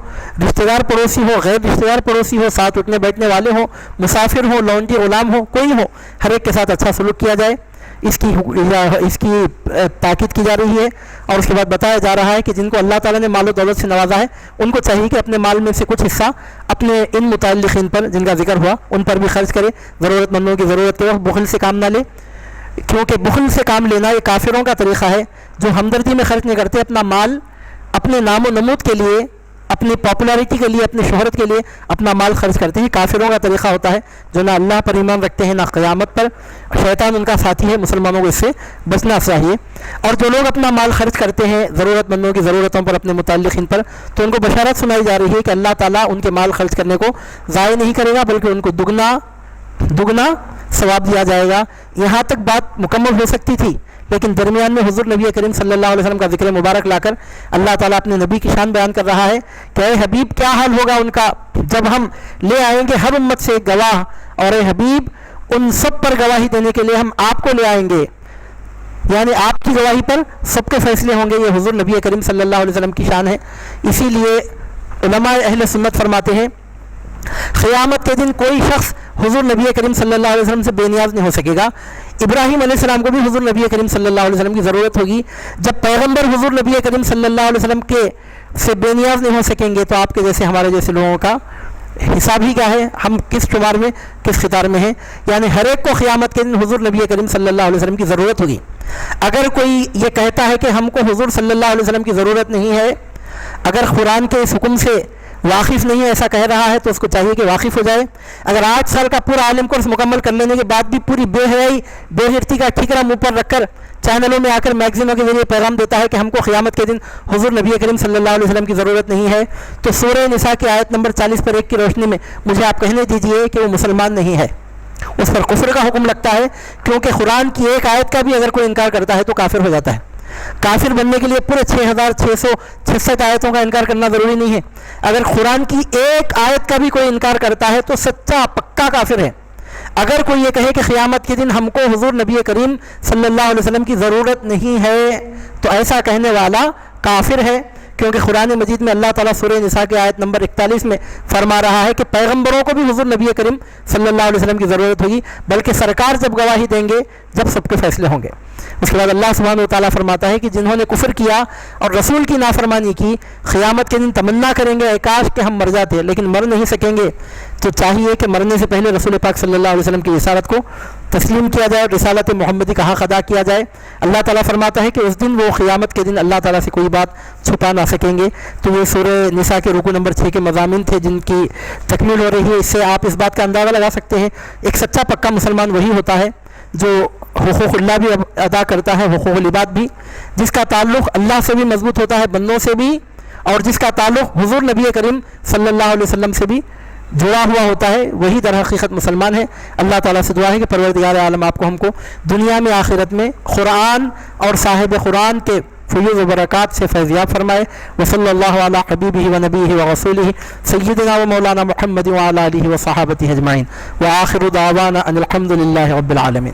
رشتہ دار پڑوسی ہو، غیر رشتہ دار پڑوسی ہو، ساتھ اٹھنے بیٹھنے والے ہوں، مسافر ہو، لونڈی غلام ہو، کوئی ہو، ہر ایک کے ساتھ اچھا سلوک کیا جائے. اس کی تاکید کی جا رہی ہے. اور اس کے بعد بتایا جا رہا ہے کہ جن کو اللہ تعالیٰ نے مال و دولت سے نوازا ہے ان کو چاہیے کہ اپنے مال میں سے کچھ حصہ اپنے ان متعلقین پر جن کا ذکر ہوا ان پر بھی خرچ کرے. ضرورت مندوں کی ضرورت کے وقت بخل سے کام نہ لے، کیونکہ بخل سے کام لینا یہ کافروں کا طریقہ ہے جو ہمدردی میں خرچ نہیں کرتے، اپنا مال اپنے نام و نمود کے لیے، اپنی پاپولیرٹی کے لیے، اپنی شہرت کے لیے اپنا مال خرچ کرتے ہیں. کافروں کا طریقہ ہوتا ہے جو نہ اللہ پر ایمان رکھتے ہیں نہ قیامت پر. شیطان ان کا ساتھی ہے، مسلمانوں کو اس سے بچنا چاہیے. اور جو لوگ اپنا مال خرچ کرتے ہیں ضرورت مندوں کی ضرورتوں پر، اپنے متعلقین پر، تو ان کو بشارت سنائی جا رہی ہے کہ اللہ تعالیٰ ان کے مال خرچ کرنے کو ضائع نہیں کرے گا بلکہ ان کو دگنا ثواب دیا جائے گا. یہاں تک بات مکمل ہو سکتی تھی لیکن درمیان میں حضور نبی کریم صلی اللہ علیہ وسلم کا ذکر مبارک لا کر اللہ تعالیٰ اپنے نبی کی شان بیان کر رہا ہے کہ اے حبیب کیا حال ہوگا ان کا جب ہم لے آئیں گے ہر امت سے ایک گواہ، اور اے حبیب ان سب پر گواہی دینے کے لیے ہم آپ کو لے آئیں گے، یعنی آپ کی گواہی پر سب کے فیصلے ہوں گے. یہ حضور نبی کریم صلی اللہ علیہ وسلم کی شان ہے. اسی لیے علماء اہل سنت فرماتے ہیں قیامت کے دن کوئی شخص حضور نبی کریم صلی اللہ علیہ وسلم سے بے نیاز نہیں ہو سکے گا. ابراہیم علیہ السلام کو بھی حضور نبی کریم صلی اللہ علیہ وسلم کی ضرورت ہوگی. جب پیغمبر حضور نبی کریم صلی اللہ علیہ وسلم کے سے بے نیاز نہیں ہو سکیں گے تو آپ کے جیسے ہمارے جیسے لوگوں کا حساب ہی کیا ہے، ہم کس شمار میں، کس خطار میں ہیں. یعنی ہر ایک کو قیامت کے دن حضور نبی کریم صلی اللہ علیہ وسلم کی ضرورت ہوگی. اگر کوئی یہ کہتا ہے کہ ہم کو حضور صلی اللہ علیہ وسلم کی ضرورت نہیں ہے، اگر قرآن کے اس حکم سے واقف نہیں ہے ایسا کہہ رہا ہے، تو اس کو چاہیے کہ واقف ہو جائے. اگر 8 سال کا پورا عالم کورس مکمل کر لینے کے بعد بھی پوری بے حیائی، بے غیرتی کا ٹھیکرا منہ پر رکھ کر چینلوں میں آ کر میگزینوں کے ذریعے پیغام دیتا ہے کہ ہم کو قیامت کے دن حضور نبی کریم صلی اللہ علیہ وسلم کی ضرورت نہیں ہے، تو سورہ نساء کی آیت نمبر 40/1 کی روشنی میں مجھے آپ کہنے دیجئے کہ وہ مسلمان نہیں ہے، اس پر کفر کا حکم لگتا ہے. کیونکہ قرآن کی ایک آیت کا بھی اگر کوئی انکار کرتا ہے تو کافر ہو جاتا ہے. کافر بننے کے لیے پورے 6666 آیتوں کا انکار کرنا ضروری نہیں ہے. اگر قرآن کی ایک آیت کا بھی کوئی انکار کرتا ہے تو سچا پکا کافر ہے. اگر کوئی یہ کہے کہ قیامت کے دن ہم کو حضور نبی کریم صلی اللہ علیہ وسلم کی ضرورت نہیں ہے تو ایسا کہنے والا کافر ہے. کیونکہ قرآن مجید میں اللہ تعالیٰ سورہ نساء کی آیت نمبر 41 میں فرما رہا ہے کہ پیغمبروں کو بھی حضور نبی کریم صلی اللہ علیہ وسلم کی ضرورت ہوگی، بلکہ سرکار جب گواہی دیں گے جب سب کے فیصلے ہوں گے. اس کے بعد اللہ سبحانہ و تعالیٰ فرماتا ہے کہ جنہوں نے کفر کیا اور رسول کی نافرمانی کی، قیامت کے دن تمنا کریں گے اے کاش کہ ہم مر جاتے، لیکن مر نہیں سکیں گے. تو چاہیے کہ مرنے سے پہلے رسول پاک صلی اللہ علیہ وسلم کی رسالت کو تسلیم کیا جائے، رسالت محمدی کا حق ادا کیا جائے. اللہ تعالیٰ فرماتا ہے کہ اس دن وہ قیامت کے دن اللہ تعالیٰ سے کوئی بات چھپا نہ سکیں گے. تو یہ سورہ نساء کے رکوع نمبر 6 کے مضامین تھے جن کی تکمیل ہو رہی ہے. اس سے آپ اس بات کا اندازہ لگا سکتے ہیں ایک سچا پکا مسلمان وہی ہوتا ہے جو حقوق اللہ بھی ادا کرتا ہے، حقوق العباد بھی، جس کا تعلق اللہ سے بھی مضبوط ہوتا ہے، بندوں سے بھی، اور جس کا تعلق حضور نبی کریم صلی اللہ علیہ وسلم سے بھی جڑا ہوا ہوتا ہے، وہی در حقیقت مسلمان ہے. اللہ تعالیٰ سے دعا ہے کہ پروردگار عالم آپ کو ہم کو دنیا میں آخرت میں قرآن اور صاحب قرآن کے فیوز و برکات سے فیضیاب فرمائے. وصلی اللہ علی حبیبہ و نبیہ و رسولہ سیدنا و مولانا محمد و علی آلہ و صحابتہ اجمعین. وآخر دعوانا ان الحمد للہ رب العالمین.